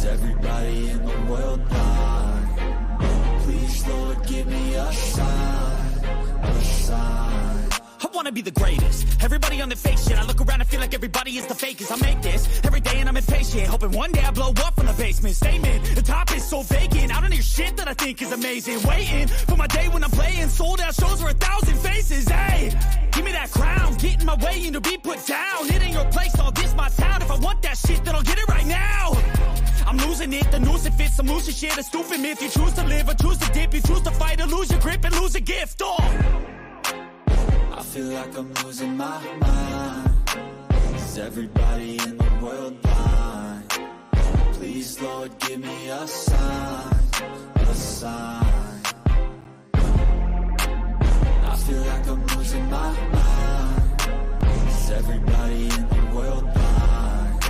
everybody in the world blind? Please, Lord, give me a sign, a sign. I wanna be the greatest. Everybody on the fake shit. I look around and feel like everybody is the fakest. I make this every day and I'm impatient, hoping one day I blow up from the basement. Statement, the top is so vacant. I don't hear shit that I think is amazing. Waiting for my day when I'm playing sold out shows for 1,000 faces. Hey, give me that crown, get in my way and to be put down. It ain't your place, all this my town. If I want that shit, then I'll get it right now. I'm losing it, the noose it fits, I'm losing shit. A stupid myth, you choose to live or choose to dip. You choose to fight or lose your grip and lose a gift. I feel like I'm losing my mind. Is everybody in the world blind? Please, Lord, give me a sign, a sign. I feel like I'm losing my mind. Is everybody in the world blind?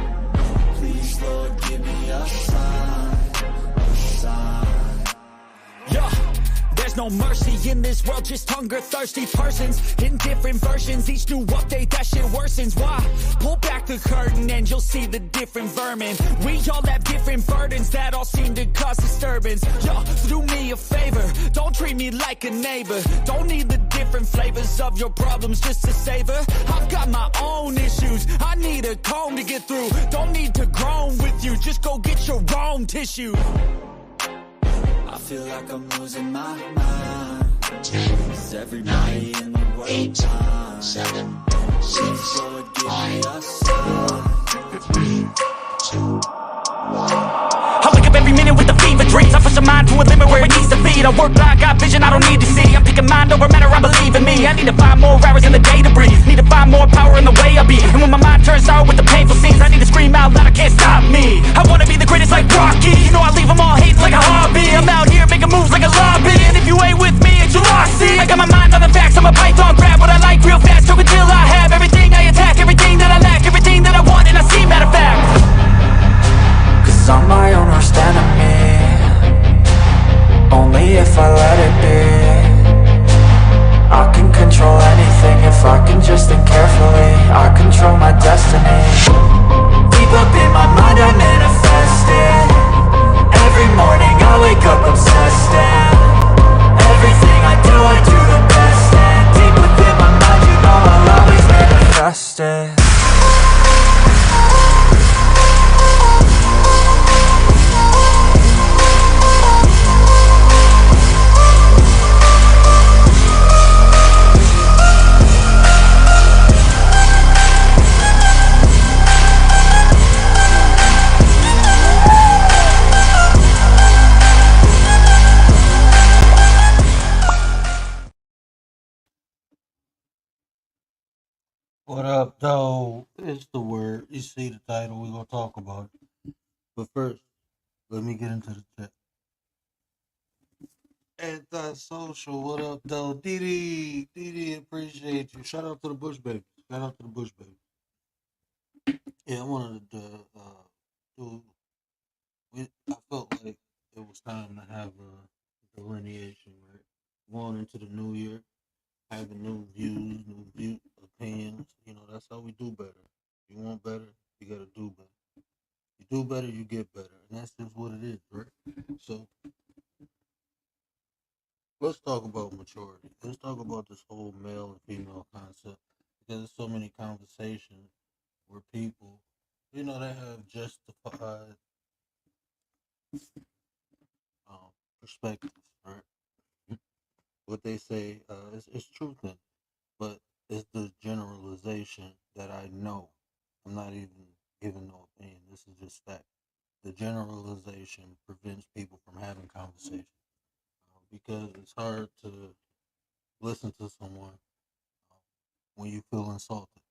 Please, Lord, give me a sign, a sign. Yeah. There's no mercy in this world, just hunger-thirsty persons in different versions. Each new update, that shit worsens. Why? Pull back the curtain and you'll see the different vermin. We all have different burdens that all seem to cause disturbance. Yo, do me a favor, don't treat me like a neighbor. Don't need the different flavors of your problems just to savor. I've got my own issues, I need a comb to get through. Don't need to groan with you, just go get your own tissue. I feel like I'm losing my mind. Is everybody in the world 8, 7, 6, 5, 4, 3, 2, 1. I wake up every minute with the fever dreams. I push my mind to a limit where it needs to be. I work blind, got vision I don't need to see. I'm picking mind over matter, I believe in me. I need to find more hours in the day to breathe. Need to find more power in the way I be. And when my mind turns sour with the painful scenes, I need to scream out loud, I can't stop me. I wanna be the greatest like Rocky. You know I leave them all hating like a hobby. I'm out here making moves like a lobby. And if you ain't with me, it's your loss, see. I got my mind on the facts, I'm a python. Grab what I like real fast, choke until I have everything I attack. Everything that I lack, everything that I want, and I see, matter of fact. Cause I'm my own worst enemy. Only if I let it be. I can control anything if I can just think carefully. I control my destiny. Deep up in my mind I manifest it. Every morning I wake up obsessed, and everything I do the best. And deep within my mind you know I'll always manifest it. What up, though? It's the word. You see the title. We're going to talk about it. But first, let me get into the chat. Antisocial, what up, though? Didi, appreciate you. Shout out to the Bush Baby. Shout out to the Bush Baby. Yeah, I wanted to do. I felt like it was time to have a delineation, right? Going into the new year, having new views, opinions. You know, that's how we do better. You want better, you gotta do better. You do better, you get better. And that's just what it is, right? So let's talk about maturity. Let's talk about this whole male and female concept. Because there's so many conversations where people, you know, they have justified perspectives, right? What they say is truth in it, but it's the generalization that I know. I'm not even giving no opinion. This is just fact. The generalization prevents people from having conversation because it's hard to listen to someone when you feel insulted,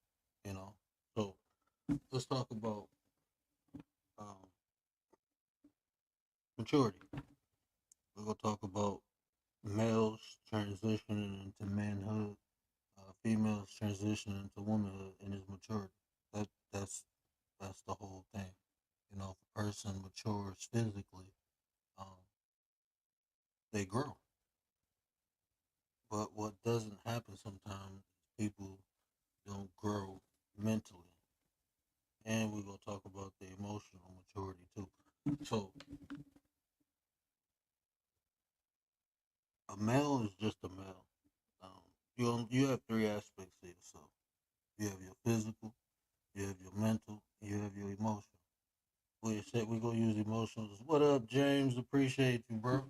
you know. So let's talk about maturity. We're gonna talk about males transitioning into manhood, females transitioning into womanhood, and his maturity. That's the whole thing. You know, if a person matures physically, um, they grow. But what doesn't happen sometimes, people don't grow mentally. And we're gonna talk about the emotional maturity too. So a male is just a male. You have three aspects to yourself. You have your physical, you have your mental, you have your emotional. We said we gonna use emotions. What up, James? Appreciate you, bro.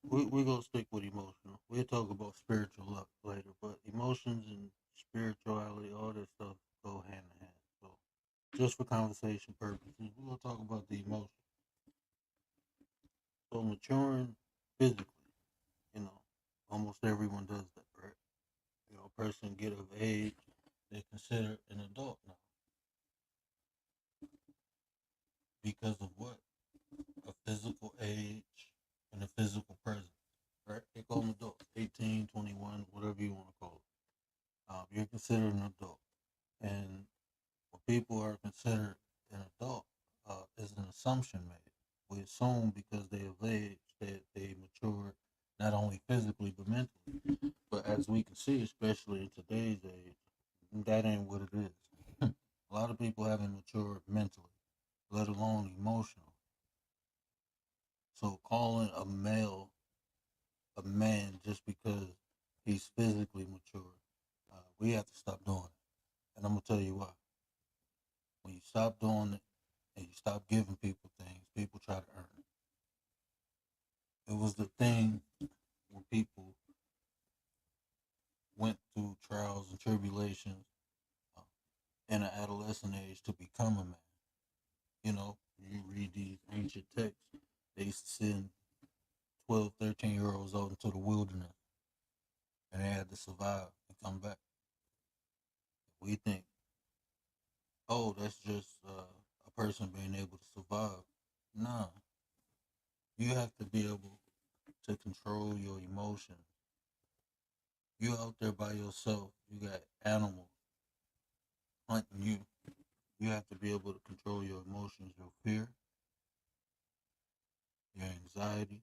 We gonna stick with emotional. We'll talk about spiritual luck later, but emotions and spirituality, all that stuff go hand in hand. So just for conversation purposes, we're gonna talk about the emotion. So maturing physically, you know, almost everyone does that, right? You know, a person get of age, they're considered an adult now because of what? A physical age and a physical presence, right? They call them adults, 18, 21, whatever you want to call it. You're considered an adult. And when people are considered an adult, is an assumption made. We assume because they have age that they mature not only physically but mentally. But as we can see, especially in today's age, that ain't what it is. A lot of people haven't matured mentally, let alone emotionally. So calling a male a man just because he's physically mature, we have to stop doing it. And I'm gonna tell you why. When you stop doing it and you stop giving people things, people try to earn it. It was the thing when people went through trials and tribulations uh, in an adolescent age to become a man. You know, you read these ancient texts, they used to send 12, 13 year olds out into the wilderness and they had to survive and come back. We think, oh, that's just a person being able to survive. Nah, you have to be able to control your emotions. You out there by yourself, you got animals hunting you. You have to be able to control your emotions, your fear, your anxiety,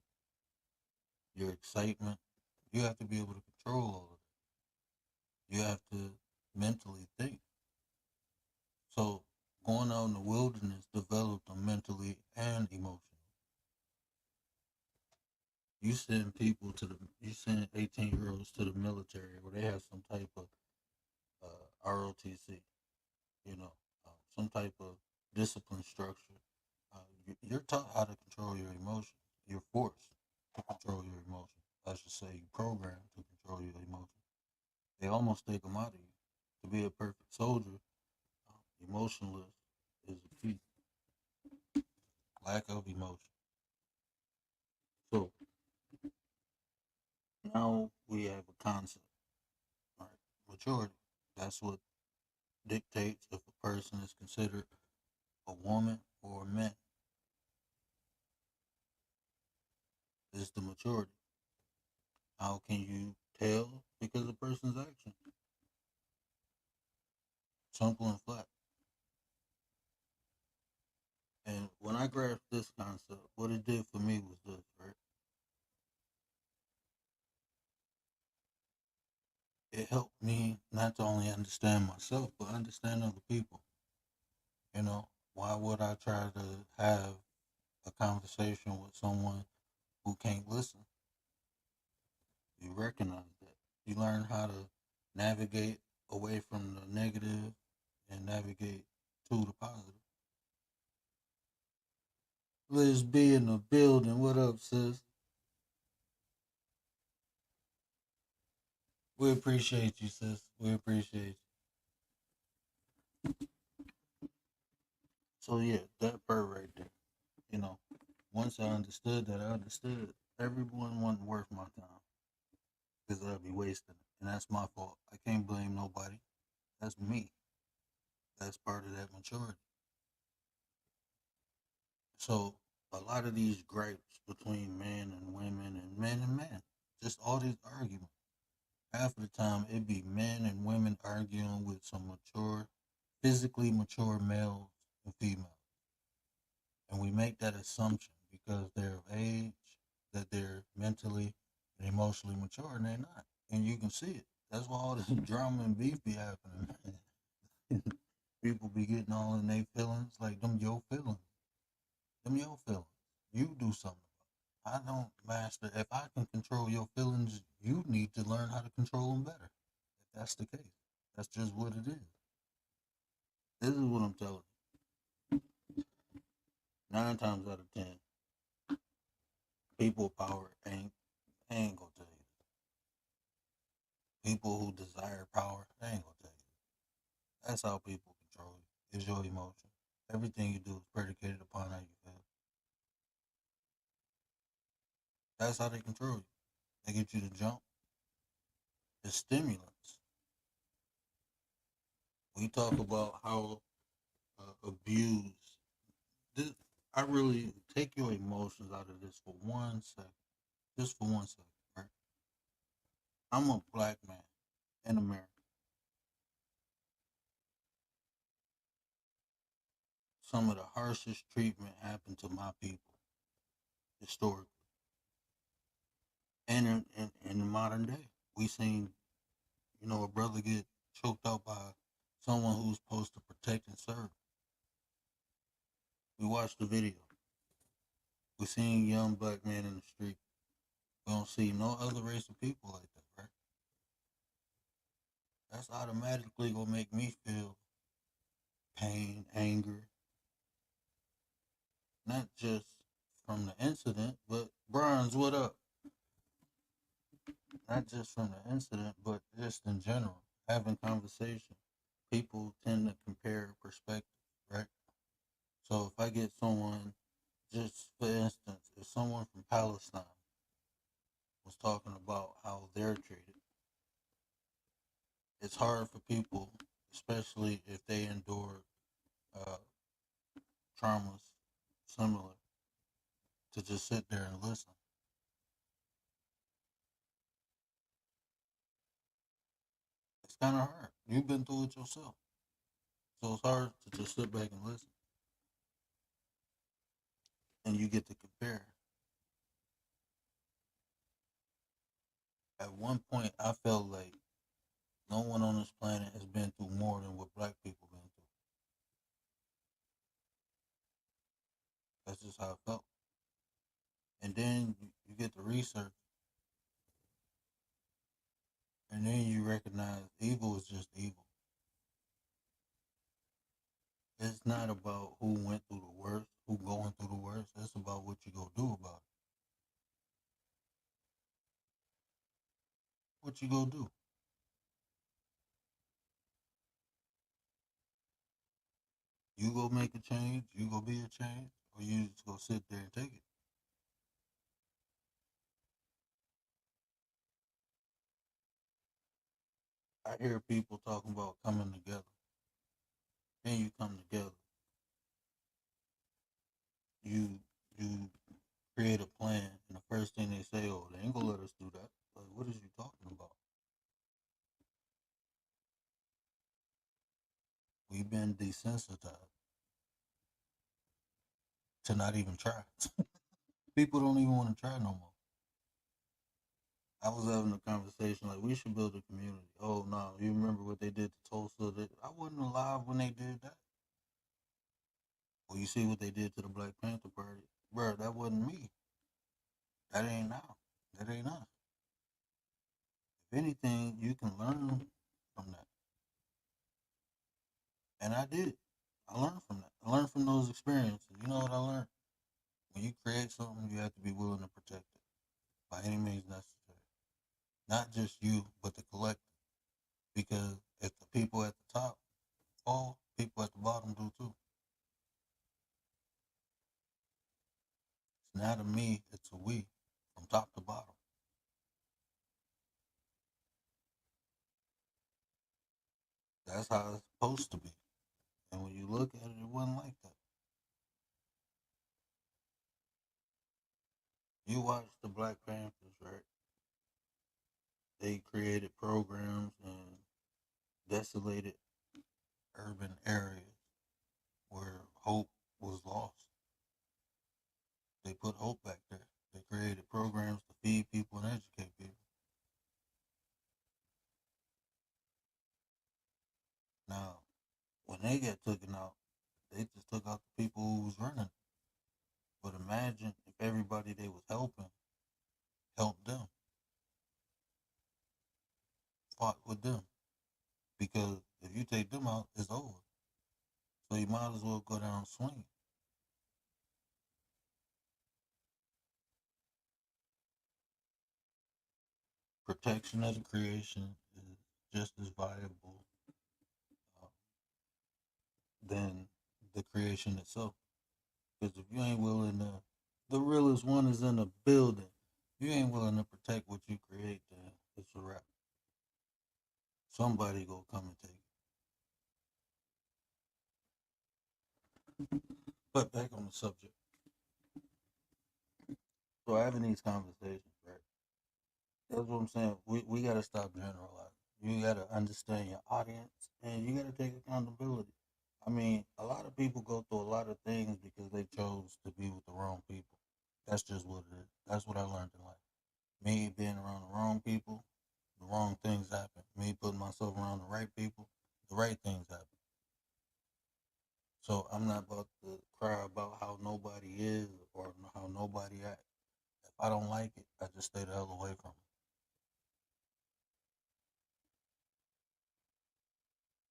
your excitement. You have to be able to control all of it. You have to mentally think. So going out in the wilderness developed them mentally and emotionally. You send 18-year-olds to the military where they have some type of ROTC, you know, some type of discipline structure. You're taught how to control your emotions. You're forced to control your emotions. I should say, you programmed to control your emotions. They almost take them out of you. To be a perfect soldier, emotionless is a key. Lack of emotion. So now we have a concept, right? Maturity. That's what dictates if a person is considered a woman or a man. Is the maturity. How can you tell? Because a person's action. Simple and flat. And when I grasped this concept, what it did for me was this, right? It helped me not to only understand myself, but understand other people. You know, why would I try to have a conversation with someone who can't listen? You recognize that. You learn how to navigate away from the negative and navigate to the positive. Liz B in the building. What up, sis? We appreciate you, sis. We appreciate you. So yeah, that part right there. You know, once I understood that, I understood everyone wasn't worth my time because I'd be wasting it, and that's my fault. I can't blame nobody. That's me. That's part of that maturity. So a lot of these gripes between men and women and men, just all these arguments. Half of the time, it be men and women arguing with some mature, physically mature males and females. And we make that assumption because they're of age, that they're mentally and emotionally mature, and they're not. And you can see it. That's why all this drama and beef be happening. People be getting all in their feelings, like them your feelings. Them your feelings. You do something. I don't master. If I can control your feelings, you need to learn how to control them better. If that's the case, that's just what it is. This is what I'm telling you. 9 times out of 10, people power ain't gonna tell you. People who desire power, they ain't gonna tell you. That's how people control you. Is your emotion. Everything you do is predicated upon how you feel. That's how they control you. They get you to jump. It's stimulants. We talk about how abuse. This, I really take your emotions out of this for 1 second. Just for 1 second, right? I'm a black man in America. Some of the harshest treatment happened to my people historically. And in the modern day, we seen, a brother get choked out by someone who's supposed to protect and serve. We watched the video. We seen young black men in the street. We don't see no other race of people like that, right? That's automatically gonna make me feel pain, anger, not just from the incident, but Bronze, what up? Not just from the incident, but just in general, having conversation. People tend to compare perspectives, right? So if I get someone, just for instance, if someone from Palestine was talking about how they're treated, it's hard for people, especially if they endured uh, traumas similar, to just sit there and listen. It's kind of hard. You've been through it yourself. So it's hard to just sit back and listen. And you get to compare. At one point, I felt like no one on this planet has been through more than what black people been through. That's just how I felt. And then you get the research, and then you recognize evil is just evil. It's not about who went through the worst, who going through the worst. It's about what you go do about it. What you go do? You go make a change. You go be a change, or you just go sit there and take it. I hear people talking about coming together. Then you come together. You you create a plan, and the first thing they say, "Oh, they ain't gonna let us do that." Like, what is you talking about? We've been desensitized to not even try. People don't even want to try no more. I was having a conversation like we should build a community. Oh no, you remember what they did to Tulsa? I wasn't alive when they did that. Well, you see what they did to the Black Panther Party, bro. That wasn't me. That ain't now. That ain't us. If anything, you can learn from that, and I did. I learned from that. I learned from those experiences. You know what I learned? When you create something, you have to be willing to protect it by any means necessary. Not just you, but the collective. Because if the people at the top fall, people at the bottom do too. It's not a me, it's a we, from top to bottom. That's how it's supposed to be. And when you look at it, it wasn't like that. You watch the Black Panthers, right? They created programs and desolated urban areas where hope was lost. They put hope back there. They created programs to feed people and educate people. Now, when they got taken out, they just took out the people who was running. But imagine if everybody they was helping helped them, fought with them. Because if you take them out, it's over. So you might as well go down swinging. Protection of the creation is just as valuable uh, than the creation itself. Because if you ain't willing to, the realest one is in the building. If you ain't willing to protect what you create, then it's a wrap. Somebody gonna come and take it. But back on the subject. So having these conversations, right? That's what I'm saying. We gotta stop generalizing. You gotta understand your audience, and you gotta take accountability. I mean, a lot of people go through a lot of things because they chose to be with the wrong people. That's just what it is. That's what I learned in life. Me being around the wrong people, the wrong things happen. Me putting myself around the right people, the right things happen. So I'm not about to cry about how nobody is or how nobody acts. If I don't like it, I just stay the hell away from it.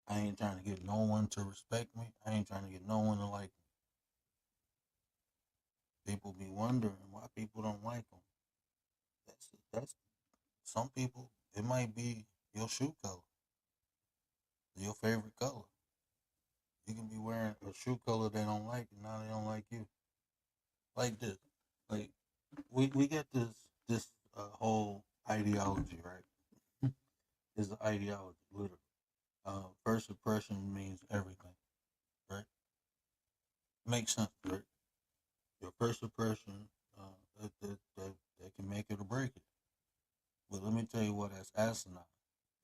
I ain't trying to get no one to respect me. I ain't trying to get no one to like me. People be wondering why people don't like them. That's some people. It might be your shoe color, your favorite color. You can be wearing a shoe color they don't like, and now they don't like you. Like this, like we get this whole ideology, right? It's an ideology, literally. First impression means everything, right? Makes sense, right? Your first impression, that can make it or break it. But let me tell you what that's asinine,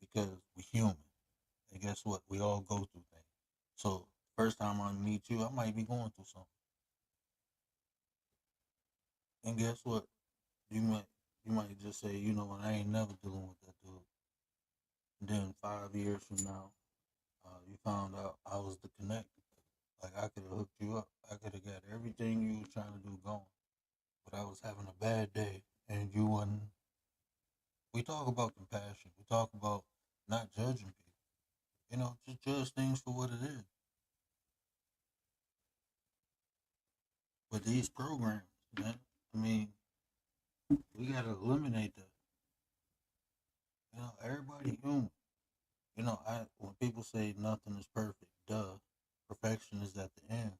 because we're human, and guess what? We all go through things. So first time I meet you, I might be going through something, and guess what? You might you might just say, you know what? I ain't never dealing with that dude. And then 5 years from now, you found out I was the connect. Like I could have hooked you up. I could have got everything you was trying to do going. But I was having a bad day, and you wasn't. We talk about compassion. We talk about not judging people. Just judge things for what it is. But these programs, man, I mean, we gotta eliminate that. Everybody human. I when people say nothing is perfect, duh, perfection is at the end,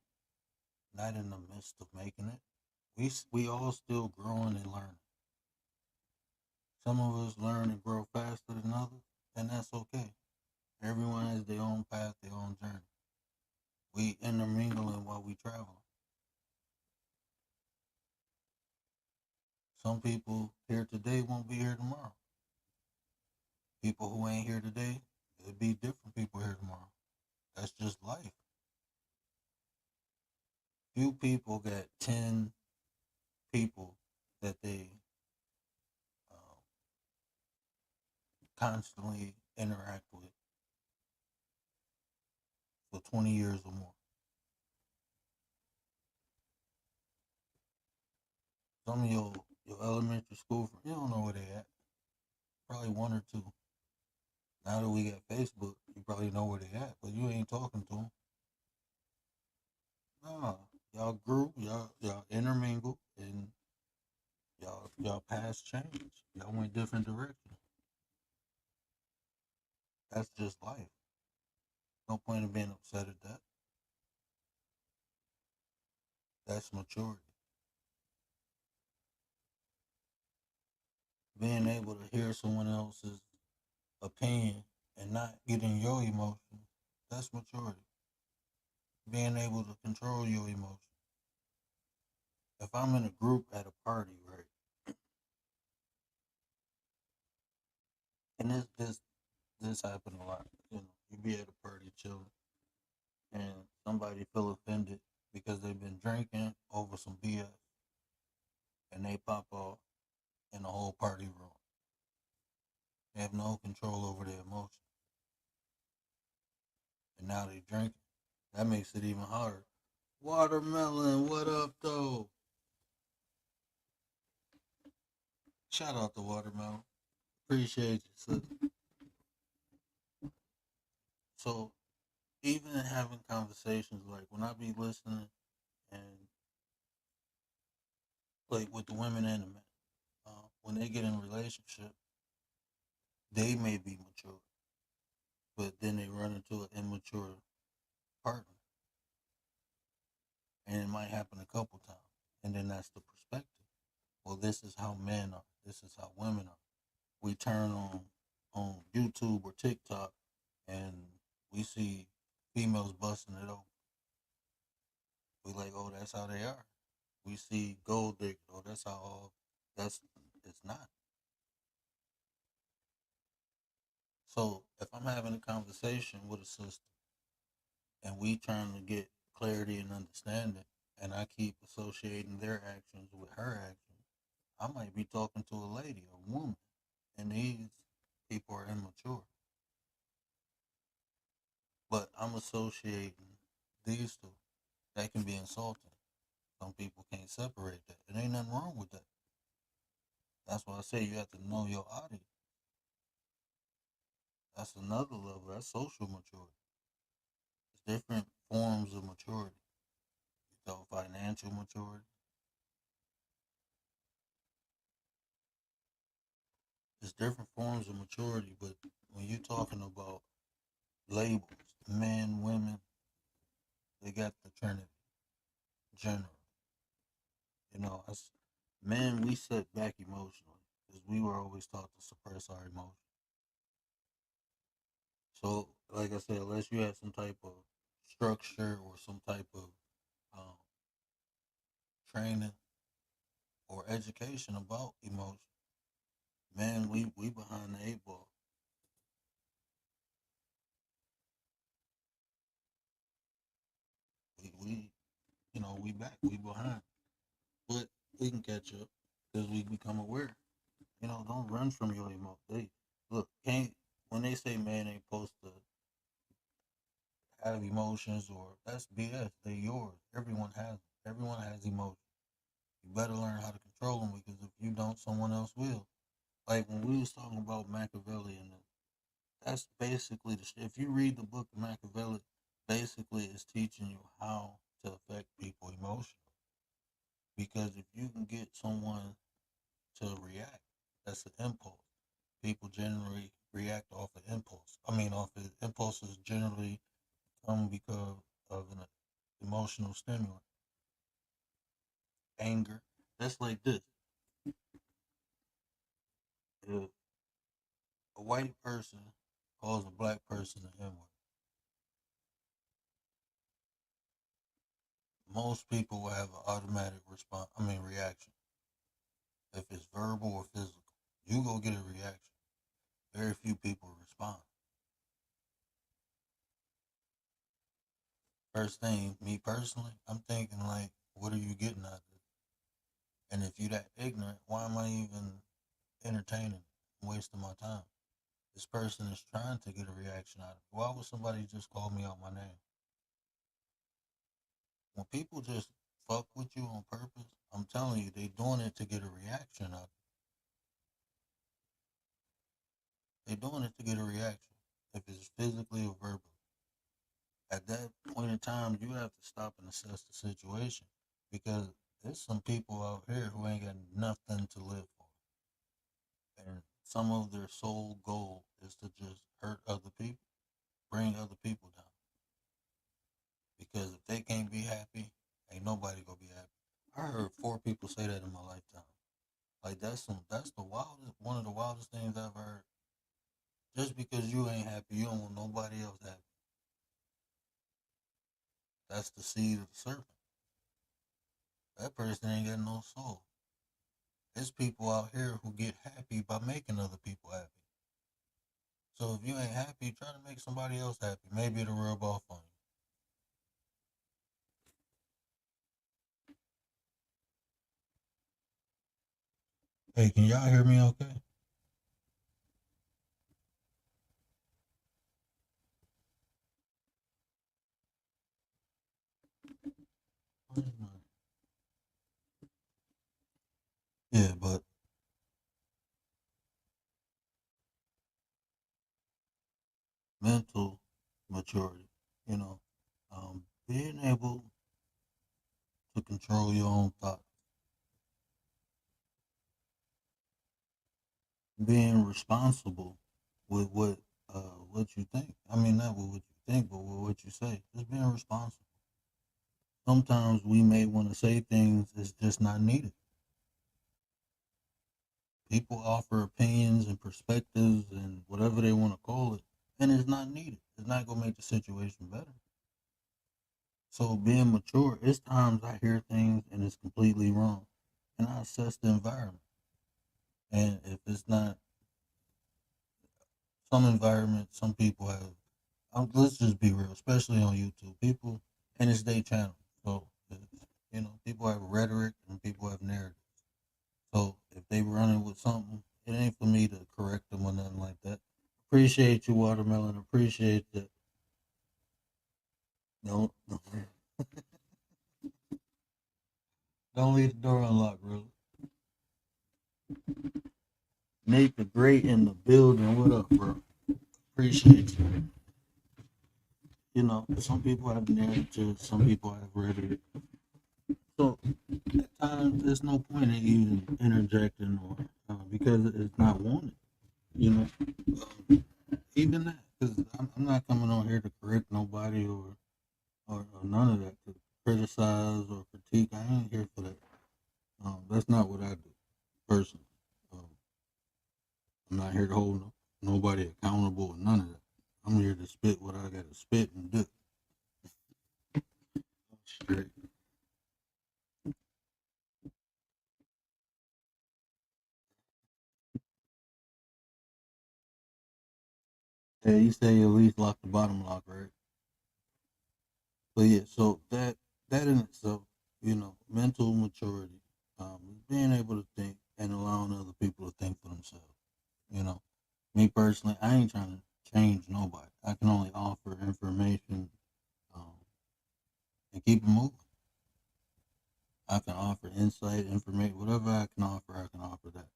not in the midst of making it. We all still growing and learning. Some of us learn and grow faster than others, and that's okay. Everyone has their own path, their own journey. We intermingling while we travel. Some people here today won't be here tomorrow. People who ain't here today, it'll be different people here tomorrow. That's just life. Few people got 10 people that they um, constantly interact with for 20 years or more. Some of your elementary school friends, you don't know where they at. Probably one or two. Now that we got Facebook, you probably know where they at, but you ain't talking to them. Nah, y'all grew, y'all intermingled, and y'all paths changed. Y'all went different directions. That's just life. No point in being upset at that. That's maturity. Being able to hear someone else's opinion and not getting your emotions, that's maturity. Being able to control your emotions. If I'm in a group at a party, right, and this happened a lot. You be at a party chilling, and somebody feel offended because they've been drinking over some BS, and they pop off in the whole party room. They have no control over their emotions, and now they drinking. That makes it even harder. Watermelon, what up though? Shout out to Watermelon. Appreciate you, sis. So even in having conversations, like when I be listening and like with the women and the men, when they get in a relationship, they may be mature, but then they run into an immature partner, and it might happen a couple times, and then that's the perspective. Well, this is how men are. This is how women are. We turn on YouTube or TikTok, and we see females busting it open. We like, oh, that's how they are. We see gold diggers. Oh, that's how all. That's it's not. So if I'm having a conversation with a sister and we trying to get clarity and understanding, and I keep associating their actions with her actions, I might be talking to a lady, a woman, and these people are immature. But I'm associating these two. That can be insulting. Some people can't separate that. It ain't nothing wrong with that. That's why I say you have to know your audience. That's another level. That's social maturity. It's different forms of maturity. You know, financial maturity. It's different forms of maturity, but when you're talking about labels, men, women, they got the Trinity, general. You know, as men, we set back emotionally because we were always taught to suppress our emotions. So, like I said, unless you have some type of structure or some type of um, training or education about emotion, man, we behind the eight ball. We we back, we behind, but we can catch up because we become aware. You know, don't run from your emotions. They look can't when they say man ain't supposed to have emotions or that's BS. They yours. Everyone has them. Everyone has emotions. You better learn how to control them because if you don't, someone else will. Like when we was talking about Machiavelli and that's basically if you read the book of Machiavelli, basically it's teaching you how to affect people emotionally. Because if you can get someone to react, that's an impulse. People generally react off of impulse. I mean, off of impulses generally come because of an emotional stimulant, anger. That's like this: if a white person calls a black person an N word, most people will have an automatic response. I mean, reaction. If it's verbal or physical, you go get a reaction. Very few people respond. First thing, me personally, I'm thinking like, what are you getting out of this? And if you that ignorant, why am I even entertaining, wasting my time? This person is trying to get a reaction out of me. Why would somebody just call me out my name? When people just fuck with you on purpose, I'm telling you, they doing it to get a reaction out of you. They doing it to get a reaction, if it's physically or verbally. At that point in time, you have to stop and assess the situation because there's some people out here who ain't got nothing to live for. And some of their sole goal is to just hurt other people, bring other people down. Because if they can't be happy, ain't nobody gonna be happy. I heard four people say that in my lifetime. Like that's the wildest one of the wildest things I've heard. Just because you ain't happy, you don't want nobody else happy. That's the seed of the serpent. That person ain't got no soul. There's people out here who get happy by making other people happy. So if you ain't happy, try to make somebody else happy. Maybe it'll rub off on you. Hey, can y'all hear me okay? Yeah, but mental maturity. You know, being able to control your own thoughts, being responsible with what you think. I mean, not with what you think, but with what you say. Just being responsible. Sometimes we may want to say things that's just not needed. People offer opinions and perspectives and whatever they want to call it, and it's not needed. It's not gonna make the situation better. So being mature, it's times I hear things and it's completely wrong, and I assess the environment. And if it's not some environments, some people have. Let's just be real, especially on YouTube. People, and it's their channel, so people have rhetoric and people have narrative. So if they running with something, it ain't for me to correct them or nothing like that. Appreciate you, Watermelon. Appreciate that. Don't don't leave the door unlocked, really. Nate the Great in the building. What up, bro? Appreciate you. Some people have narrative, some people have rhetoric. So at times, there's no point in even interjecting or because it's not wanted. You know, even that, because I'm not coming on here to correct nobody or none of that to criticize or critique. I ain't here for that. That's not what I do personally. Um, I'm not here to hold nobody accountable or none of that. I'm here to spit what I got to spit and do. Straight. Yeah, you say you at least lock the bottom lock, right? But yeah, so that in itself, mental maturity, being able to think and allowing other people to think for themselves. You know, me personally, I ain't trying to change nobody. I can only offer information um, and keep it moving. I can offer insight, information, whatever I can offer that.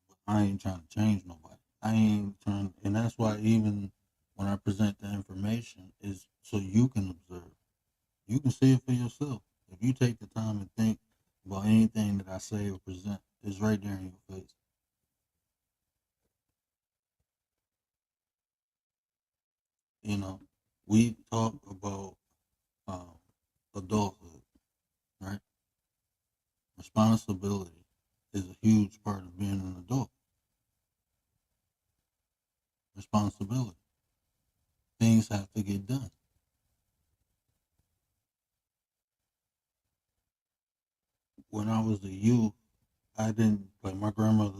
But I ain't trying to change nobody. I ain't trying, and that's why even when I present the information, is so you can observe. You can see it for yourself. If you take the time and think about anything that I say or present, it's right there in your face. You know, we talk about um, adulthood, right? Responsibility is a huge part of being an adult. Responsibility. Things have to get done. When I was a youth, I didn't, like my grandmother,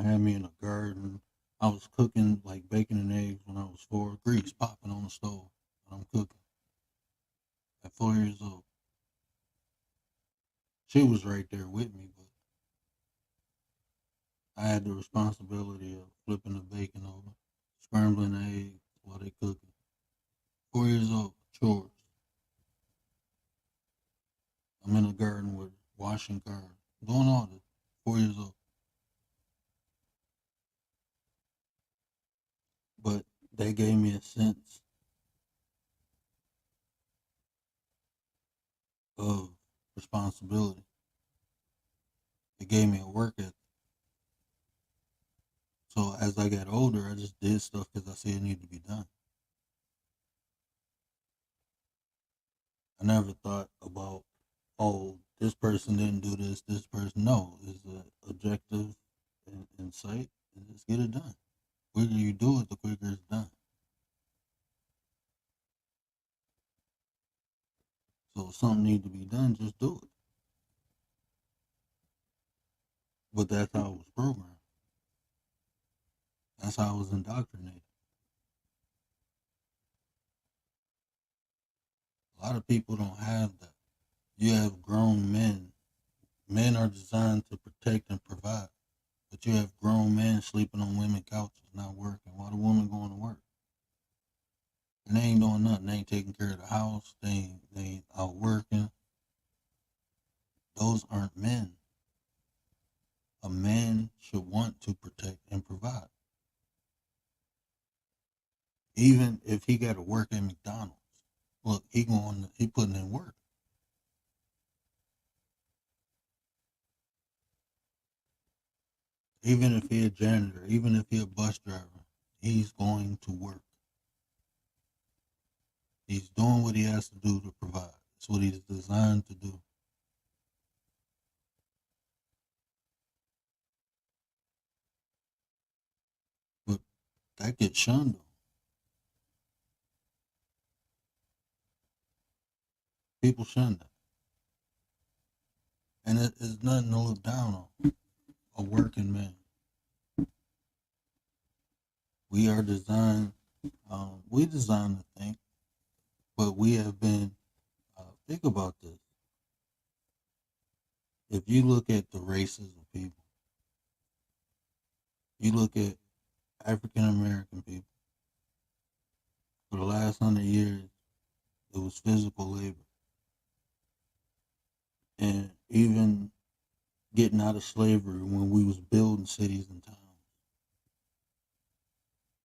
had me in a garden. I was cooking, like bacon and eggs when I was 4, grease popping on the stove, and I'm cooking at 4 years old. She was right there with me, but I had the responsibility of flipping the bacon over, scrambling the eggs while they cooking. 4 years old, chores. I'm in the garden with washing cars, doing all this. 4 years old, but they gave me a sense of responsibility. It gave me a work ethic. So as I got older, I just did stuff because I see it needed to be done. I never thought about, oh, this person didn't do this, this person. No, it's an objective and sight, and just get it done. The quicker you do it, the quicker it's done. So if something needs to be done, just do it. But that's how I was programmed. That's how I was indoctrinated. A lot of people don't have that. You have grown men. Men are designed to protect and provide. But you have grown men sleeping on women couches, not working. While the woman going to work? And they ain't doing nothing. They ain't taking care of the house. They ain't out working. Those aren't men. A man should want to protect and provide. Even if he got to work at McDonald's, look, he putting in work. Even if he a janitor, even if he a bus driver, he's going to work. He's doing what he has to do to provide. It's what he's designed to do. But that gets shunned on. People shun that. And it is nothing to look down on. A working man. We are designed, we designed to think, but we have been, think about this. If you look at the races of people, you look at African American people, for the last 100 years, it was physical labor. And even getting out of slavery when we was building cities and towns,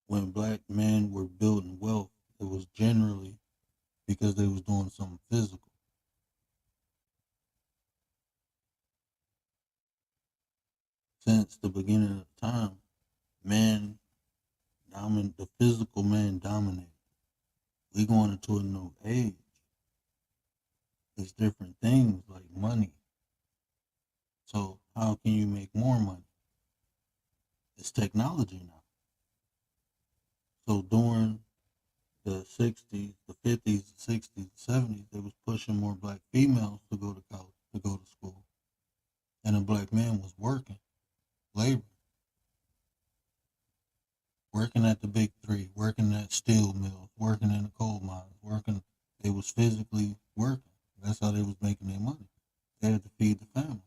when black men were building wealth, it was generally because they was doing something physical. Since the beginning of time, man the physical man dominated. We going into a new age. It's different things like money. So how can you make more money? It's technology now. So during the 60s, the 50s, the 60s, the 70s, they was pushing more black females to go to college, to go to school. And a black man was working, labor, working at the big three, working at steel mills, working in the coal mines, working. They was physically working. That's how they was making their money. They had to feed the family.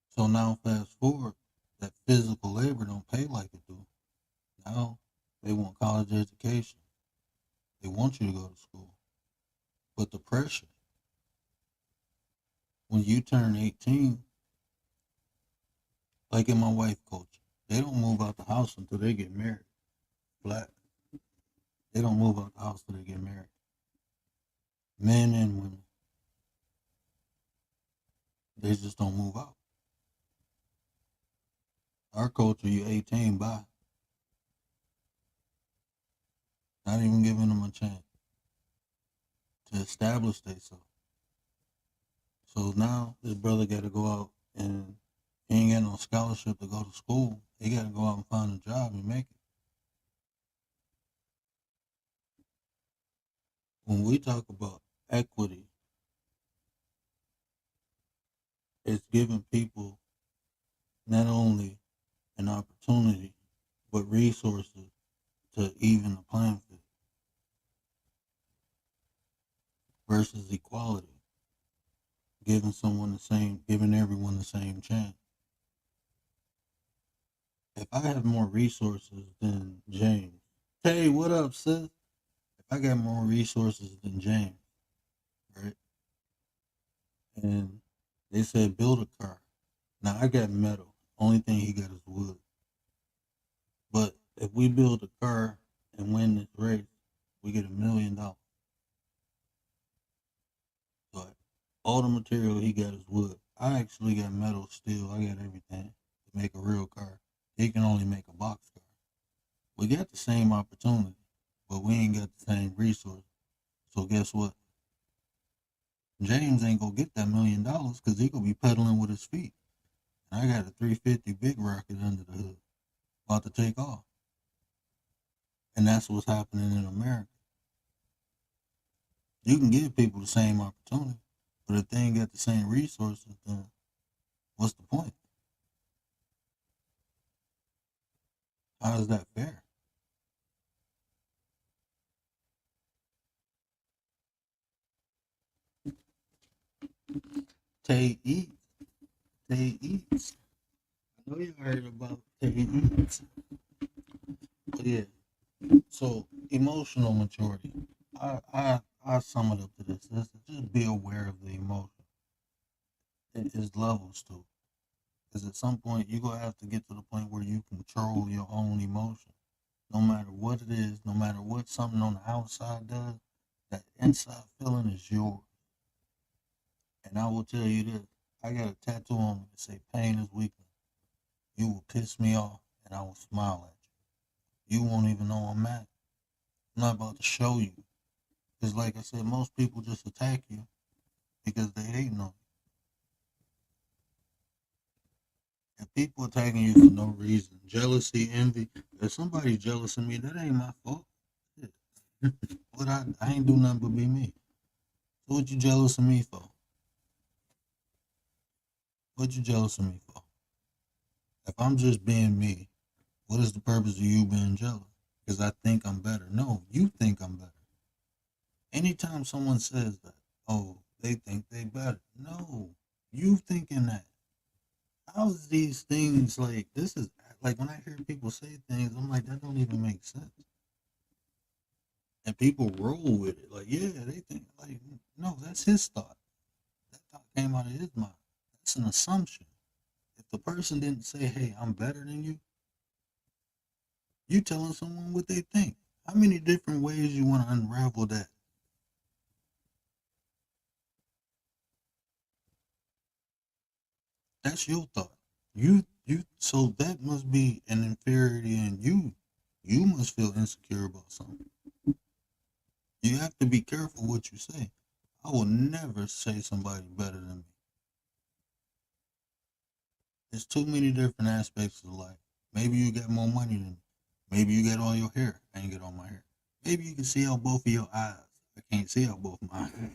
So now fast forward, that physical labor don't pay like it do. Now they want college education. They want you to go to school. But the pressure, when you turn 18, like in my wife culture, they don't move out the house until they get married. Black. They don't move out the house until they get married. Men and women. They just don't move out. Our culture, you 18, bye. Not even giving them a chance to establish themselves. So now this brother got to go out and he ain't got no scholarship to go to school. He got to go out and find a job and make it. When we talk about equity, it's giving people not only an opportunity, but resources to even the playing field versus equality. Giving everyone the same chance. If I have more resources than James, hey, what up, sis? If I got more resources than James, right? And they said build a car. Now I got metal. Only thing he got is wood. But if we build a car and win this race, we get $1,000,000. But all the material he got is wood. I actually got metal, steel. I got everything to make a real car. He can only make a box car. We got the same opportunity, but we ain't got the same resources. So guess what? James ain't gonna get that $1,000,000 because he gonna be pedaling with his feet. And I got a 350 big rocket under the hood, about to take off. And that's what's happening in America. You can give people the same opportunity, but if they ain't got the same resources, then what's the point? How is that fair? Tay eats. Tay eats. I know you heard about Tay eats. But yeah. So emotional maturity. I sum it up to this. Just be aware of the emotion. It is levels too. Because at some point you're gonna have to get to the point where you control your own emotion. No matter what it is, no matter what something on the outside does, that inside feeling is yours. And I will tell you this, I got a tattoo on me that say pain is weakness. You will piss me off and I will smile at you. You won't even know I'm mad. I'm not about to show you. Because like I said, most people just attack you because they hating on you. And people attacking you for no reason. Jealousy, envy. If somebody's jealous of me, that ain't my fault. Shit. What I ain't do nothing but be me. So what you jealous of me for? What you jealous of me for? If I'm just being me, what is the purpose of you being jealous? Because I think I'm better. No, you think I'm better. Anytime someone says that, oh, they think they better. No, you thinking that. How is these things like this is like when I hear people say things, I'm like, that don't even make sense. And people roll with it. Like, yeah, they think like no, that's his thought. That thought came out of his mind. That's an assumption. If the person didn't say, hey, I'm better than you telling someone what they think. How many different ways you want to unravel that? That's your thought. So that must be an inferiority in you. You must feel insecure about something. You have to be careful what you say. I will never say somebody better than me. There's too many different aspects of life. Maybe you got more money than me. Maybe you got all your hair. I ain't got all my hair. Maybe you can see out both of your eyes. I can't see out both my eyes.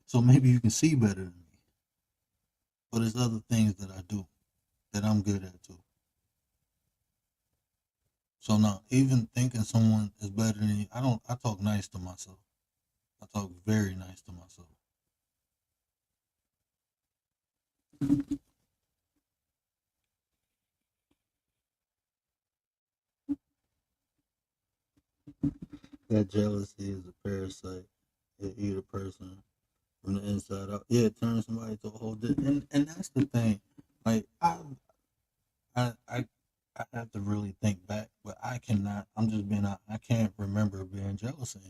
So maybe you can see better than me. But there's other things that I do that I'm good at too. So now, even thinking someone is better than you, I talk nice to myself. I talk very nice to myself. That jealousy is a parasite. It eat a person from the inside out. Yeah, it turns somebody to a whole different. And that's the thing. Like I I have to really think back, but I cannot. I'm just being. I can't remember being jealous of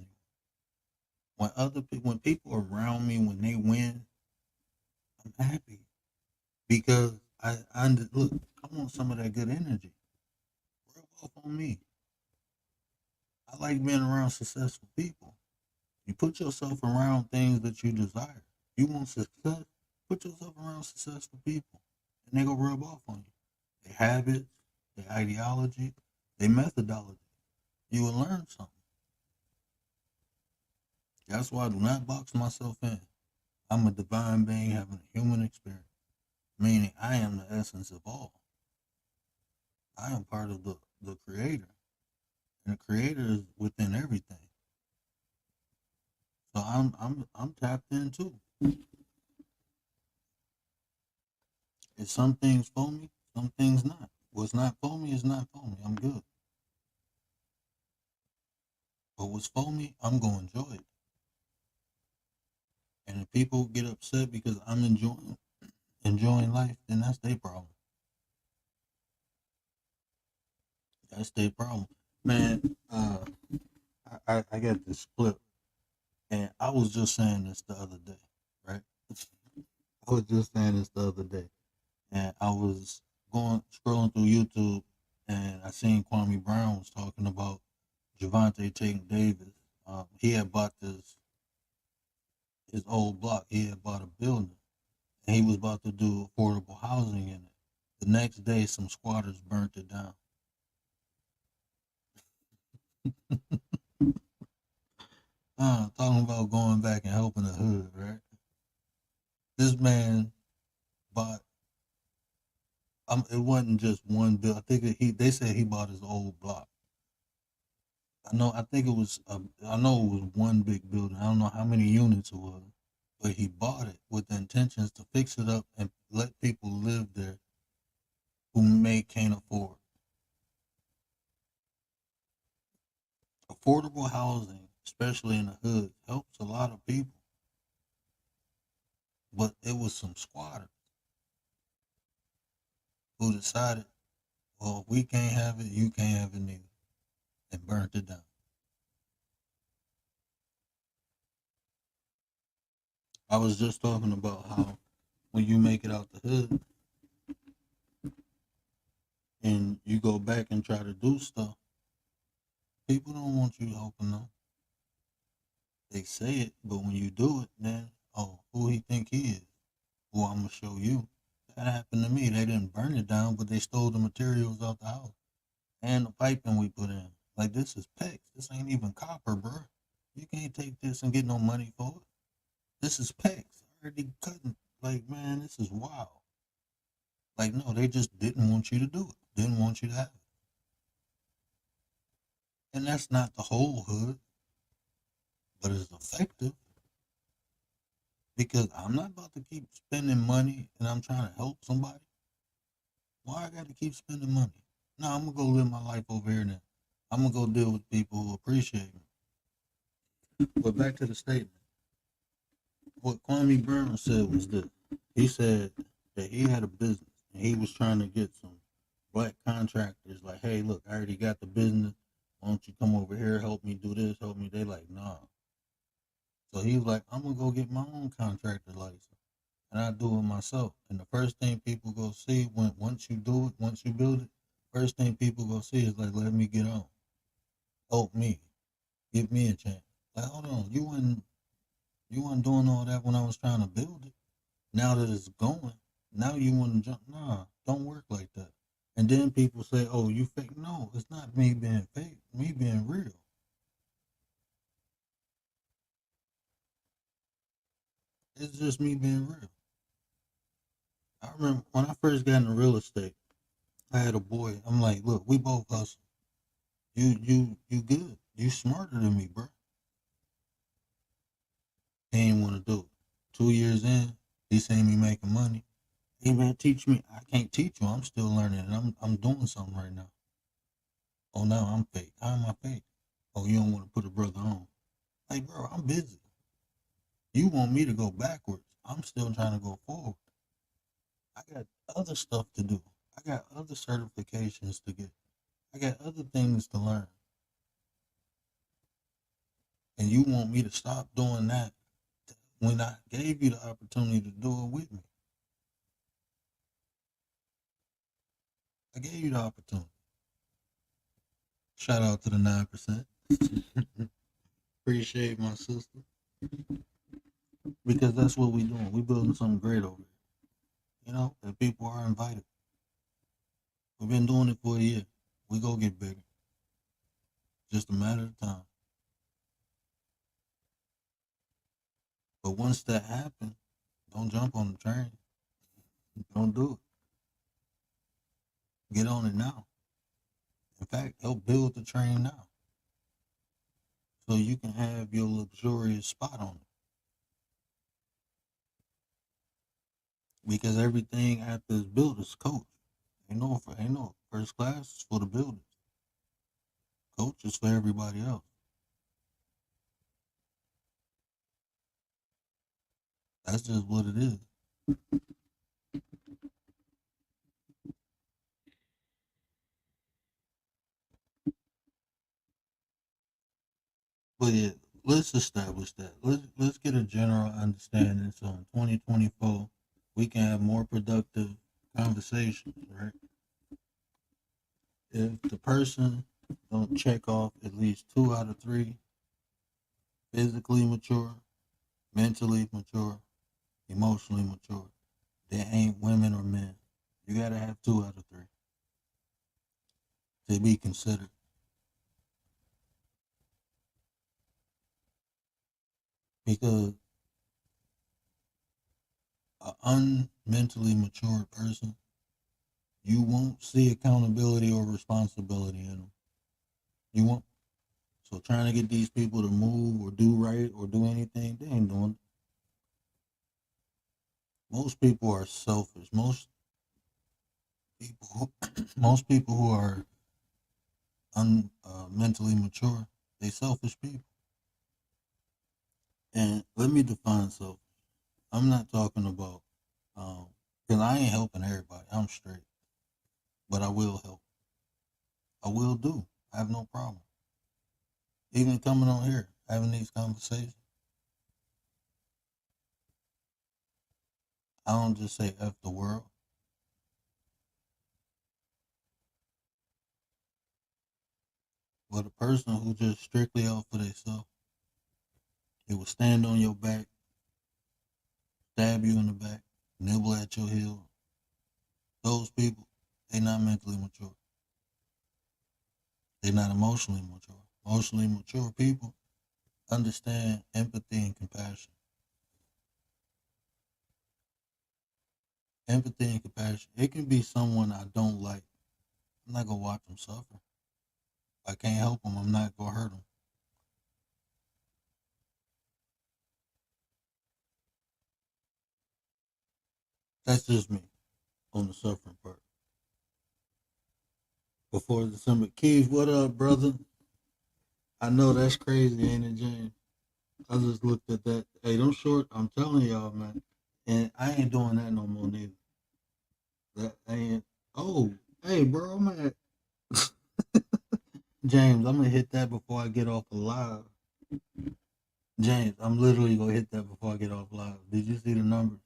anyone. When people around me, when they win, I'm happy because look. I want some of that good energy. Rub off on me. I like being around successful people. You put yourself around things that you desire. You want success, put yourself around successful people, and they gonna rub off on you. Their habits, their ideology, their methodology. You will learn something. That's why I do not box myself in. I'm a divine being having a human experience, meaning I am the essence of all. I am part of the creator, and the creator is within everything. So I'm tapped in too. It's some things for me, some things not. What's not for me is not for me. I'm good. But what's for me, I'm gonna enjoy it. And if people get upset because I'm enjoying life, then that's their problem. That's their problem. Man, I got this clip and I was just saying this the other day, right? I was just saying this the other day. And I was going scrolling through YouTube and I seen Kwame Brown was talking about Javante Tate Davis. He had bought his old block. He had bought a building and he was about to do affordable housing in it. The next day, some squatters burnt it down. Talking about going back and helping the hood, right? This man bought. It wasn't just one bill. I think they said he bought his old block. I know. I think it was. I know it was one big building. I don't know how many units it was, but he bought it with the intentions to fix it up and let people live there who can't afford affordable housing, especially in the hood, helps a lot of people. But it was some squatters who decided, Well, if we can't have it, you can't have it neither. And burnt it down. I was just talking about how when you make it out the hood and you go back and try to do stuff, people don't want you helping them. They say it, but when you do it, then, oh, who he think he is? Well, I'm going to show you. That happened to me. They didn't burn it down, but they stole the materials out the house and the piping we put in. Like, this is PEX. This ain't even copper, bro. You can't take this and get no money for it. This is PEX. Already cutting. Like, man, this is wild. Like, no, they just didn't want you to do it. Didn't want you to have it. And that's not the whole hood, but it's effective. Because I'm not about to keep spending money and I'm trying to help somebody. Why I got to keep spending money? No, I'm going to go live my life over here now. I'm going to go deal with people who appreciate me. But back to the statement. What Kwame Brown said was this. He said that he had a business and he was trying to get some black contractors like, hey, look, I already got the business. Why don't you come over here, help me do this, help me? They like, nah. So he was like, I'm going to go get my own contractor license. And I do it myself. And the first thing people go see once you do it, once you build it, first thing people go see is like, let me get on. Help me. Give me a chance. Like, hold on, you weren't doing all that when I was trying to build it. Now that it's going, now you want to jump. Nah, don't work like that. And then people say, oh, you fake. No, it's not me being fake, me being real. It's just me being real. I remember when I first got into real estate, I had a boy. I'm like, look, we both hustle. You good. You smarter than me, bro. He ain't want to do it. 2 years in, he seen me making money. Hey man, teach me. I can't teach you. I'm still learning, and I'm doing something right now. Oh, now I'm fake. How am I fake? Oh, you don't want to put a brother on. Like, bro, I'm busy. You want me to go backwards. I'm still trying to go forward. I got other stuff to do. I got other certifications to get. I got other things to learn. And you want me to stop doing that when I gave you the opportunity to do it with me. I gave you the opportunity. Shout out to the 9%. Appreciate my sister. Because that's what we doing. We building something great over here. You know, and people are invited. We've been doing it for a year. We go get bigger. Just a matter of time. But once that happens, don't jump on the train. Don't do it. Get on it now. In fact, help build the train now. So you can have your luxurious spot on it. Because everything after it's built is coach. Ain't no first class is for the builders. Coach is for everybody else. That's just what it is. But yeah, let's establish that. Let's get a general understanding so in 2024 we can have more productive conversations, right? If the person don't check off at least 2 out of 3, physically mature, mentally mature, emotionally mature, they ain't women or men. You gotta have 2 out of 3 to be considered. Because an unmentally mature person, you won't see accountability or responsibility in them. You won't. So trying to get these people to move or do right or do anything, they ain't doing it. Most people are selfish. People, most people who are mentally mature, they selfish people. And let me define selfish. I'm not talking about, because I ain't helping everybody. I'm straight, but I will help. I will do. I have no problem. Even coming on here, having these conversations, I don't just say F the world, but a person who just strictly out for themselves, it will stand on your back, stab you in the back, nibble at your heel. Those people, they not mentally mature. They're not emotionally mature. Emotionally mature people understand empathy and compassion. Empathy and compassion. It can be someone I don't like. I'm not gonna watch them suffer. I can't help them. I'm not gonna hurt them. That's just me on the suffering part. Before December, Keith, what up, brother? I know that's crazy, ain't it, James? I just looked at that. Hey, them short. I'm telling y'all, man. And I ain't doing that no more, neither. That ain't. Oh, hey, bro, I'm at James. I'm gonna hit that before I get off the live. James, I'm literally gonna hit that before I get off live. Did you see the numbers?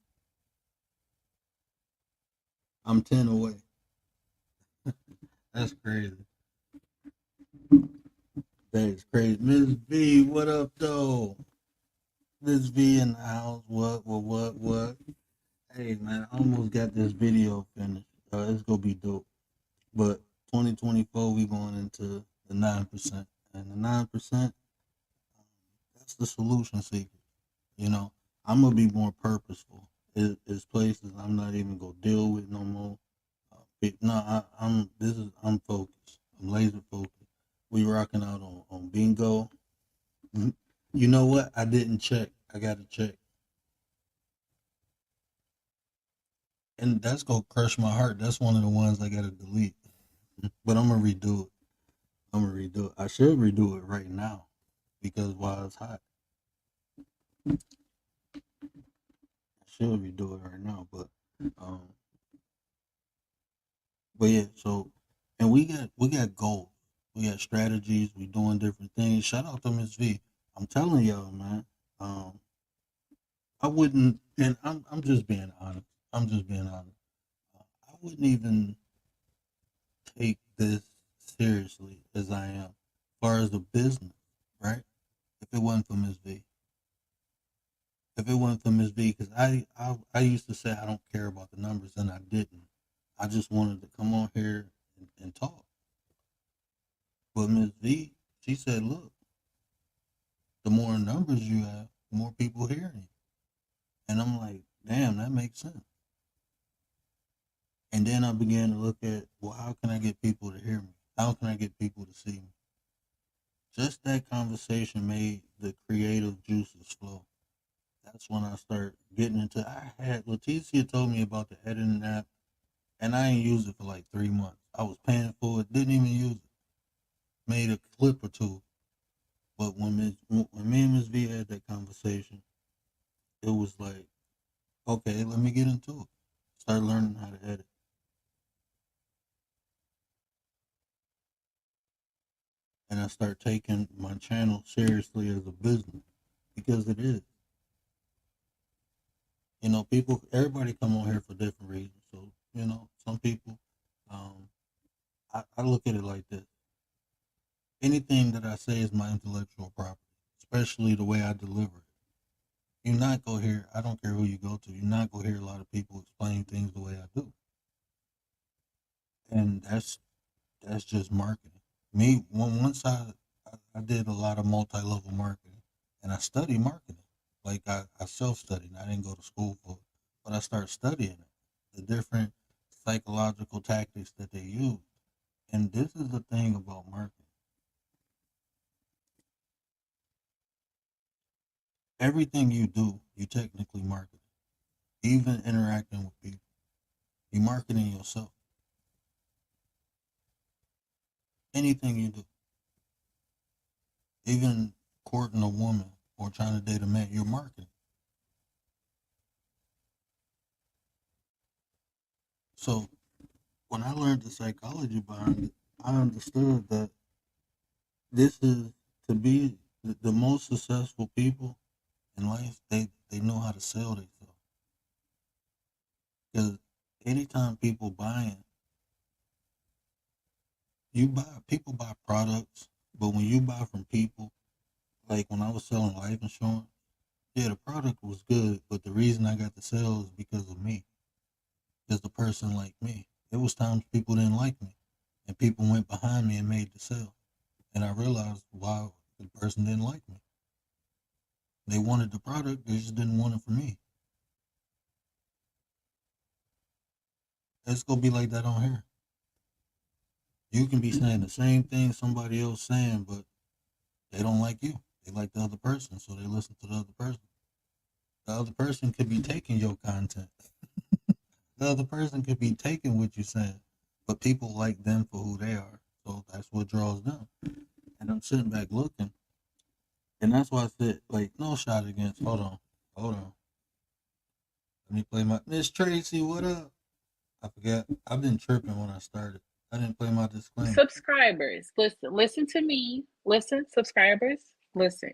I'm 10 away. That's crazy. That is crazy. Miss V, what up, though? Miss V in the house. What? Hey, man, I almost got this video finished. It's gonna be dope. But 2024, we going into the 9%, and the 9%, that's the solution seeker. You know, I'm gonna be more purposeful. It's places I'm not even gonna deal with no more. No, I'm focused. I'm laser focused. We rocking out on bingo. Mhm. You know what? I didn't check. I gotta check, and that's gonna crush my heart. That's one of the ones I gotta delete. But I'm gonna redo it. I'm gonna redo it. I should redo it right now because while it's hot, I should redo it right now. Um, but yeah. So, and we got goals. We got strategies. We doing different things. Shout out to Miss V. I'm telling y'all, man. Um, I wouldn't, and I'm just being honest. I'm just being honest. I wouldn't even take this seriously as I am, as far as the business, right? If it wasn't for Miss V, if it wasn't for Miss V, because I used to say I don't care about the numbers, and I didn't. I just wanted to come on here and talk. But Miss V, she said, look, the more numbers you have, the more people hearing you. And I'm like, damn, that makes sense. And then I began to look at, well, how can I get people to hear me? How can I get people to see me? Just that conversation made the creative juices flow. That's when I start getting into. I had Leticia told me about the editing app, and I ain't used it for like 3 months. I was paying for it, didn't even use it. Made a clip or two, but when me and Miss V had that conversation, it was like, okay, let me get into it. Start learning how to edit, and I start taking my channel seriously as a business because it is. You know, people, everybody come on here for different reasons. So, you know, some people, um, I look at it like this. Anything that I say is my intellectual property, especially the way I deliver it. You're not going to hear, I don't care who you go to, you're not going to hear a lot of people explain things the way I do. And that's just marketing. Me, once I did a lot of multi-level marketing, and I studied marketing. Like I self-studied. I didn't go to school for it, but I started studying it, the different psychological tactics that they use. And this is the thing about marketing. Everything you do, you technically market it. Even interacting with people, you marketing yourself. Anything you do, even courting a woman or trying to date a man, you're marketing. So when I learned the psychology behind it, I understood that this is to be the most successful people in life. They know how to sell themselves. Because anytime people buying, people buy products, but when you buy from people, like when I was selling life insurance, yeah, the product was good, but the reason I got the sale is because of me, because the person liked me. It was times people didn't like me, and people went behind me and made the sale, and I realized why the person didn't like me. They wanted the product, they just didn't want it for me. It's gonna be like that on here. You can be saying the same thing somebody else saying, but they don't like you. They like the other person, so they listen to the other person. The other person could be taking your content. The other person could be taking what you're saying, but people like them for who they are. So that's what draws them. And I'm sitting back looking, and that's why I said, like, no shot against. Hold on. Let me play my Miss Tracy. What up? I forgot. I've been tripping when I started. I didn't play my disclaimer. Subscribers, listen to me. Listen, subscribers, listen.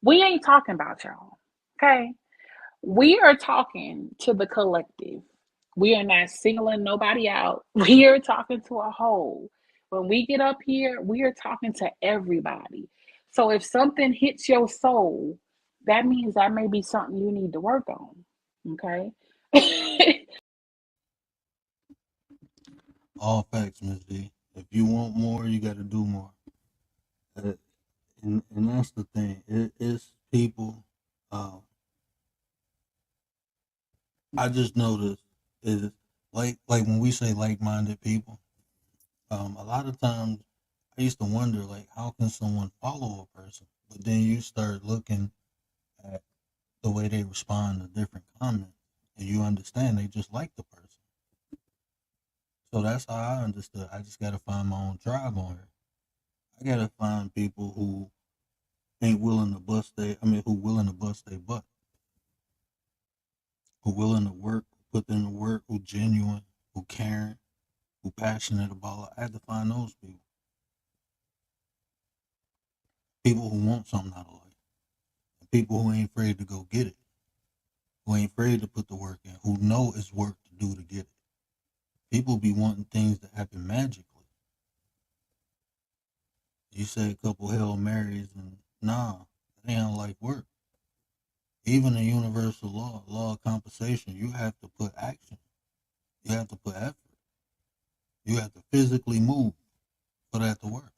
We ain't talking about y'all. Okay? We are talking to the collective. We are not singling nobody out. We are talking to a whole. When we get up here, we are talking to everybody. So if something hits your soul, that means that may be something you need to work on. Okay? All facts, Miss D. If you want more, you got to do more. Uh, and that's the thing. It's people. Um, I just noticed is like when we say like minded people. A lot of times I used to wonder like how can someone follow a person, but then you start looking at the way they respond to different comments, and you understand they just like the person. So that's how I understood. I just got to find my own tribe on here. I got to find people who ain't willing to bust their. I mean, who willing to bust their butt, who willing to work, put in the work, who genuine, who caring, who passionate about it. I had to find those people. People who want something out of life. And people who ain't afraid to go get it. Who ain't afraid to put the work in. Who know it's work to do to get it. People be wanting things to happen magically. You say a couple Hail Marys and nah, that ain't how life work. Even in universal law of compensation, you have to put action. You have to put effort. You have to physically move for that to work.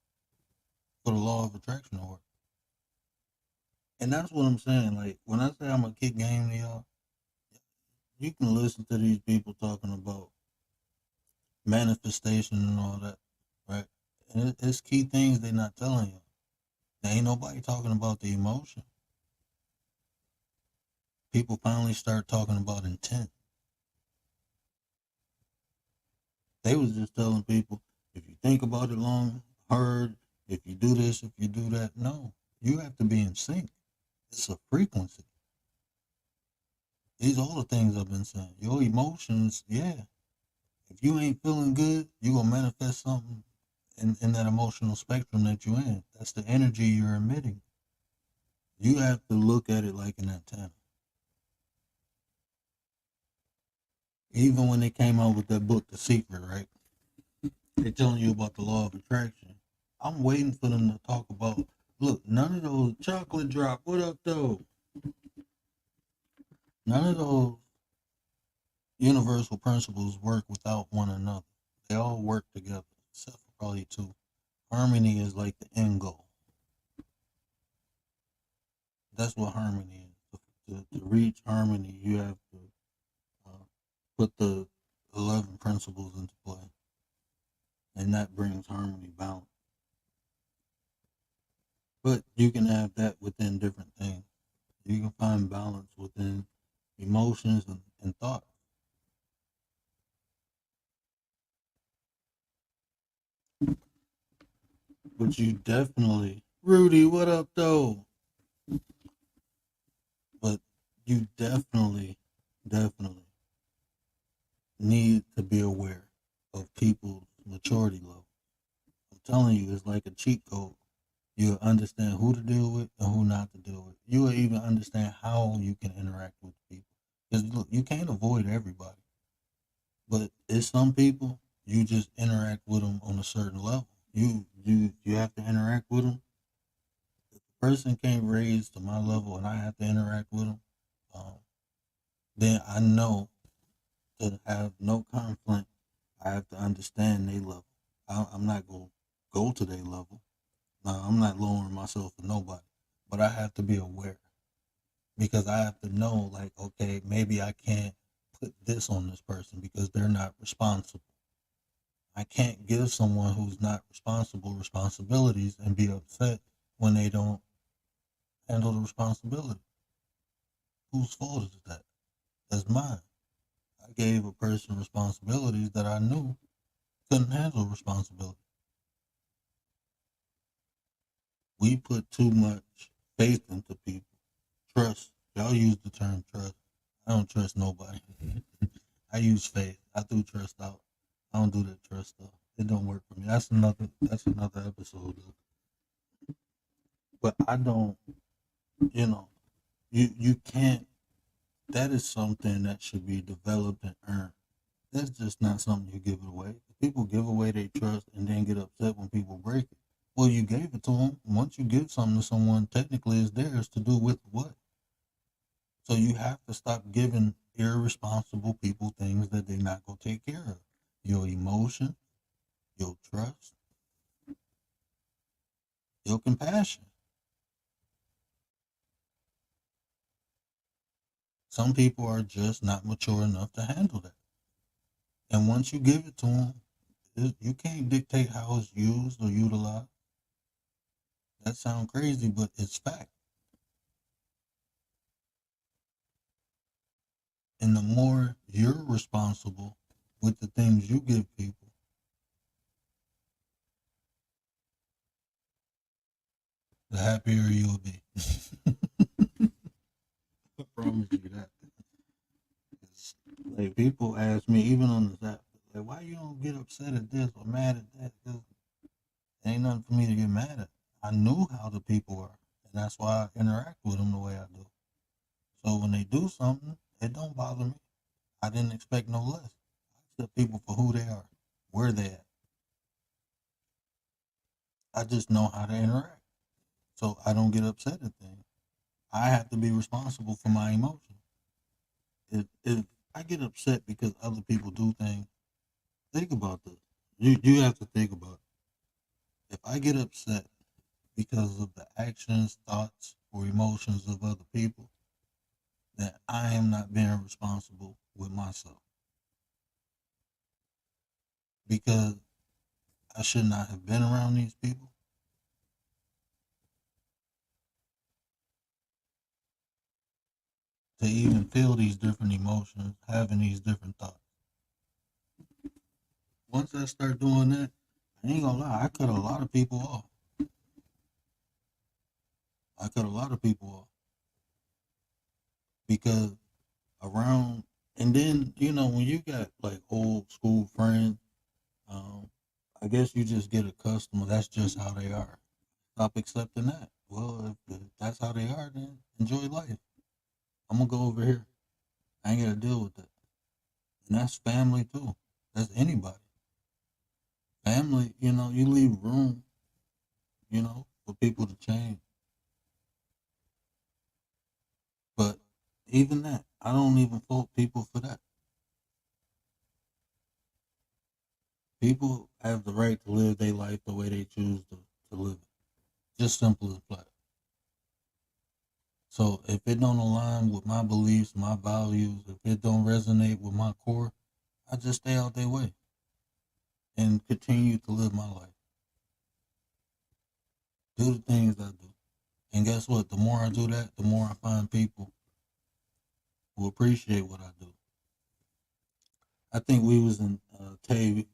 For the law of attraction to work. And that's what I'm saying. Like when I say I'm gonna kick game to y'all, you can listen to these people talking about manifestation and all that, right? And it's key things they're not telling you. There ain't nobody talking about the emotion. People finally start talking about intent. They was just telling people, if you think about it long, hard, if you do this, if you do that. No, you have to be in sync. It's a frequency. These are all the things I've been saying. Your emotions, yeah. If you ain't feeling good, you gonna manifest something in that emotional spectrum that you're in. That's the energy you're emitting. You have to look at it like an antenna. Even when they came out with that book, The Secret, right? They're telling you about the law of attraction. I'm waiting for them to talk about, look, none of those chocolate drop, what up though? None of those universal principles work without one another. They all work together, except for probably two. Harmony is like the end goal. That's what harmony is. To reach harmony, you have to uh, put the 11 principles into play, and that brings harmony, balance. But you can have that within different things. You can find balance within emotions and thoughts. But you definitely, Rudy, what up though? But you definitely need to be aware of people's maturity level. telling you, it's like a cheat code. You'll understand who to deal with and who not to deal with. You will even understand how you can interact with people. Because look, you can't avoid everybody, but it's some people you just interact with them on a certain level. You have to interact with them. If the person can't raise to my level and I have to interact with them, um, then I know to have no conflict. I have to understand their level. I'm not going to go to their level. No, I'm not lowering myself for nobody, but I have to be aware because I have to know, like, okay, maybe I can't put this on this person because they're not responsible. I can't give someone who's not responsible responsibilities and be upset when they don't handle the responsibility. Whose fault is that? That's mine. I gave a person responsibilities that I knew couldn't handle responsibility. We put too much faith into people. Trust. Y'all use the term trust. I don't trust nobody. I use faith. I do trust out. I don't do that trust stuff. It don't work for me. That's another episode though. But I don't, you know, you can't, that is something that should be developed and earned. That's just not something you give it away. People give away their trust and then get upset when people break it. Well, you gave it to them. Once you give something to someone, technically it's theirs to do with what? So you have to stop giving irresponsible people things that they're not going to take care of. Your emotion, your trust, your compassion. Some people are just not mature enough to handle that. And once you give it to them, you can't dictate how it's used or utilized. That sounds crazy, but it's fact. And the more you're responsible with the things you give people, the happier you'll be. I promise you that. It's, like people ask me, even on this app, like, why you don't get upset at this or mad at that? 'Cause ain't nothing for me to get mad at. I knew how the people are, and that's why I interact with them the way I do. So when they do something, it don't bother me. I didn't expect no less. I accept people for who they are, where they at. I just know how to interact, so I don't get upset at things. I have to be responsible for my emotions. If I get upset because other people do things, think about this. You have to think about it. If I get upset because of the actions, thoughts, or emotions of other people, then I am not being responsible with myself because I should not have been around these people. To even feel these different emotions, having these different thoughts. Once I start doing that, I ain't gonna lie, I cut a lot of people off. I cut a lot of people off because around, and then when you got like old school friends, um, I guess you just get accustomed. That's just how they are. Stop accepting that. Well, if that's how they are, then enjoy life. I'm gonna go over here. I ain't gotta deal with that. And that's family too. That's anybody. Family, you leave room, for people to change. But even that, I don't even fault people for that. People have the right to live their life the way they choose to live it. Just simple as that. So if it don't align with my beliefs, my values, if it don't resonate with my core, I just stay out their way and continue to live my life. Do the things I do. And guess what? The more I do that, the more I find people who appreciate what I do. I think we was in Tay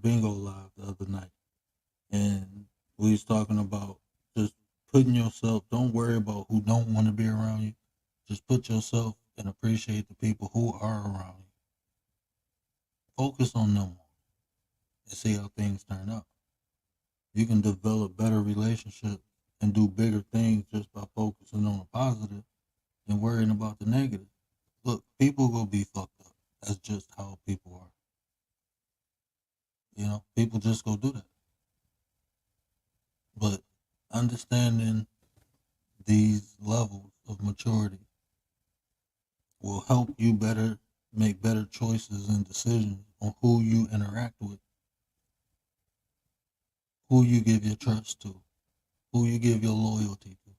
Bingo Live the other night, and we was talking about just putting yourself. Don't worry about who don't want to be around you. Just put yourself and appreciate the people who are around you. Focus on them and see how things turn out. You can develop better relationships and do bigger things just by focusing on the positive and worrying about the negative. Look, people will be fucked up. That's just how people are. People just go do that. But understanding these levels of maturity will help you better make better choices and decisions on who you interact with, who you give your trust to, who you give your loyalty to,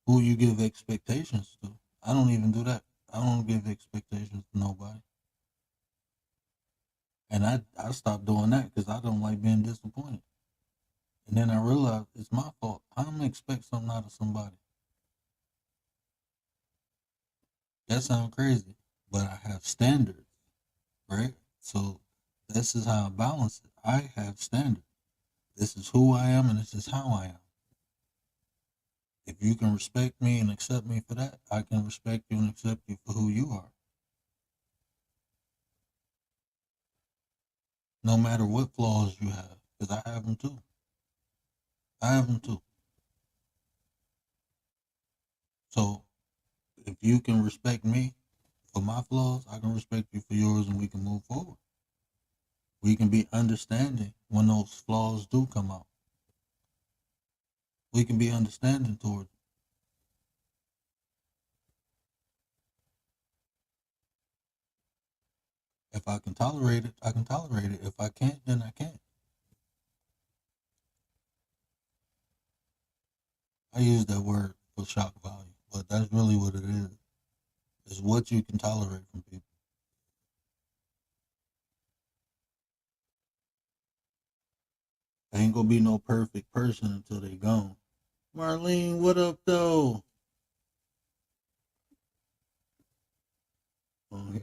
who you give expectations to. I don't even do that. I don't give expectations to nobody. And I stopped doing that because I don't like being disappointed. And then I realized it's my fault. I'm going to expect something out of somebody. That sounds crazy, but I have standards, right? So this is how I balance it. I have standards. This is who I am and this is how I am. If you can respect me and accept me for that, I can respect you and accept you for who you are. No matter what flaws you have, because I have them too. I have them too. So if you can respect me for my flaws, I can respect you for yours and we can move forward. We can be understanding when those flaws do come out. We can be understanding towards it. If I can tolerate it, I can tolerate it. If I can't, then I can't. I use that word for shock value, but that's really what it is. It's what you can tolerate from people. I ain't gonna be no perfect person until they gone. Marlene, what up though? On here.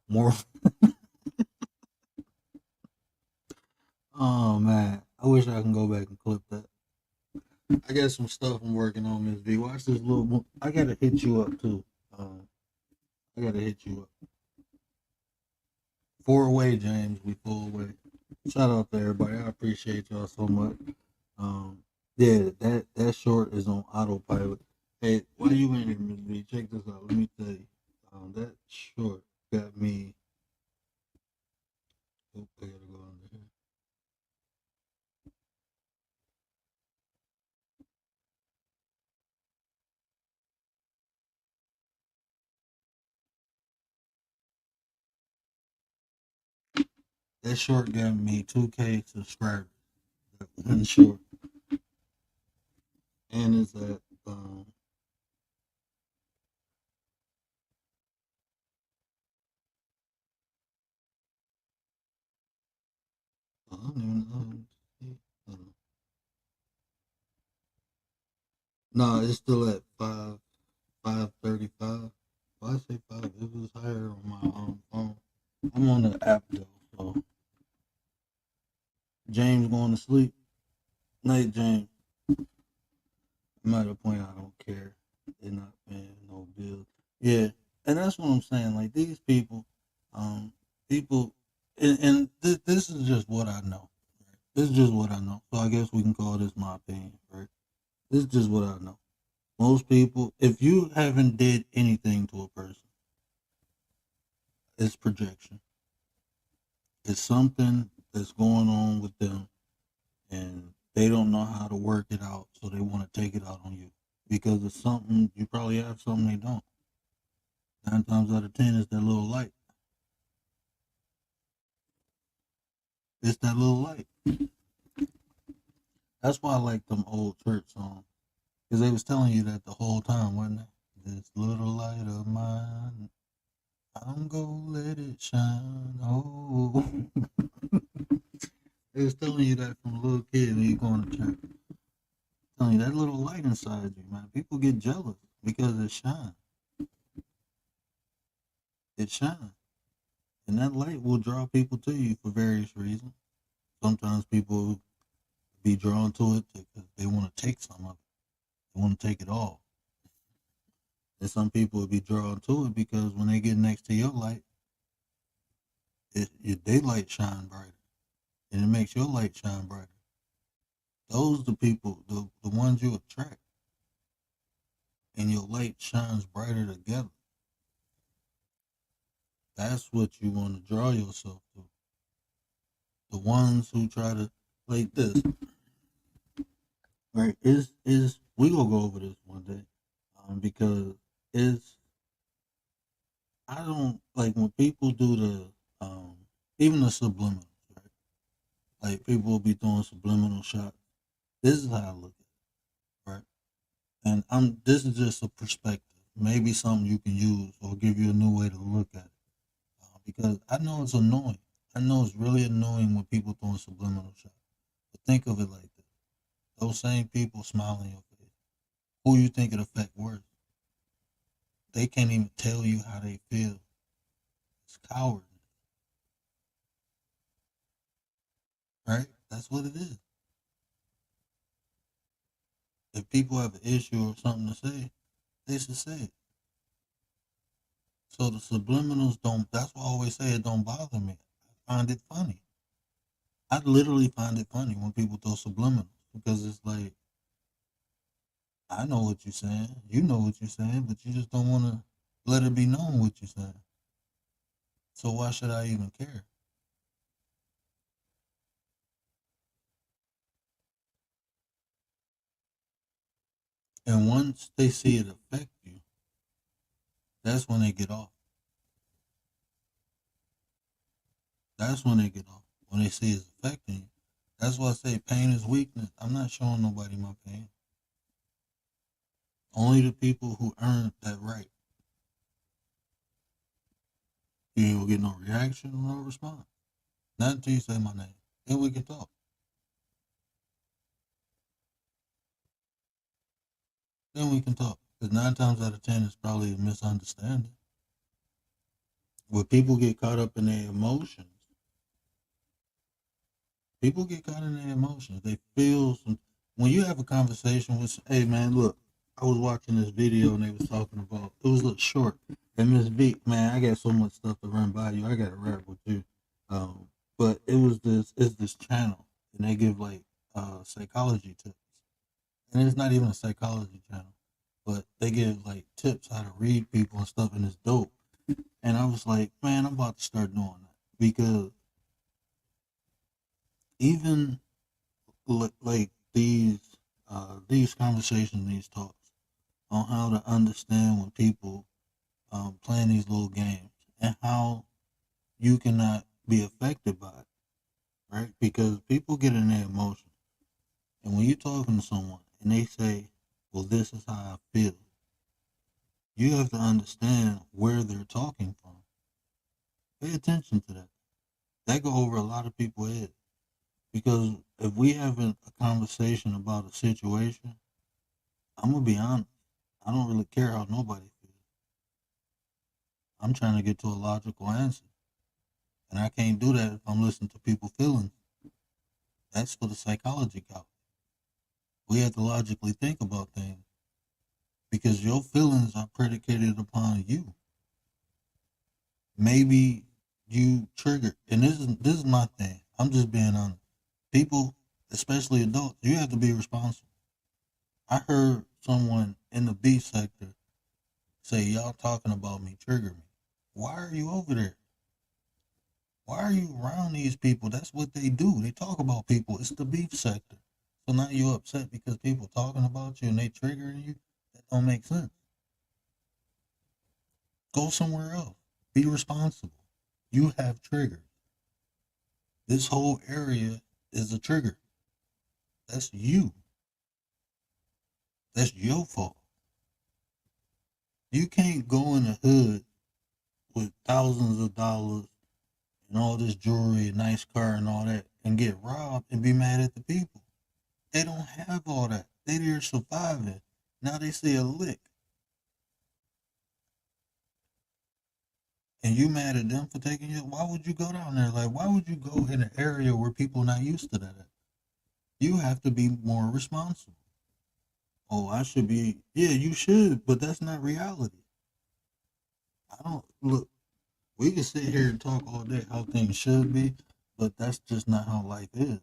More. Oh man, I wish I can go back and clip that. I got some stuff I'm working on, Miss V. Watch this little. I gotta hit you up too. I gotta hit you up. 4 away, James. We 4 away. Shout out to everybody. I appreciate y'all so much. Yeah, that short is on autopilot. Hey, while you in here, Miss V, check this out. Let me tell you. That short got me. Oh, I gotta go under here. That short got me 2K subscribers. That one short, and it's at I don't even know. No, it's still at 535. Well, I say 5. It was higher on my phone. I'm on the app though. So James going to sleep. Night, James. I'm at a point I don't care. They're not paying no bills. Yeah, and that's what I'm saying. Like these people, people, and this is just what I know. Right? This is just what I know. So I guess we can call this my opinion, right? This is just what I know. Most people, if you haven't did anything to a person, it's projection. It's something that's going on with them, and they don't know how to work it out, so they want to take it out on you because it's something you probably have something they don't. 9 times out of 10, it's that little light. It's that little light. That's why I like them old church songs because they was telling you that the whole time, wasn't it? This little light of mine, I'm gonna let it shine. Oh, they was telling you that from a little kid when you going to church. Telling you that little light inside you, man. People get jealous because it shines. It shines, and that light will draw people to you for various reasons. Sometimes people be drawn to it because they want to take some of it. They want to take it all. And some people will be drawn to it because when they get next to your light, their light shine brighter. and it makes your light shine brighter. Those the people, the ones you attract, and your light shines brighter together. That's what you want to draw yourself to. The ones who try to like this, right? Is we gonna go over this one day, because it's I don't like when people do the even the subliminals, right? Like people will be throwing subliminal shots. This is how I look at it, right? And this is just a perspective, maybe something you can use or give you a new way to look at it. Because I know it's annoying. I know it's really annoying when people throwing subliminal shots. But think of it like this: those same people smile in your face. Who you think it affect worse? They can't even tell you how they feel. It's cowardness, right? That's what it is. If people have an issue or something to say, they should say it. So the subliminals don't. That's why I always say it don't bother me. I find it funny. I literally find it funny when people throw subliminals because it's like I know what you're saying, you know what you're saying, but you just don't want to let it be known what you're saying. So why should I even care? And once they see it affect you, that's when they get off. That's when they get off. When they see it's affecting you. That's why I say pain is weakness. I'm not showing nobody my pain. Only the people who earned that right. You ain't gonna get no reaction or no response. Not until you say my name. Then we can talk. Then we can talk. Because 9 times out of 10, it's probably a misunderstanding. Where people get caught up in their emotions. People get caught in their emotions. They feel some. When you have a conversation with, hey man, look, I was watching this video and they was talking about, it was a little short. And Miss V, man, I got so much stuff to run by you. I got to rap with you. But it's this channel and they give like psychology tips. And it's not even a psychology channel, but they give like tips how to read people and stuff, and it's dope. And I was like, man, I'm about to start doing that because even like these conversations, these talks on how to understand when people playing these little games and how you cannot be affected by it, right? Because people get in their emotions, and when you're talking to someone and they say, "Well, this is how I feel," you have to understand where they're talking from. Pay attention to that. That go over a lot of people's heads. Because if we having a conversation about a situation, I'm gonna be honest. I don't really care how nobody feels. I'm trying to get to a logical answer, and I can't do that if I'm listening to people's feelings. That's for the psychology couch. We have to logically think about things because your feelings are predicated upon you. Maybe you triggered, and this is my thing. I'm just being honest. People, especially adults, you have to be responsible. I heard someone in the beef sector say, "Y'all talking about me trigger me." Why are you over there? Why are you around these people? That's what they do. They talk about people. It's the beef sector. So now you're upset because people talking about you and they triggering you? That don't make sense. Go somewhere else. Be responsible. You have triggers. This whole area is a trigger. That's you. That's your fault. You can't go in the hood with thousands of dollars and all this jewelry, a nice car and all that, and get robbed and be mad at the people. They don't have all that. They're surviving. Now they see a lick. And you mad at them for taking you? Why would you go down there? Like, why would you go in an area where people are not used to that? You have to be more responsible. Oh, I should be. Yeah, you should, but that's not reality. I don't look. We can sit here and talk all day how things should be, But that's just not how life is.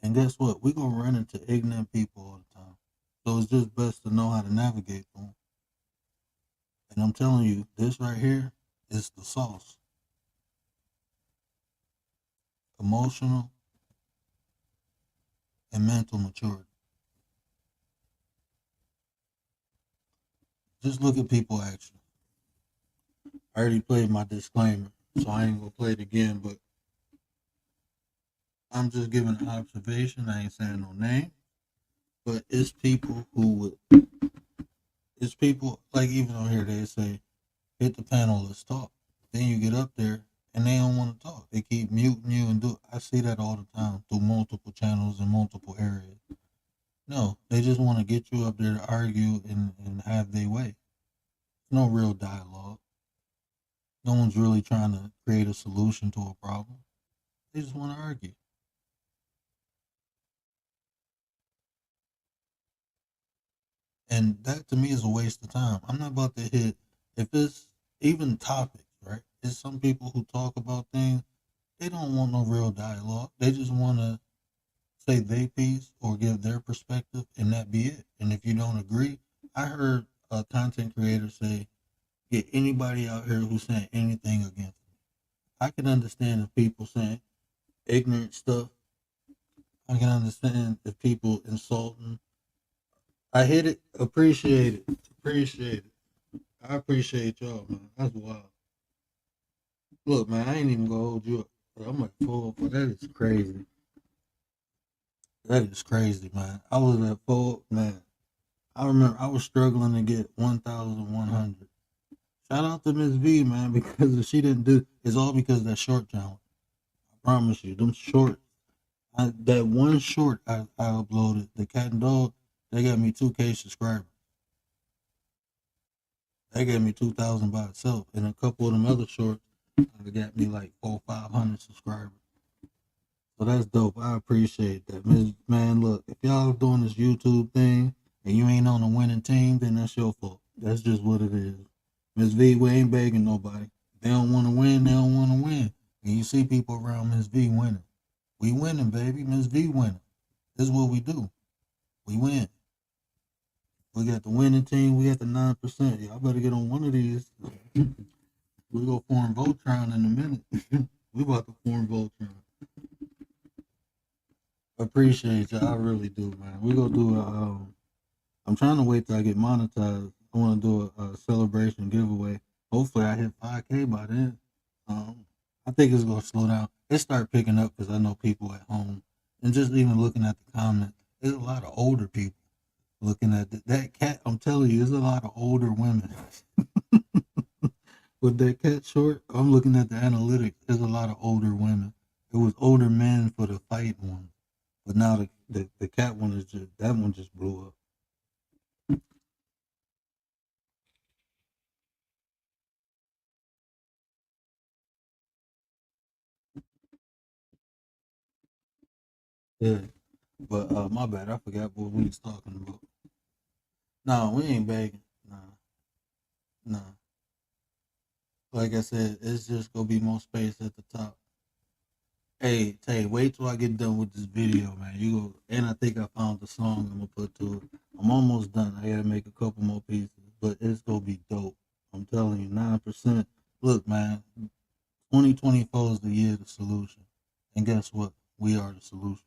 And guess what? We're going to run into ignorant people all the time. So it's just best to know how to navigate them. And I'm telling you, this right here is the sauce. Emotional and mental maturity. Just look at people action. I already played my disclaimer, so I ain't gonna play it again, but I'm just giving an observation. I ain't saying no name. But it's people it's people, like even on here, they say, hit the panel, let's talk. Then you get up there and they don't want to talk. They keep muting you and I see that all the time through multiple channels in multiple areas. No, they just want to get you up there to argue and have their way. No real dialogue. No one's really trying to create a solution to a problem. They just want to argue. And that to me is a waste of time. I'm not about to hit, if it's even topics, right? There's some people who talk about things, they don't want no real dialogue. They just want to say their piece or give their perspective, and that be it. And if you don't agree, I heard a content creator say, get anybody out here who's saying anything against me. I can understand if people saying ignorant stuff. I can understand if people insulting. I hit it, appreciate it, appreciate it. I appreciate y'all, man. That's wild. Look, man, I ain't even gonna hold you up. I'm at full, but that is crazy. That is crazy, man. I was at full, man. I remember I was struggling to get 1,100. Shout out to Miss V, man, because if she didn't do, it's all because of that short challenge. I promise you, them short, that one short I uploaded, the cat and dog, they got me 2K subscribers. They gave me 2,000 by itself, and a couple of them other shorts, they got me like 400-500 subscribers. So that's dope. I appreciate that, man. Look, if y'all doing this YouTube thing and you ain't on a winning team, then that's your fault. That's just what it is. Miss V, we ain't begging nobody. They don't want to win. They don't want to win. And you see people around Miss V winning. We winning, baby. Miss V winning. This is what we do. We win. We got the winning team. We got the 9%. Y'all better get on one of these. We go form Voltron in a minute. We about to form Voltron. Appreciate y'all. I really do, man. We gonna do I'm trying to wait till I get monetized. I want to do a celebration giveaway. Hopefully, I hit 5K by then. I think it's gonna slow down. It start picking up because I know people at home, and just even looking at the comments, there's a lot of older people looking at that cat. I'm telling you, there's a lot of older women. With that cat short, I'm looking at the analytics. There's a lot of older women. It was older men for the fight one, but now the cat one is just, that one just blew up. Yeah, but my bad. I forgot what we was talking about. No, we ain't begging. Nah, nah. Like I said, it's just gonna be more space at the top. Hey, Tay, wait till I get done with this video, man. You go, and I think I found the song I'm gonna put to it. I'm almost done. I gotta make a couple more pieces, but it's gonna be dope. I'm telling you, 9%. Look, man, 2024 is the year of the solution, and guess what? We are the solution.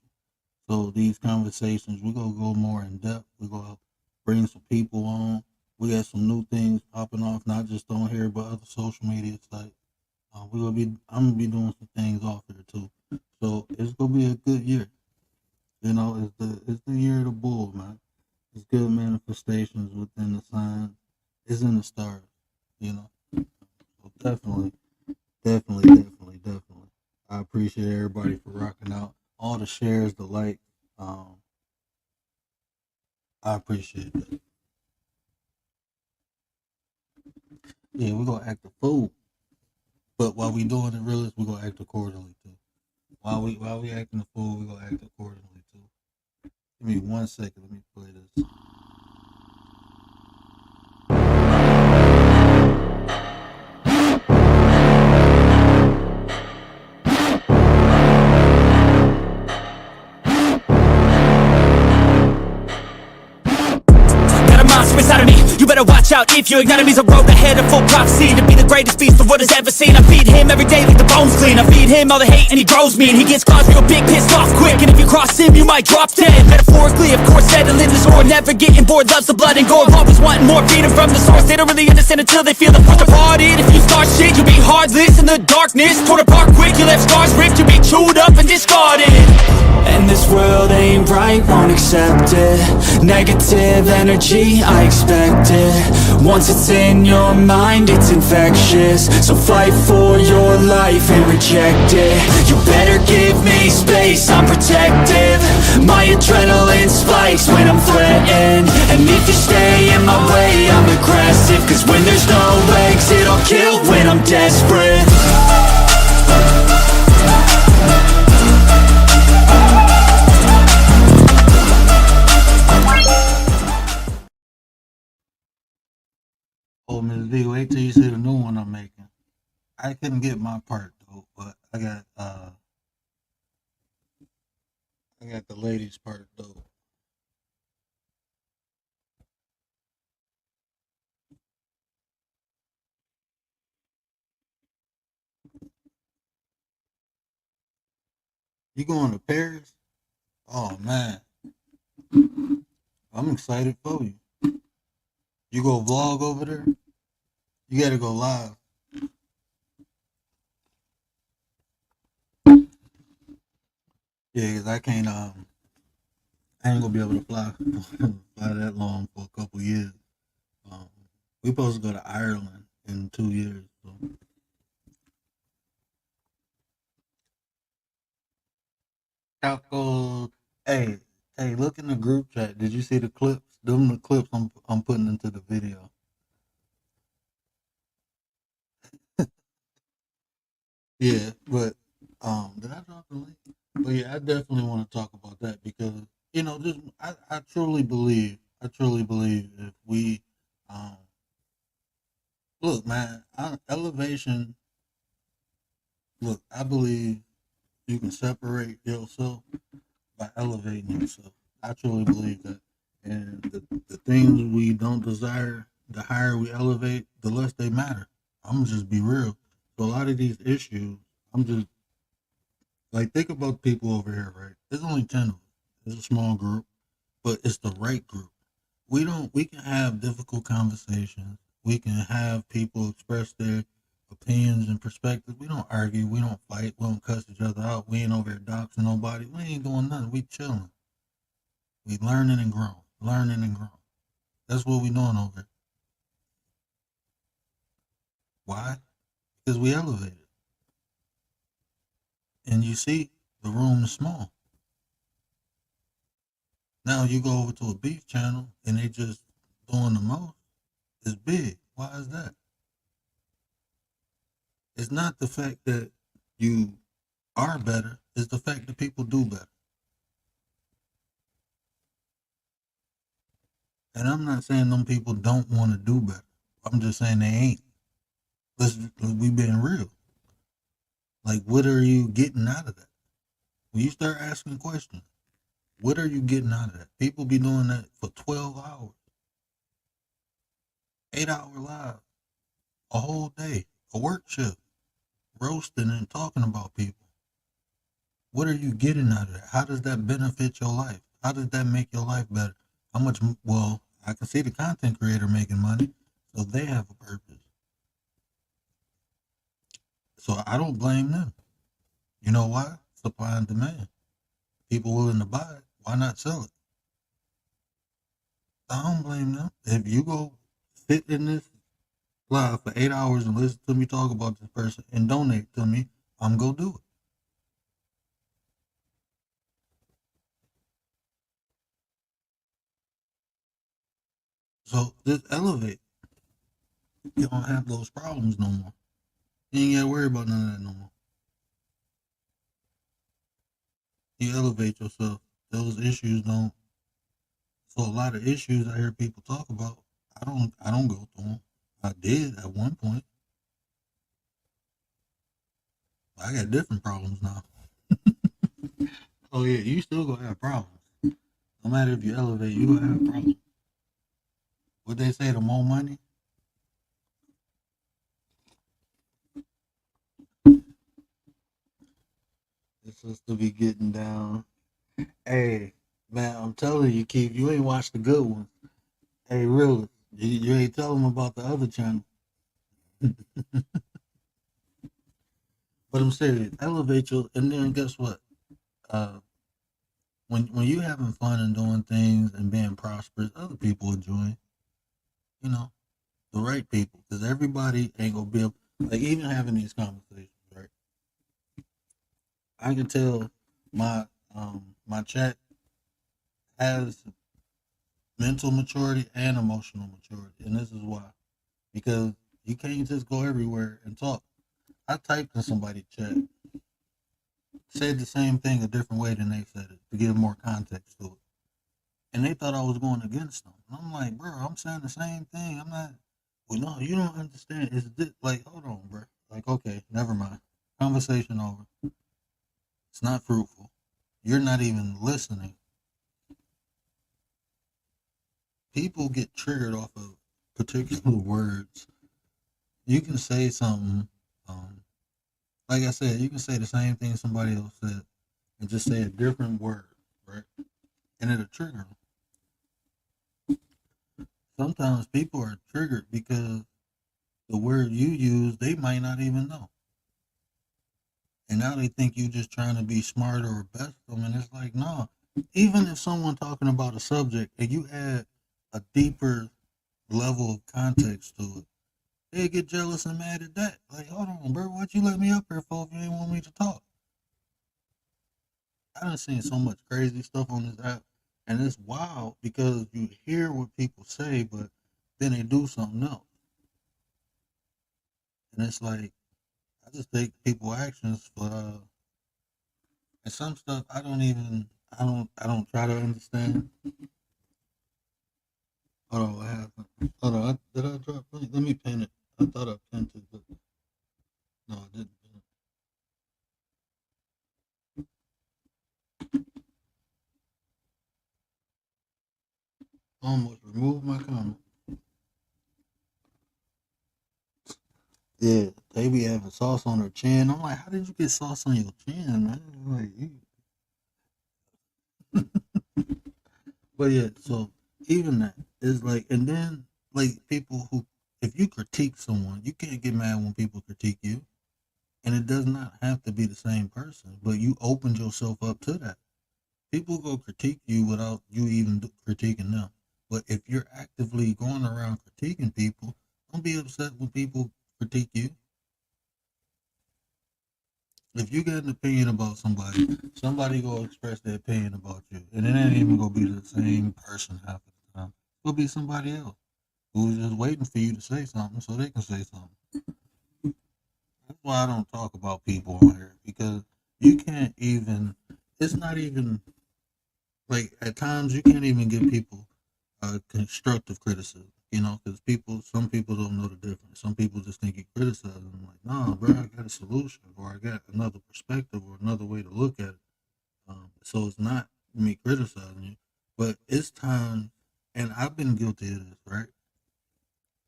So these conversations, we're gonna go more in depth. We're gonna bring some people on. We got some new things popping off, not just on here, but other social media sites. I'm gonna be doing some things off here too. So it's gonna be a good year. You know, it's the year of the bull, man. It's good manifestations within the signs. It's in the stars, you know. So definitely. I appreciate everybody for rocking out. All the shares, the likes. I appreciate that. Yeah, we're gonna act a fool. But while we doing it realist, we're gonna act accordingly too. While we acting a fool, we're gonna act accordingly too. Give me 1 second, let me play this. better watch out if your enemy's a road ahead of full prophecy. To be the greatest beast the world has ever seen. I feed him every day like the bones clean. I feed him all the hate and he grows me. And he gets cause real big, pissed off quick. And if you cross him, you might drop dead. Metaphorically, of course, settling the score. Never getting bored, loves the blood and gore. Always wanting more, freedom from the source. They don't really understand until they feel the force departed. If you start shit, you'll be heartless in the darkness. Torn apart quick, you left scars ripped. You'll be chewed up and discarded. And this world ain't right, won't accept it. Negative energy, I expect it. Once it's in your mind, it's infectious. So fight for your life and reject it. You better give me space, I'm protective. My adrenaline spikes when I'm threatened. And if you stay in my way, I'm aggressive. Cause when there's no exit, I'll kill when I'm desperate. Oh, Ms. D, wait till you see the new one I'm making. I couldn't get my part though, but I got the ladies part though. You going to Paris? Oh man, I'm excited for you. You go vlog over there? You gotta go live. Yeah, cause I can't. I ain't gonna be able to fly fly that long for a couple years. We supposed to go to Ireland in 2 years. So. Taco. Hey, hey, look in the group chat. Did you see the clips? Them the clips I'm putting into the video. Yeah, but did I drop the link? But yeah, I definitely want to talk about that because just I truly believe if we um look, man, elevation. Look, I believe you can separate yourself by elevating yourself. I truly believe that, and the things we don't desire, the higher we elevate, the less they matter. I'm gonna just be real. So a lot of these issues, I'm just like, think about people over here, right? There's only 10 of them. It's a small group, but it's the right group. We can have difficult conversations. We can have people express their opinions and perspectives. We don't argue. We don't fight. We don't cuss each other out. We ain't over here doxing nobody. We ain't doing nothing. We chilling. We learning and growing. Learning and growing. That's what we doing over here. Why? Because we elevated. And you see, the room is small. Now you go over to a beef channel and they just doing the most. It's big. Why is that? It's not the fact that you are better. It's the fact that people do better. And I'm not saying them people don't want to do better. I'm just saying they ain't. We being real. Like, what are you getting out of that? When you start asking questions, what are you getting out of that? People be doing that for 12 hours, 8-hour live, a whole day, a work shift, roasting and talking about people. What are you getting out of that? How does that benefit your life? How does that make your life better? How much? Well, I can see the content creator making money, so they have a purpose. So I don't blame them. You know why? Supply and demand. People willing to buy it. Why not sell it? I don't blame them. If you go sit in this live for 8 hours and listen to me talk about this person and donate to me, I'm going to do it. So just elevate. You don't have those problems no more. You ain't got to worry about none of that no more. You elevate yourself. Those issues don't. So a lot of issues I hear people talk about, I don't go through them. I did at one point. I got different problems now. Oh yeah, you still gonna have problems. No matter if you elevate, you gonna have problems. What they say, the more money. It's supposed to be getting down. Hey, man, I'm telling you, Keith, you ain't watched the good one. Hey, really, you ain't tell them about the other channel. But I'm serious. Elevate you, and then guess what? Uh, when you having fun and doing things and being prosperous, other people are join. You know, the right people, because everybody ain't gonna be able, like even having these conversations, right? I can tell my my chat has mental maturity and emotional maturity, and this is why, because you can't just go everywhere and talk. I typed in somebody's chat, said the same thing a different way than they said it to give more context to it, and they thought I was going against them. And I'm like, bro, I'm saying the same thing. I'm not. Well, no, you don't understand. It's this, like, hold on, bro. Like, okay, never mind. Conversation over. It's not fruitful. You're not even listening. People get triggered off of particular words. You can say something, um, like I said, you can say the same thing somebody else said and just say a different word, right? And it'll trigger them. Sometimes people are triggered because the word you use, they might not even know. And now they think you just trying to be smarter or best them. And it's like, no. Even if someone talking about a subject and you add a deeper level of context to it, they get jealous and mad at that. Like, hold on, bro, what you let me up here for if you ain't want me to talk? I done seen so much crazy stuff on this app, and it's wild because you hear what people say, but then they do something else, and it's like I just take people actions for, and some stuff I don't try to understand. Hold on, what happened? Hold on, did I drop? Let me pin it. I thought I pinned it, but no, I didn't. Almost removed my comment. Yeah, they be having sauce on their chin. I'm like, how did you get sauce on your chin, man? Like, but yeah, so even that is like, and then like people who, if you critique someone, you can't get mad when people critique you, and it does not have to be the same person, but you opened yourself up to that. People go critique you without you even critiquing them. But if you're actively going around critiquing people, don't be upset when people critique you. If you got an opinion about somebody, somebody gonna express their opinion about you, and it ain't even gonna be the same person half of the time. It'll be somebody else who's just waiting for you to say something so they can say something. That's why I don't talk about people on here because you can't even. It's not even like at times you can't even give people constructive criticism. You know, because some people don't know the difference. Some people just think you criticize them. I'm like, nah, bro, I got a solution, or I got another perspective, or another way to look at it. So it's not me criticizing you, but it's time, and I've been guilty of this, right?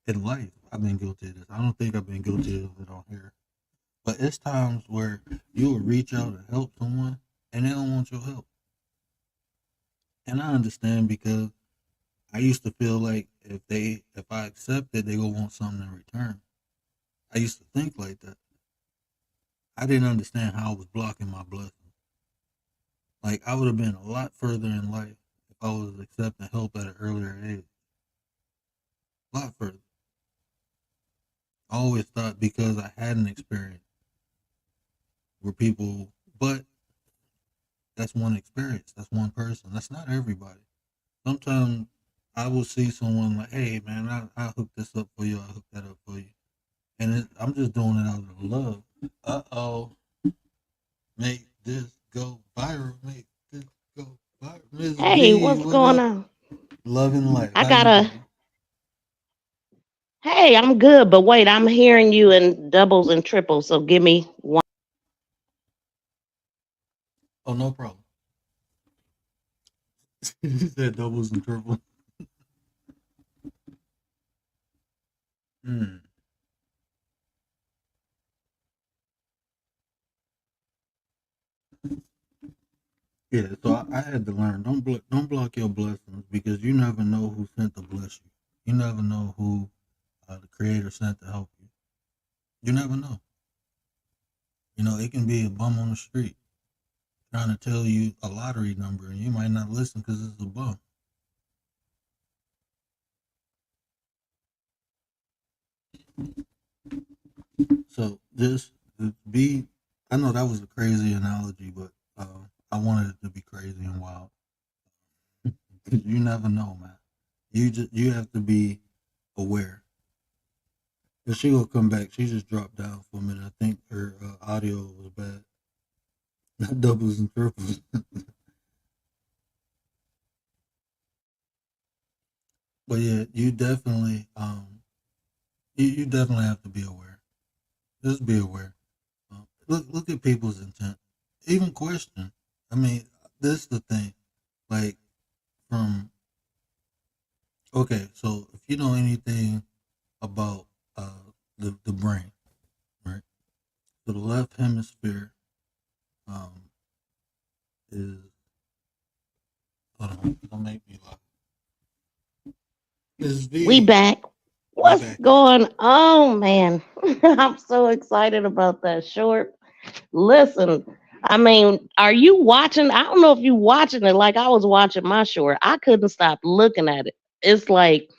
In life, I've been guilty of this. I don't think I've been guilty of it on here, but it's times where you will reach out and help someone, and they don't want your help. And I understand because I used to feel like if I accept it, they gonna want something in return. I used to think like that. I didn't understand how I was blocking my blessing. Like I would have been a lot further in life if I was accepting help at an earlier age. A lot further. I always thought because I had an experience where people, but that's one experience. That's one person. That's not everybody. Sometimes I will see someone like, hey man, I hooked this up for you. I hooked that up for you. And I'm just doing it out of love. Uh-oh. Make this go viral. Make this go viral. Miss Hey, V, what's what going up? on? Loving life. I How you got a, doing? hey, I'm good, but wait, I'm hearing you in doubles and triples, so give me one. Oh, no problem. You said doubles and triples. Mm. Yeah, so I had to learn. Don't block your blessings because you never know who sent to bless you. You never know who the Creator sent to help you. You never know. You know, it can be a bum on the street trying to tell you a lottery number, and you might not listen because it's a bum. So just be. I know that was a crazy analogy, but I wanted it to be crazy and wild. You never know, man. You have to be aware. If she gonna come back, she just dropped down for a minute. I think her audio was bad. Not doubles and triples. But yeah, you definitely have to be aware. Just be aware. Look at people's intent. Even question. I mean, this is the thing. Like from okay, so if you know anything about the brain, right? So the left hemisphere um is hold on, don't make me laugh. Is We the back. we What's back at it. going on, man? I'm so excited about that short. Listen, I mean, are you watching? I don't know if you watching it like I was watching my short. I couldn't stop looking at it. It's like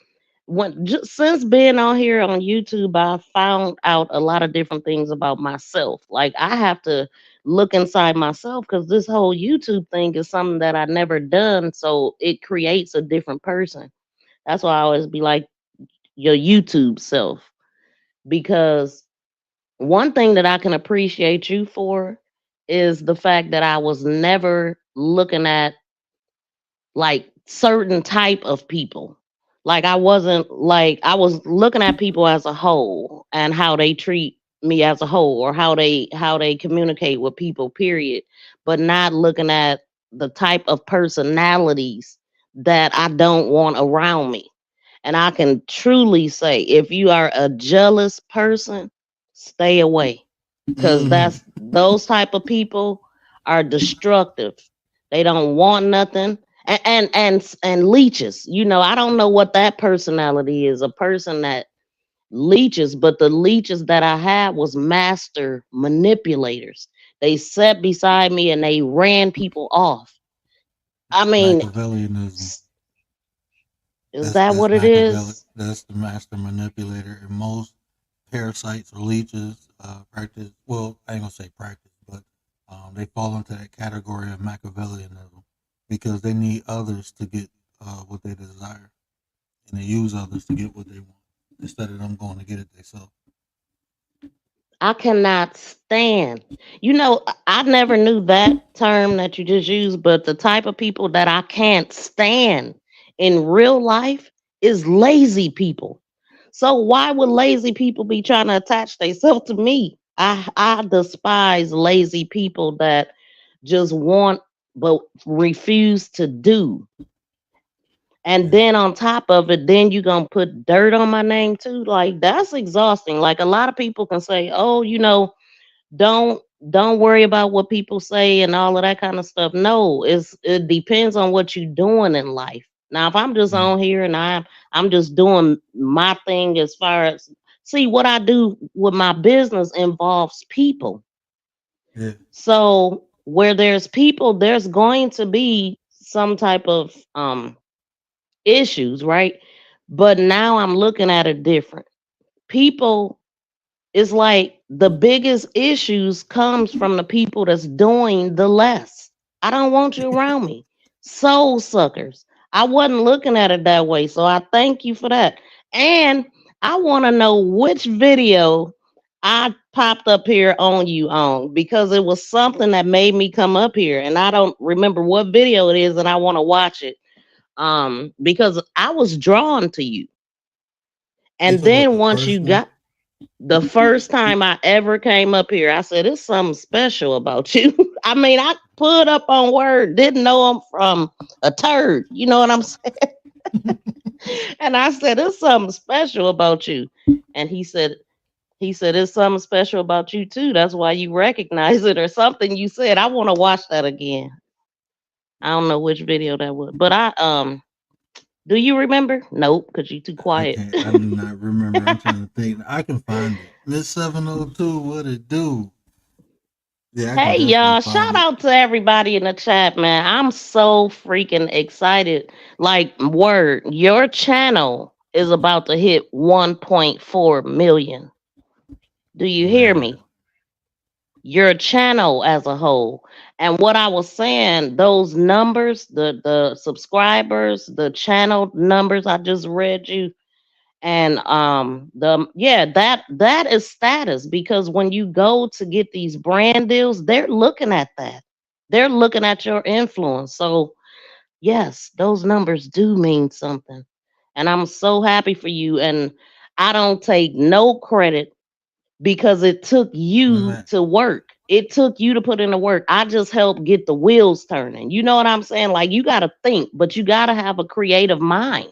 when just since being on here on YouTube, I found out a lot of different things about myself. Like I have to look inside myself because this whole YouTube thing is something that I never done. So it creates a different person. That's why I always be like your YouTube self because one thing that I can appreciate you for is the fact that I was never looking at like certain type of people. Like I wasn't like I was looking at people as a whole and how they treat me as a whole or how they communicate with people period, but not looking at the type of personalities that I don't want around me. And I can truly say if you are a jealous person, stay away because Mm. that's those type of people are destructive. They don't want nothing. And leeches. You know, I don't know what that personality is. A person that leeches, but the leeches that I had was master manipulators. They sat beside me and they ran people off. I mean, Machiavellianism. is that That's what it Machiavelli. is? That's the master manipulator. And most parasites or leeches practice. Well, I ain't gonna say practice, but they fall into that category of Machiavellianism because they need others to get what they desire, and they use others to get what they want instead of them going to get it themselves. I cannot stand. You know, I never knew that term that you just used, but the type of people that I can't stand in real life is lazy people. So why would lazy people be trying to attach themselves to me? I despise lazy people that just want but refuse to do. And Yeah, then on top of it, then you gonna put dirt on my name too. Like that's exhausting. Like a lot of people can say, "Oh, you know, don't don't worry about what people say and all of that kind of stuff." No, it depends on what you're doing in life. Now, if I'm just yeah, on here and I'm just doing my thing as far as see what I do with my business involves people. yeah, So where there's people, there's going to be some type of issues, right? But now I'm looking at it different. People, it's like the biggest issues comes from the people that's doing the less. I don't want you around me. Soul suckers. I wasn't looking at it that way. So I thank you for that. And I want to know which video I popped up here on you on because it was something that made me come up here and I don't remember what video it is and I want to watch it because I was drawn to you. you And talking about then the once you first one? got the first time I ever came up here, I said, "It's something special about you." I mean, I put up on word, didn't know him from a turd. You know what I'm saying? And I said, "There's something special about you." And he said, "It's something special about you too. That's why you recognize it or something." You said, I want to watch that again. I don't know which video that was, but do you remember? Nope, because you too I quiet. can't. I do not remember. I'm trying to think. I can find it. Miss 702. What it do? Yeah, I can Hey definitely y'all, find shout it. out to everybody in the chat, man. I'm so freaking excited. Like, word, your channel is about to hit 1.4 million. Do you hear Man, me? Your channel as a whole. And what I was saying, those numbers, the subscribers, the channel numbers I just read you, and the yeah, that is status, because when you go to get these brand deals, they're looking at that. They're looking at your influence. So yes, those numbers do mean something. And I'm so happy for you. And I don't take no credit because it took you man, to work. It took you to put in the work. I just helped get the wheels turning. You know what I'm saying? Like, you got to think, but you got to have a creative mind.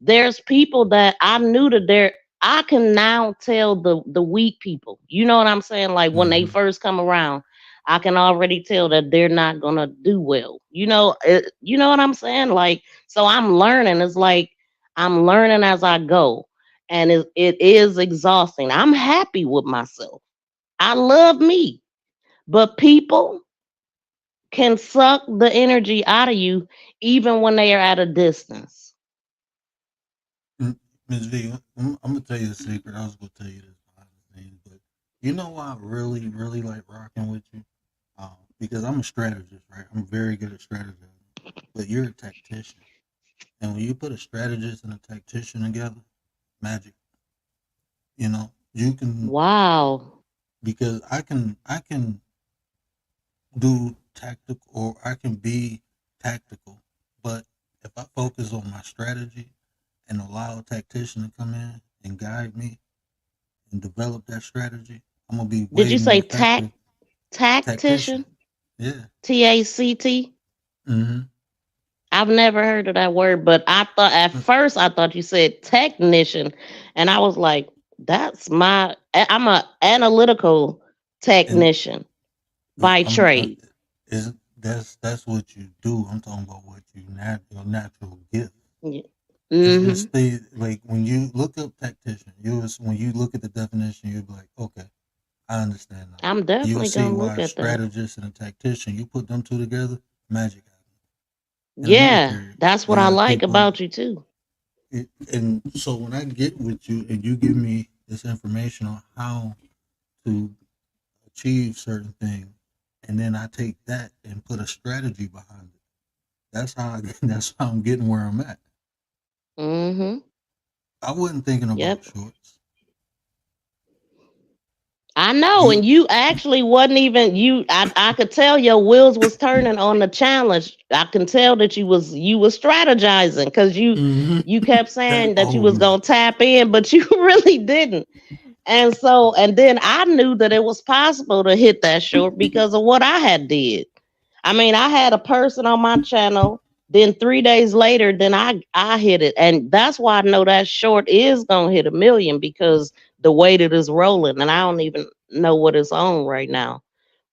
There's people that I knew that I can now tell the weak people. You know what I'm saying? Like, when they hmm first come around, I can already tell that they're not gonna do well. You know what I'm saying? Like, so I'm learning. It's like I'm learning as I go, and it is exhausting. I'm happy with myself. I love me, but people can suck the energy out of you even when they are at a distance. Miss V, I'm gonna tell you a secret. I was gonna tell you this behind the scenes, but you know why I really, really like rocking with you? Because I'm a strategist, right? I'm very good at strategizing, but you're a tactician, and when you put a strategist and a tactician together, magic. You can Wow. because I can do tactical or I can be tactical, but if I focus on my strategy and allow a tactician to come in and guide me and develop that strategy, I'm gonna be Did way you more say effective tactician. tactician? Yeah. TACT? Mm-hmm. I've never heard of that word, but I thought at first I thought you said technician, and I was like, I'm a analytical And technician by I'm trade. is that's what you do. I'm talking about what your natural gift. It's Mm-hmm. just they like when you look up tactician, when you look at the definition, you'll be like, okay, I understand now. I'm You'll definitely see gonna look why a at that. strategist and a tactician, you put them two together, magic happens. In the Yeah, military, that's they what I got like people, about you too. and so when I get with you and you give me this information on how to achieve certain things, and then I take that and put a strategy behind it. That's how that's how I'm getting where I'm at. Mm-hmm. I wasn't thinking about Yep. shorts. I know, You, and you actually wasn't even you. I could tell your wheels was turning on the challenge. I can tell that you was strategizing because hmm you kept that saying that you was always gonna tap in, but you really didn't. And then I knew that it was possible to hit that short because of what I had did. I mean, I had a person on my channel. Then 3 days later, then I hit it, and that's why I know that short is gonna hit a million because the way that it's rolling, and I don't even know what it's on right now,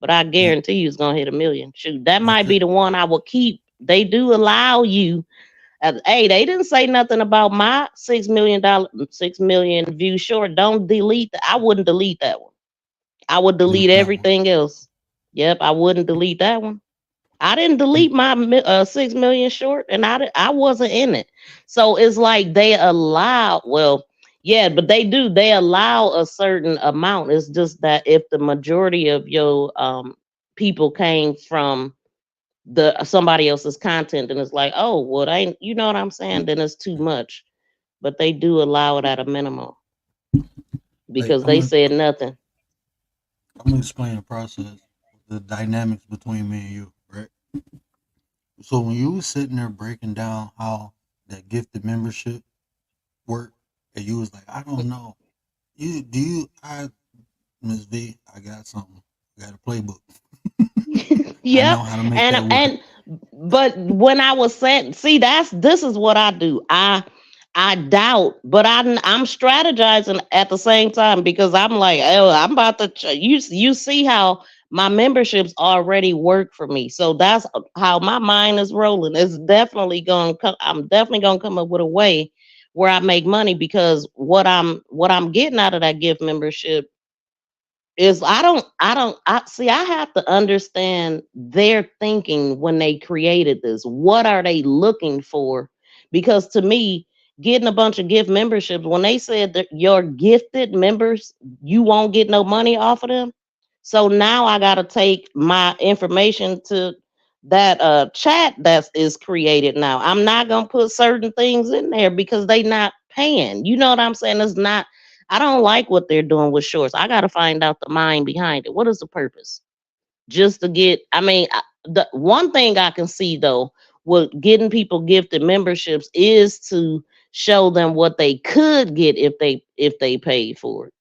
but I now, guarantee you it's gonna hit a million. Shoot, that now might be the one I will keep. They do allow you. Hey, they didn't say nothing about my $6 million, 6 million view short. Don't delete that. I wouldn't delete that one. I would delete delete that one. everything else. Yep, I wouldn't delete that one. I didn't Mm, delete my 6 million short, and I wasn't in it. So it's like they allow. Well, yeah, but they do. They allow a certain amount. It's just that if the majority of your people came from the somebody else's content, then it's like, oh, well, I, you know what I'm saying? Then it's too much. But they do allow it at a minimum like because they said nothing. I'm gonna explain the process, the dynamics between me and you, right? So when you was sitting there breaking down how that gifted membership worked, and you was like, I don't know. I Miss V, I got something. I got a playbook. I know Yep. how to make And that work. and but when I was saying, see, this is what I do. I doubt, but I'm strategizing at the same time because I'm like, oh, I'm about to. You see how my memberships already work for me, so that's how my mind is rolling. It's definitely going to come. I'm definitely going to come up with a way where I make money because what I'm getting out of that gift membership is I see I have to understand their thinking when they created this. What are they looking for? Because to me, getting a bunch of gift memberships, when they said that your gifted members, you won't get no money off of them. So now I gotta take my information to that chat that is created now. I'm not gonna put certain things in there because they not paying. You know what I'm saying? It's not I don't like what they're doing with shorts. I got to find out the mind behind it. What is the purpose? Just to get, the one thing I can see though, with getting people gifted memberships is to show them what they could get if they paid for it.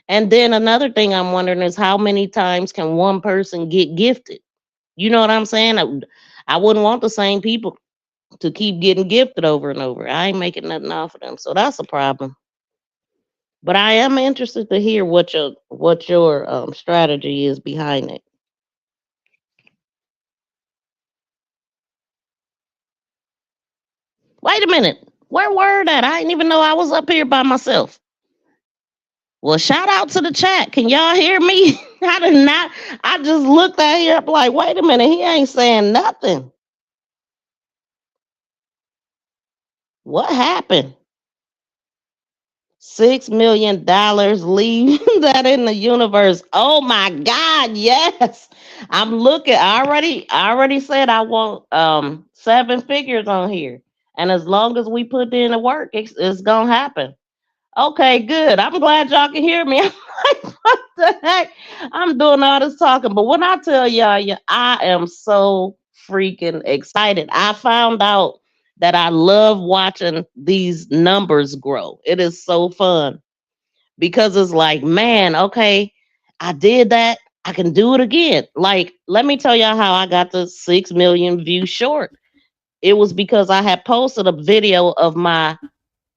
And then another thing I'm wondering is how many times can one person get gifted? You know what I'm saying? I wouldn't want the same people to keep getting gifted over and over. I ain't making nothing off of them. So that's a problem. But I am interested to hear what your strategy is behind it. Wait a minute. Where were that? I didn't even know I was up here by myself. Well, shout out to the chat. Can y'all hear me? I did not. I just looked out here up like, wait a minute. He ain't saying nothing. What happened? $6 million, leave that in the universe. Oh my God, yes. I'm looking. I already said I want seven figures on here. And as long as we put in the work, it's gonna happen. Okay, good. I'm glad y'all can hear me. I'm like, what the heck? I'm doing all this talking. But when I tell y'all, yeah, I am so freaking excited. I found out that I love watching these numbers grow. It is so fun because it's like, man, okay, I did that. I can do it again. Like, let me tell y'all how I got the 6 million view short. It was because I had posted a video of my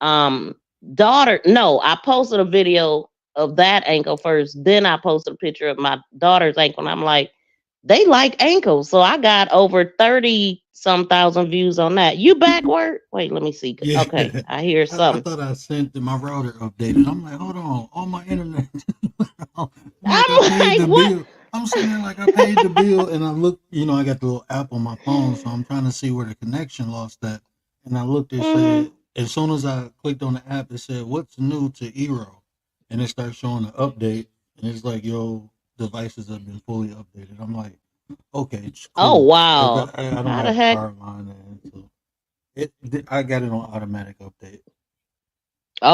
um daughter. No, I posted a video of that ankle first. Then I posted a picture of my daughter's ankle. And I'm like, they like ankles. So I got over 30 some thousand views on that. You backward? Wait, let me see. Yeah, Okay, I hear I something. thought I sent my router updated. I'm like, hold on, all my internet. I'm like, I I'm paid like, the what? bill. I'm sitting there like I paid the bill, and I look, I got the little app on my phone, so I'm trying to see where the connection lost at. And I looked, it Hmm. said, as soon as I clicked on the app, it said, "What's new to Eero?" And it starts showing an update, and it's like, "Yo, devices have been fully updated." I'm like, okay, it's Oh cool. wow. I don't How the have heck? power line in, so I got it on automatic update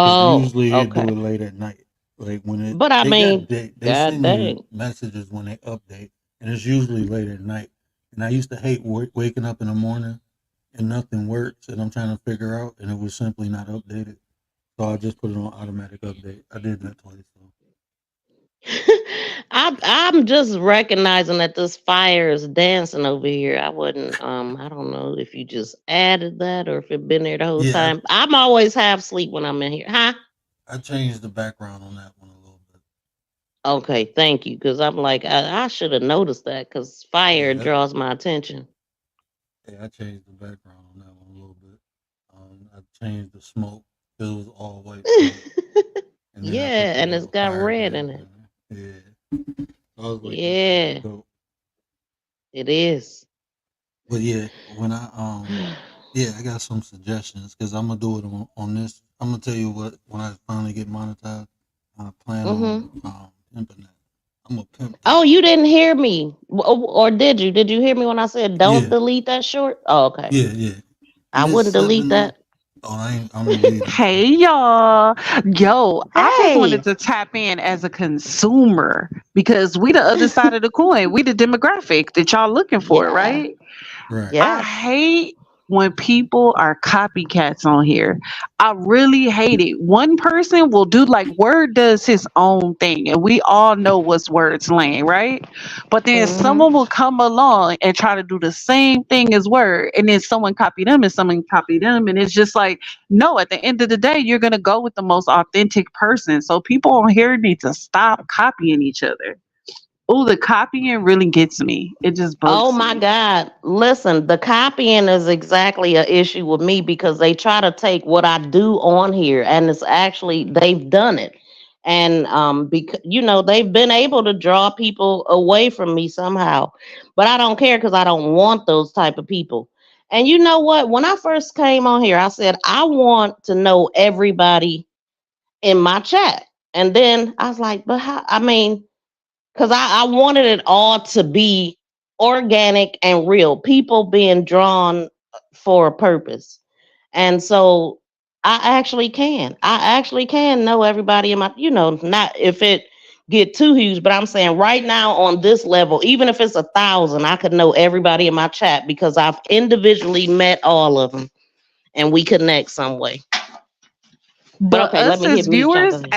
because Oh, usually it okay. do it late at night. Like when But I mean, they god send you dang. messages when they update, and it's usually late at night. And I used to hate waking up in the morning and nothing works, and I'm trying to figure out, and it was simply not updated. So I just put it on automatic update. I did that twice. So I'm just recognizing that this fire is dancing over here. I wouldn't I don't know if you just added that or if it been there the whole yeah, time. I'm always half asleep when I'm in here. Huh? I changed the background on that one a little bit. Okay, thank you. Cause I'm like, I should have noticed that because fire Yeah, draws my attention. I changed the background on that one a little bit. I changed the smoke. It was all white smoke, and then I put Yeah, the and it's little got fire red dance in it. in there. Yeah, I was like, this should be Yeah, dope. it is. But yeah, when I got some suggestions because I'm gonna do it on this. I'm gonna tell you what when I finally get monetized, I plan Hmm. on pimping that. I'm gonna pimp that. Oh, you didn't hear me. Or did you? Did you hear me when I said don't Yeah, delete that short? Oh, okay. yeah. I And it's wouldn't delete 7 on. that. Oh, I'm deleting it. Hey y'all. Yo, I just wanted Hey. to tap in as a consumer because we the other side of the coin. We the demographic that y'all looking for, Yeah. right? Right. I Yes. hate when people are copycats on here. I really hate it. One person will do like Word does his own thing, and we all know what's Word's lane, right? But then Hmm. someone will come along and try to do the same thing as Word, and then someone copy them and someone copy them, and it's just like, no, at the end of the day, you're gonna go with the most authentic person. So people on here need to stop copying each other. Oh, the copying really gets me. It just Oh bugs my me. God. Listen, the copying is exactly an issue with me because they try to take what I do on here and it's actually they've done it. And because they've been able to draw people away from me somehow. But I don't care because I don't want those type of people. And you know what? When I first came on here, I said I want to know everybody in my chat. And then I was like, but how I mean, because I wanted it all to be organic and real, people being drawn for a purpose. And so I actually can know everybody in my, not if it get too huge, but I'm saying right now on this level, even if it's 1,000, I could know everybody in my chat because I've individually met all of them and we connect some way. But But okay, let us me hit as mute y'all. Go viewers, ahead.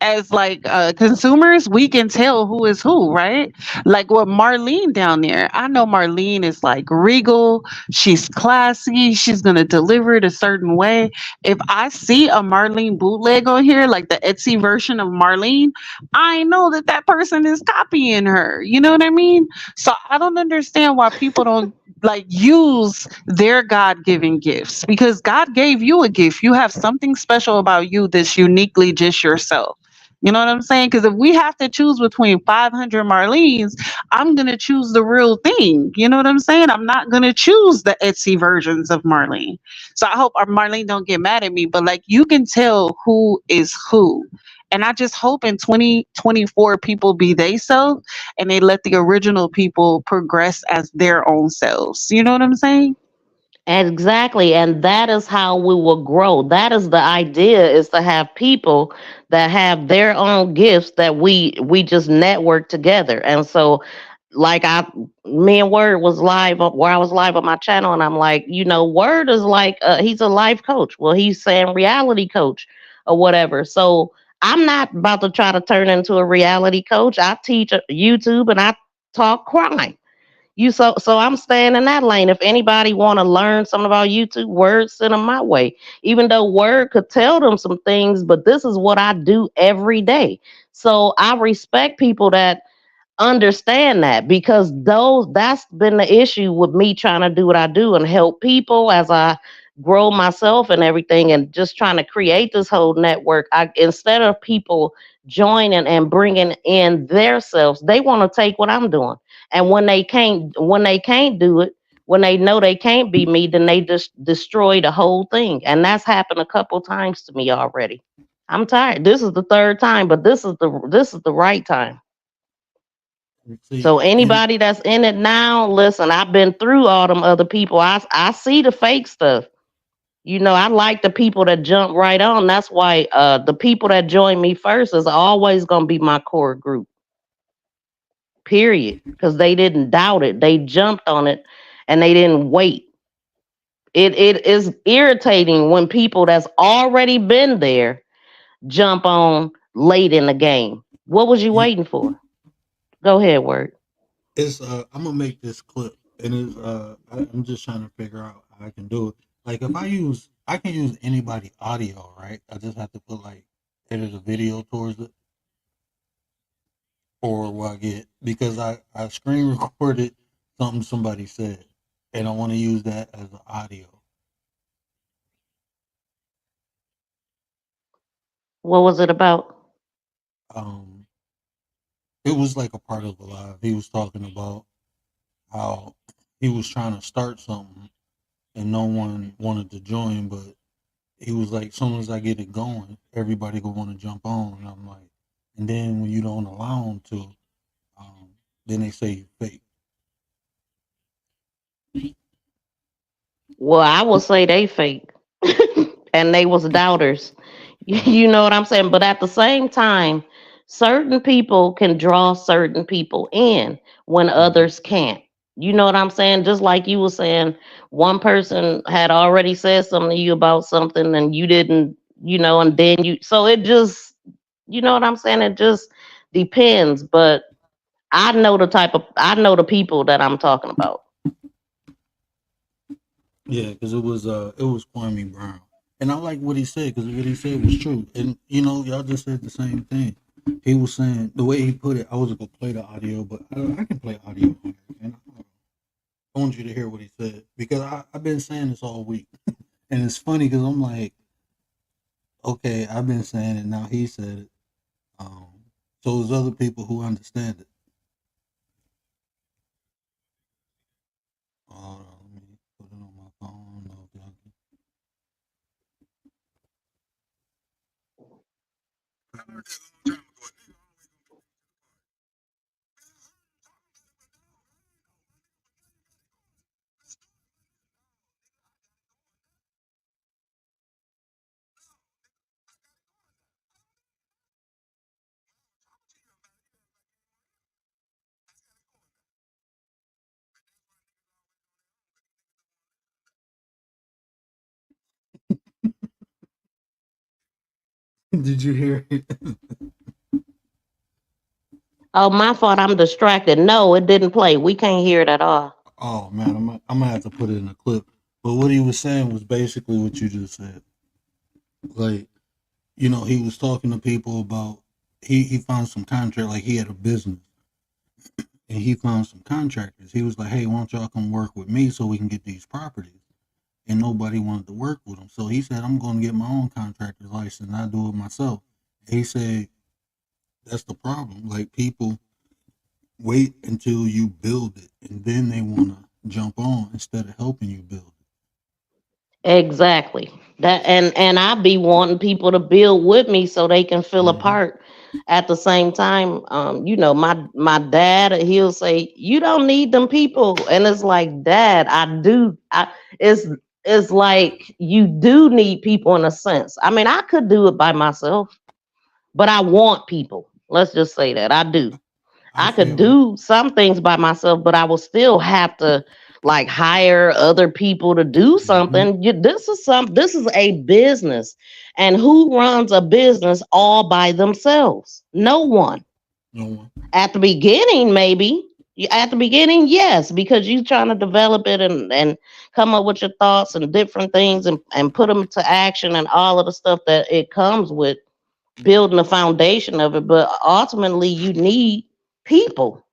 as like consumers, we can tell who is who, right? Like with Marlene down there, I know Marlene is like regal. She's classy. She's gonna deliver it a certain way. If I see a Marlene bootleg on here, like the Etsy version of Marlene, I know that that person is copying her. You know what I mean? So I don't understand why people don't like use their God-given gifts because God gave you a gift. You have something special about you that's uniquely just yourself. You know what I'm saying? Because if we have to choose between 500 Marlenes, I'm going to choose the real thing. You know what I'm saying? I'm not going to choose the Etsy versions of Marlene. So I hope our Marlene don't get mad at me, but like you can tell who is who. And I just hope in 2024 people be they self and they let the original people progress as their own selves. You know what I'm saying? Exactly. And that is how we will grow. That is the idea is to have people that have their own gifts that we just network together. And so like me and Word was live where I was live on my channel and I'm like, Word is like he's a life coach. Well, he's saying reality coach or whatever. So I'm not about to try to turn into a reality coach. I teach YouTube and I talk crime. So I'm staying in that lane. If anybody want to learn something about YouTube, Word send them my way. Even though Word could tell them some things, but this is what I do every day. So I respect people that understand that because that's been the issue with me trying to do what I do and help people as I grow myself and everything and just trying to create this whole network. I instead of people joining and bringing in their selves, they want to take what I'm doing. And when they can't do it, when they know they can't be me, then they just destroy the whole thing. And that's happened a couple times to me already. I'm tired. This is the third time, but this is the right time. And see, So anybody that's in it now, listen, I've been through all them other people. I see the fake stuff. I like the people that jump right on. That's why the people that join me first is always gonna be my core group. Period. Because they didn't doubt it. They jumped on it and they didn't wait. It is irritating when people that's already been there jump on late in the game. What was you you, waiting for? Go ahead, Word. it's I'm gonna make this clip, and I'm just trying to figure out how I can do it. Like if I can use anybody audio, right? I just have to put like edit a video towards it, or what I get because I screen recorded something somebody said, and I want to use that as an audio. What was it about? Um, it was like a part of the live. He was talking about how he was trying to start something and no one wanted to join, but he was like, as soon as I get it going, everybody gonna want to jump on, and I'm like, and then when you don't allow them to, um, then they say you fake. Well, I will say they fake. And they was doubters. Right. You know what I'm saying? But at the same time, certain people can draw certain people in when Hmm. others can't. You know what I'm saying? Just like you were saying, one person had already said something to you about something and you didn't, and then so it just, you know what I'm saying? It just depends. But I know the people that I'm talking about. Yeah, because it was Kwame Brown, and I like what he said because what he said was true. And you know, y'all just said the same thing. He was saying the way he put it. I wasn't gonna play the audio, but I can play audio on it. And I want you to hear what he said because I've been saying this all week, and it's funny because I'm like, okay, I've been saying it now. He said it. Um, so there's other people who understand it. Hold on, let me put it on my phone. No, did you hear it? Oh, my fault. I'm distracted. No, it didn't play. We can't hear it at all. Oh man, I'm gonna have to put it in a clip. But what he was saying was basically what you just said. Like, you know, he was talking to people about he found some contract, like he had a business and he found some contractors. He was like, hey, why don't y'all come work with me so we can get these properties? And nobody wanted to work with him. So he said, I'm going to get my own contractor's license and I do it myself. He said, that's the problem. Like, people wait until you build it and then they want to jump on instead of helping you build Exactly. That and I be wanting people to build with me so they can it. feel a part. At the same time, my dad, he'll say, "You don't need them people," and it's like, Dad, I do. It's it's like you do need people in a sense. I mean, I could do it by myself, but I want people. Let's just say that I do. I I could feel do some things by myself, but I will still have to like hire other people to do mm-hmm. something. This is a business. And who runs a business all by themselves? No one. No one. At the beginning, maybe. At the beginning, yes, because you're trying to develop it and come up with your thoughts and different things and put them to action and all of the stuff that it comes with building the foundation of it. But ultimately, you need people,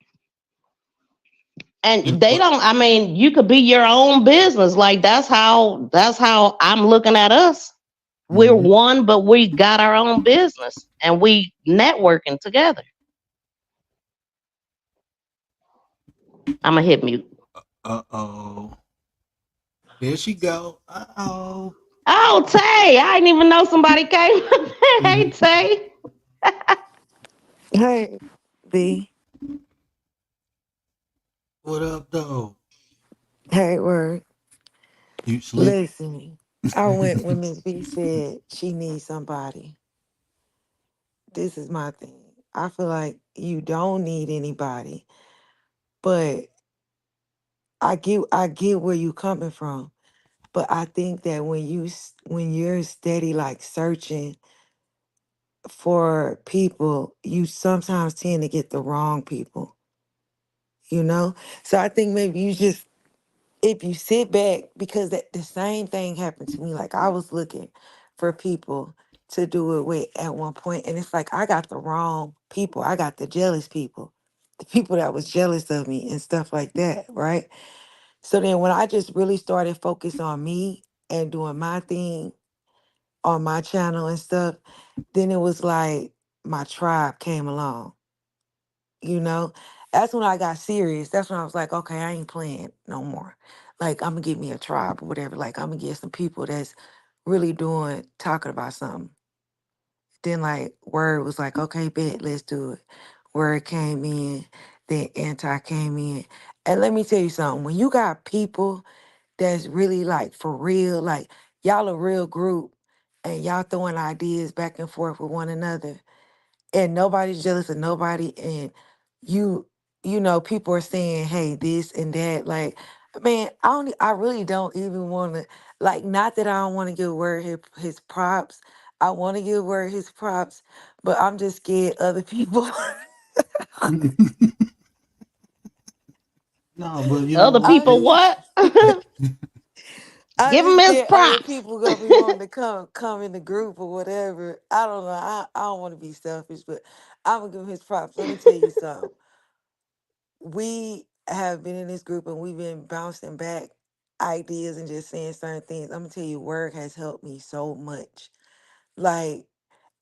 and And they don't. I mean, you could be your own business. Like that's how I'm looking at us. We're mm-hmm. one, but we got our own business and we networking together. I'm gonna hit mute. Uh-oh. There she go. Uh-oh. Oh, Tay, I didn't even know somebody came. Hey, Tay. Hey, B. What up, though? Hey, word. You sleep? Listen, I went when Miss B said she needs somebody. This is my thing. I feel like you don't need anybody, but I get where you coming from. But I think that when you're steady like searching for people, you sometimes tend to get the wrong people. You know. So I think maybe you just if you sit back, because the same thing happened to me. Like I was looking for people to do it with at one point, and it's like I got the wrong people. I got the jealous people, the people that was jealous of me and stuff like that, right? So then when I just really started focus on me and doing my thing on my channel and stuff, then it was like my tribe came along, you know. That's when I got serious. That's when I was like, okay, I ain't playing no more. Like I'm gonna get me a tribe or whatever. Like I'm gonna get some people that's really doing talking about something. Then like word was like, okay, bet, let's do it. Word came in, then anti came in. And let me tell you something, when you got people that's really like for real, like y'all a real group and y'all throwing ideas back and forth with one another and nobody's jealous of nobody and you people are saying, hey, this and that. Like, man, I really don't even want to, like, not that I don't want to give Word his props. I want to give Word his props, but I'm just scared other people. No, but you know Other what? I'm people, just, what? I'm Give him just his scared other props. people gonna be wanting to come in the group or whatever. I don't know. I don't want to be selfish, but I'm gonna give him his props. Let me tell you something. We have been in this group and we've been bouncing back ideas and just saying certain things. I'm gonna tell you, work has helped me so much. Like,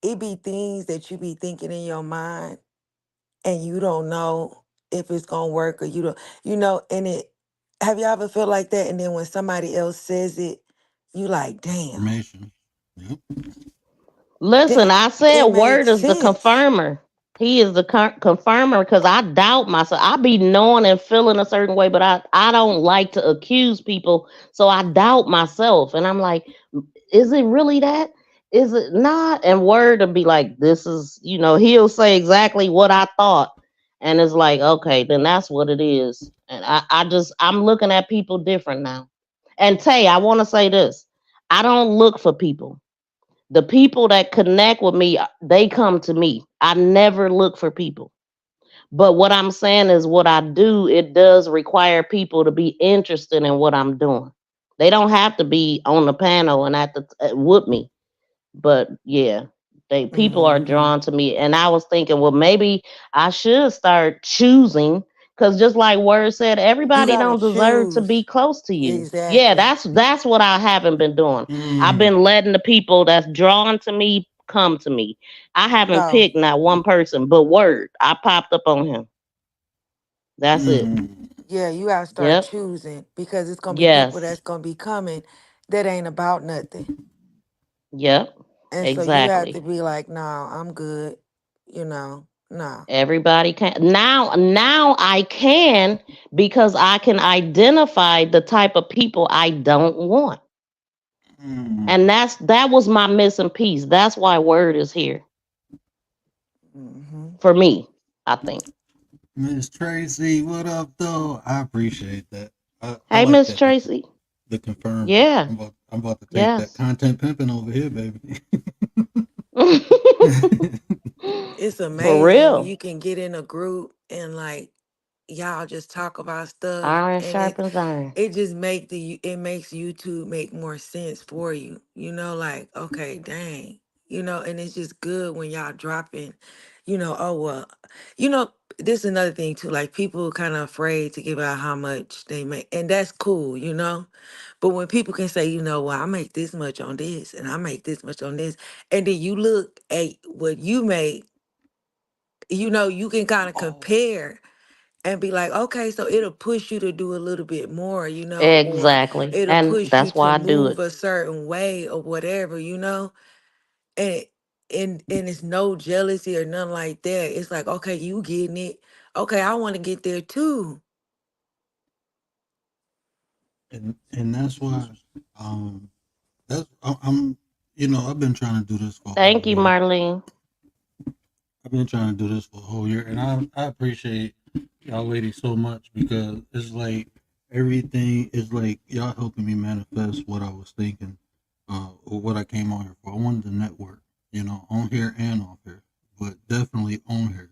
it be things that you be thinking in your mind and you don't know if it's gonna work or and it have you ever felt like that? And then when somebody else says it, you like, damn, Information. Yep. Listen, that I said it Word makes is the sense. confirmer. He is the confirmer because I doubt myself. I be knowing and feeling a certain way, but I don't like to accuse people, so I doubt myself, and I'm like, is it really that? Is it not? And Word will be like, this is, he'll say exactly what I thought, and it's like, okay, then that's what it is. And I'm looking at people different now. And Tay, I want to say this: I don't look for people. The people that connect with me, they come to me. I never look for people. But what I'm saying is what I do, it does require people to be interested in what I'm doing. They don't have to be on the panel and with me. But yeah, they people are Hmm. drawn to me. And I was thinking, well, maybe I should start choosing because just like Word said, You everybody gotta don't deserve to be choose. close to you. Yeah, Exactly. that's what I haven't been doing. I've Mm. been letting the people that's drawn to me come to me. I haven't No. picked not one person, but Word. I popped up on him. That's it. Mm. Yeah, you gotta start Yep. choosing because it's gonna be people Yes. that's gonna be coming that ain't about nothing. Yep. And so you have to Exactly. be like, nah, I'm good. Nah. Everybody can now I can because I can identify the type of people I don't want. Mm. And that was my missing piece. That's why Word is here Hmm. for me, I think. Miss Tracy, what up, though? I appreciate that. I Hey, like Miss that. Tracy. The confirmer. Yeah. I'm about to take that Yes. content pimping over here, baby. It's For amazing when real. you can get in a group and like y'all just talk about stuff Iron and it sharpens iron. it just it makes YouTube make more sense for you. Like, okay, dang. And it's just good when y'all dropping, oh well. You know, this is another thing too. Like, people kind of afraid to give out how much they make. And that's cool. But when people can say, well, I make this much on this and I make this much on this, and then you look at what you make, you can kind of Oh, compare and be like, okay, so it'll push you to do a little bit more, or Exactly. it'll And push you that's to why I do move it. a certain way or whatever. And and it's no jealousy or nothing like that. It's like, okay, you getting it. Okay, I want to get there too. and that's why um I'm I've been trying to do this for a whole Thank you, year. Marlene. I've been trying to do this for a whole year, and I appreciate y'all ladies so much because it's like everything is like y'all helping me manifest what I was thinking, or what I came on here for. I wanted to network, on here and off here, but definitely on here.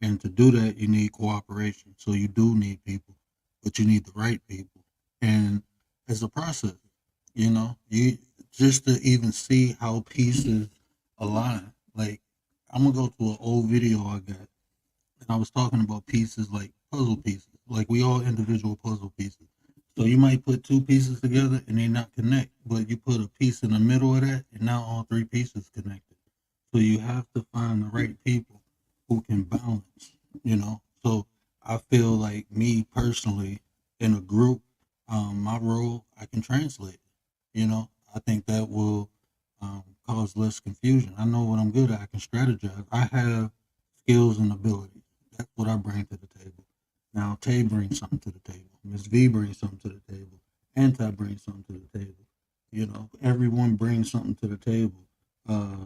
And to do that, you need cooperation. So you do need people, but you need the right people. And it's a process, you just to even see how pieces align. Like, I'm gonna go to an old video I got, and I was talking about pieces like puzzle pieces. Like, we all individual puzzle pieces. So you might put two pieces together and they not connect, but you put a piece in the middle of that, and now all three pieces connected. So you have to find the right people who can balance, So I feel like, me personally, in a group, my role, I can translate. I think that will cause less confusion. I know what I'm good at. I can strategize. I have skills and abilities. That's what I bring to the table. Now, Tay brings something to the table. Miss V brings something to the table. Anti brings something to the table. Everyone brings something to the table. Uh,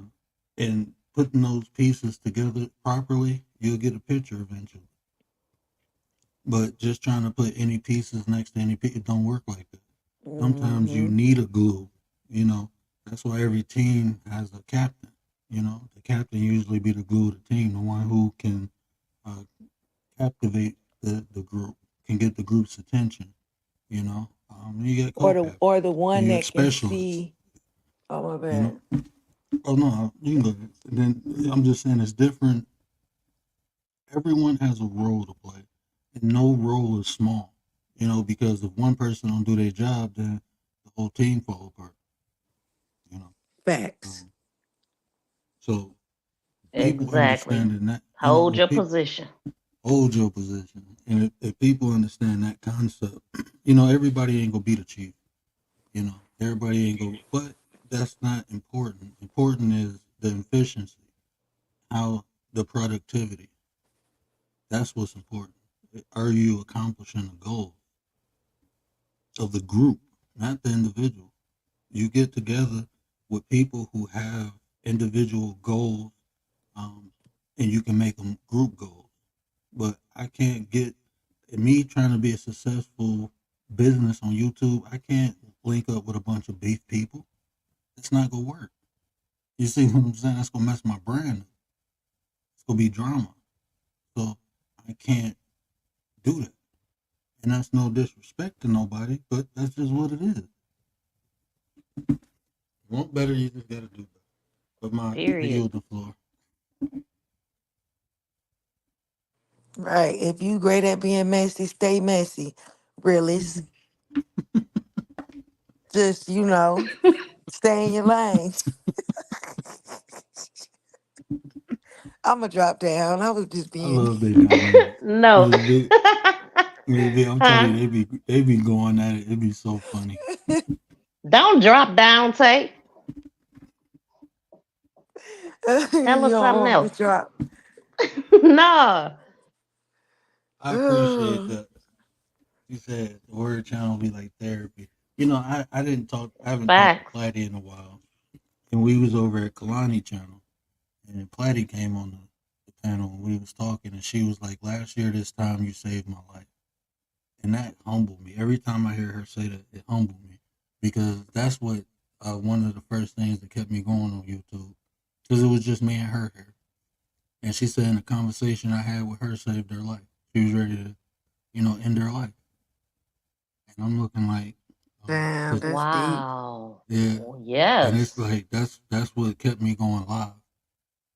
and putting those pieces together properly, you'll get a picture eventually. But just trying to put any pieces next to any piece, it don't work like that. Sometimes you Hmm. need a glue, you know. That's why every team has a captain. You know, the captain usually be the glue of the team, the one who can uh, captivate the group, can get the group's attention. You know, you got co-captains, Or the and one you got that can specialists. see. Oh my You know, bad. oh no, you can go ahead. And then I'm just saying it's different. Everyone has a role to play, and no role is small. You know, because if one person don't do their job, then the whole team fall apart. You know, Facts. um, so people Exactly. understanding that, you know, Hold if your people position. hold your position, and if people understand that concept, you know, everybody ain't gonna be the chief. You know, everybody ain't gonna, but that's not important. Important is the efficiency, how the productivity. That's what's important. Are you accomplishing the goal of the group, not the individual? You get together with people who have individual goals, um, and you can make them group goals. But I can't get me trying to be a successful business on YouTube. I can't link up with a bunch of beef people. It's not gonna work. You see what I'm saying? That's gonna mess my brand up. It's gonna be drama. So I can't do that. And that's no disrespect to nobody, but that's just what it is. Want better, you just gotta do better. But I Period. yield the floor. Right. If you great at being messy, stay messy. Realist. Just, stay in your lane. I'ma drop down. I was just I being love their dynamic. No. Miss B, Miss B, I'm telling Huh? you, they be going at it. It be so funny. Don't drop down, Tay. Tell you us don't something want me else. to drop. No. I appreciate that. You said the word channel be like therapy. You know, I didn't talk. I haven't talked to Facts. Platty in a while, and we was over at Kalani channel, and Platty came on the panel, and we was talking, and she was like, "Last year this time you saved my life," and that humbled me. Every time I hear her say that, it humbled me because that's what one of the first things that kept me going on YouTube because it was just me and her here, and she said in the conversation I had with her saved her life. She was ready to, end her life, and I'm looking like, Damn, 'cause that's deep. Wow. yeah, Oh, and it's yes. like that's what kept me going live.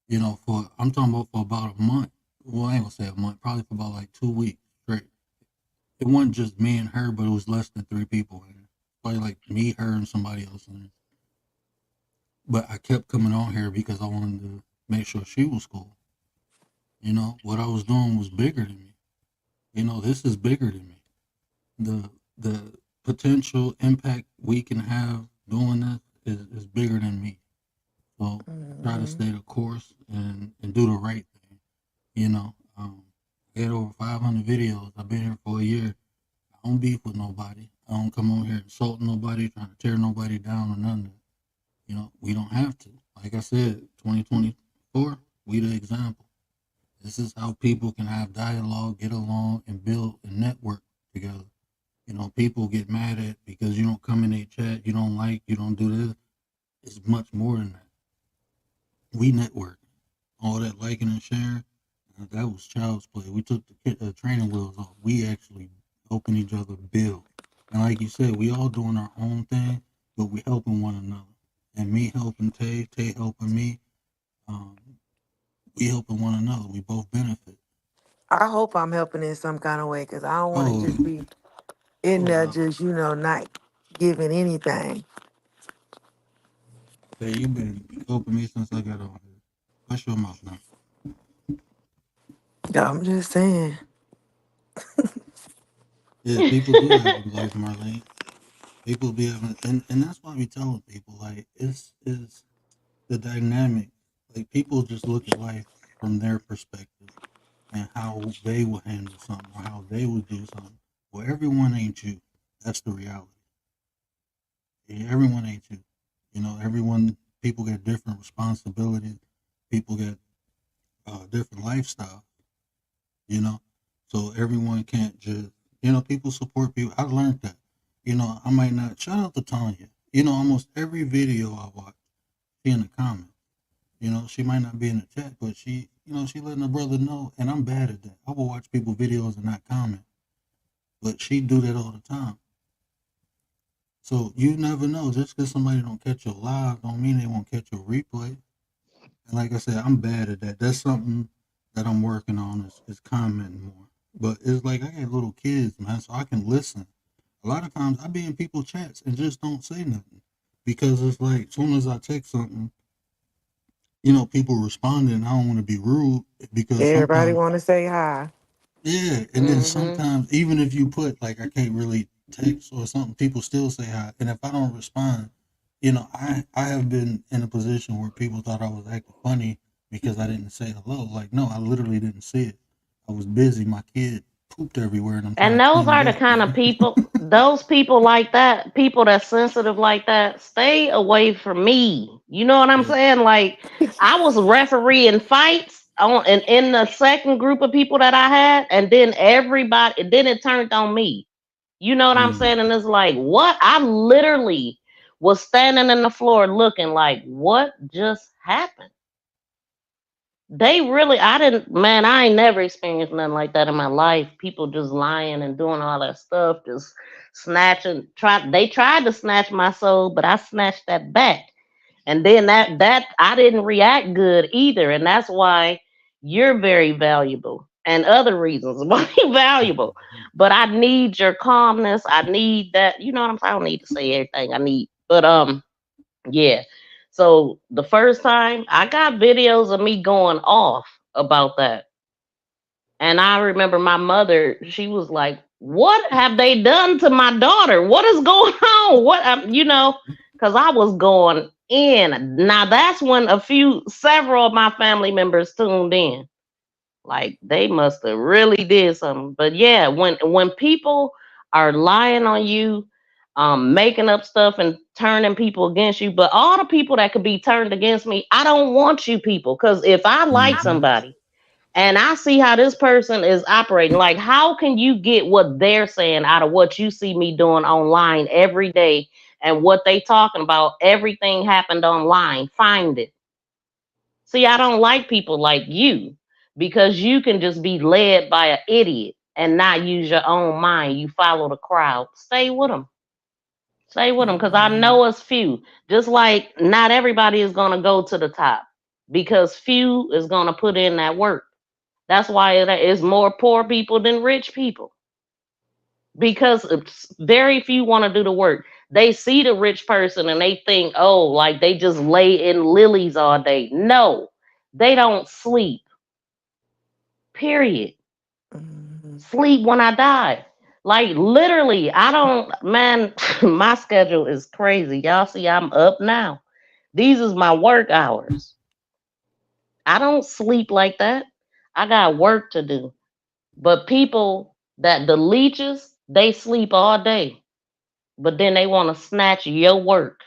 You know, for I'm talking about for about a month. Well, I ain't gonna say a month, probably for about like 2 weeks straight. It wasn't just me and her, but it was less than three people in it. Probably like me, her, and somebody else in it. But I kept coming on here because I wanted to make sure she was cool. You know, what I was doing was bigger than me. You know, this is bigger than me. The potential impact we can have doing this is bigger than me. So try to Hmm. stay the course and do the right thing. You know, I had over 500 videos. I've been here for a year. I don't beef with nobody. I don't come on here insulting nobody, trying to tear nobody down or nothing. You know, we don't have to. Like I said, 2024, we the example. This is how people can have dialogue, get along, and build and network together. You know, people get mad at because you don't come in a chat, you don't like, you don't do this. It's much more than that. We network. All that liking and sharing, that was child's play. We took the training wheels off. We actually helping each other build. And like you said, we all doing our own thing, but we helping one another. And me helping Tay, Tay helping me. Um, we helping one another. We both benefit. I hope I'm helping in some kind of way because I don't want to Oh, just be in oh there no. just, not giving anything. Tay, you been helping me since I got on here. Hush your mouth now. I'm just saying. Yeah, people do have a life, Marlene. People be having, and that's why we telling people like it's the dynamic. Like people just look at life from their perspective and how they will handle something or how they would do something. Well, everyone ain't you. That's the reality. Yeah, everyone ain't you. You know, everyone. People get different responsibilities. People get different lifestyles. You know, So everyone can't just, people support people. I learned that. I might not, shout out to Tanya. Almost every video I watch, she in the comments. She might not be in the chat, but she letting her brother know, and I'm bad at that. I will watch people videos and not comment, but she do that all the time. So you never know. Just because somebody don't catch your live, don't mean they won't catch your replay. And like I said, I'm bad at that. That's something that I'm working on is commenting more. But it's like I got little kids, man, so I can listen. A lot of times I be in people chats and just don't say nothing because it's like as soon as I text something, people responding. I don't want to be rude because Everybody sometimes, want to say hi. yeah, and then Mm-hmm. sometimes even if you put like I can't really text or something, people still say hi, and if I don't respond, I have been in a position where people thought I was acting funny because I didn't say hello. Like, no, I literally didn't see it. I was busy. My kid pooped everywhere, and I'm And trying to those clean are it the up. kind of people, those people like that, people that's sensitive like that, stay away from me. You know what I'm Yeah. saying? Like, I was refereeing fights on and in the second group of people that I had, and then everybody, then it turned on me. You know what I'm Mm. saying? And it's like, what? I literally was standing in the floor looking like, what just happened? They really, I didn't, man, I ain't never experienced nothing like that in my life. People just lying and doing all that stuff, just they tried to snatch my soul, but I snatched that back. And then I didn't react good either. And that's why you're very valuable and other reasons why you're valuable. But I need your calmness. I need that, you know what I'm saying? I don't need to say everything I need. But yeah. So the first time I got videos of me going off about that. And I remember my mother, she was like, "What have they done to my daughter? What is going on? What, because I was going in. Now that's when several of my family members tuned in. Like they must have really did something. But yeah, when people are lying on you, making up stuff and turning people against you, but all the people that could be turned against me, I don't want you people. Because if I like Mm-hmm. somebody and I see how this person is operating, like how can you get what they're saying out of what you see me doing online every day and what they talking about? Everything happened online. Find it. See, I don't like people like you because you can just be led by an idiot and not use your own mind. You follow the crowd. Stay with them. Stay with them because I Mhm. know it's few. Just like not everybody is going to go to the top because few is going to put in that work. That's why it is more poor people than rich people because very few want to do the work. They see the rich person and they think, oh, like they just lay in lilies all day. No, they don't sleep. Period. Mhm. Sleep when I die. Like literally, I don't, man, my schedule is crazy. Y'all see, I'm up now. These is my work hours. I don't sleep like that. I got work to do. But people that the leeches, they sleep all day. But then they want to snatch your work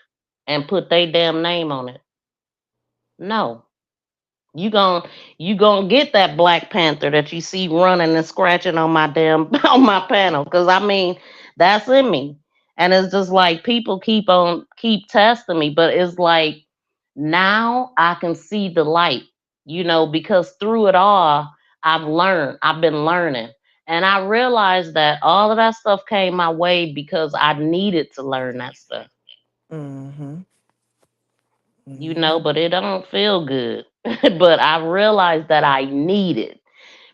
and put their damn name on it. No. You gon' you gonna get that Black Panther that you see running and scratching on my damn on my panel. Cause I mean, that's in me. And it's just like people keep testing me, but it's like now I can see the light, because through it all, I've been learning. And I realized that all of that stuff came my way because I needed to learn that stuff, Mhm. Mhm. but it don't feel good. But I realized that I need it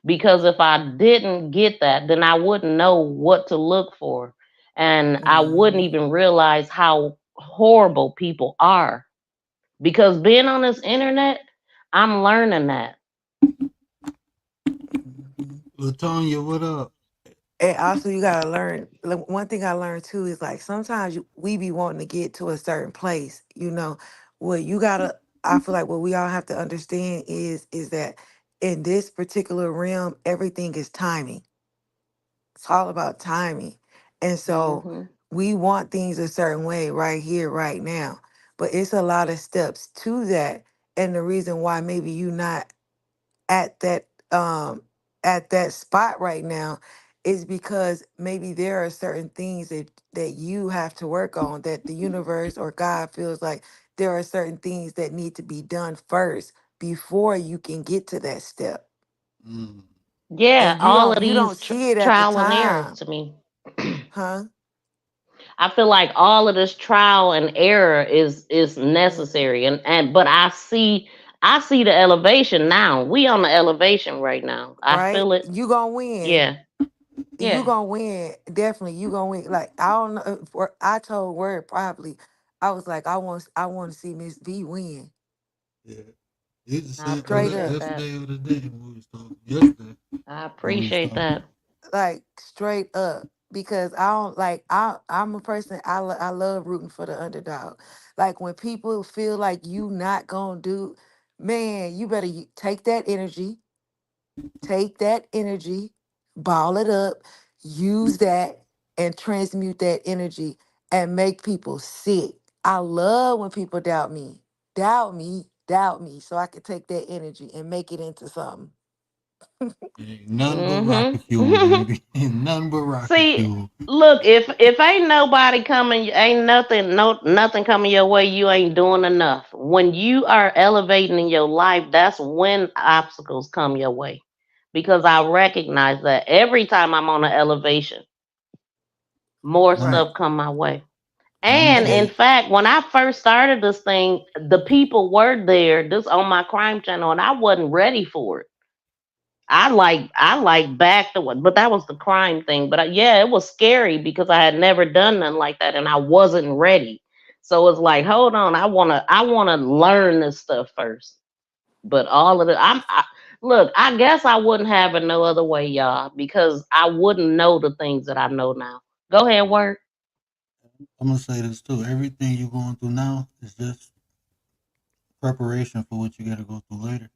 because if I didn't get that, then I wouldn't know what to look for. And I wouldn't Mhm. even realize how horrible people are. Because being on this internet, I'm learning that. Mhm. Latonya, what up? And also, you gotta learn. One thing I learned too is like sometimes we be wanting to get to a certain place. What you gotta. I feel like what we all have to understand is that in this particular realm, everything is timing. It's all about timing, and so Hmm. we want things a certain way right here, right now. But it's a lot of steps to that, and the reason why maybe you not at that. at that spot right now is because maybe there are certain things that you have to work on, that the universe or God feels like there are certain things that need to be done first before you can get to that step. Mm. Yeah, And you all don't of you don't these see it at the trial and errors time. to me. Huh? I feel like all of this trial and error is Mm, necessary, and but I see the elevation now. We on the elevation right now. I right? feel it. You gonna win. Yeah, You yeah. gonna win. Definitely you gonna win. Like I don't know I told Word probably, I was like, I want to see Miss V win. Yeah. You just I said that Straight up. appreciate that. yesterday or the day when we was talking. Yesterday I when we was appreciate talking. that. Like straight up, because I don't like I'm a person, I love rooting for the underdog. Like when people feel like you not gonna do, man, you better take that energy, ball it up, use that, and transmute that energy and make people sick. I love when people doubt me, so I can take that energy and make it into something. Ain't nothing but rocket fuel, Mm-hmm. baby. Ain't nothing but rocket See, fuel. look, if ain't nobody coming, ain't nothing, nothing coming your way, you ain't doing enough. When you are elevating in your life, that's when obstacles come your way. Because I recognize that every time I'm on an elevation, more And I'm Right. stuff come my way. gonna And And in say, fact, when I first started this thing, the people were there, this on my crime channel, and I wasn't ready for it. I like backed away, but that was the crime thing. But yeah, it was scary because I had never done nothing like that, and I wasn't ready. So it's like, hold on, I wanna learn this stuff first. But all of it, look. I guess I wouldn't have it no other way, y'all, because I wouldn't know the things that I know now. Go ahead, work. I'm gonna say this too. Everything you're going through now is just preparation for what you got to go through later.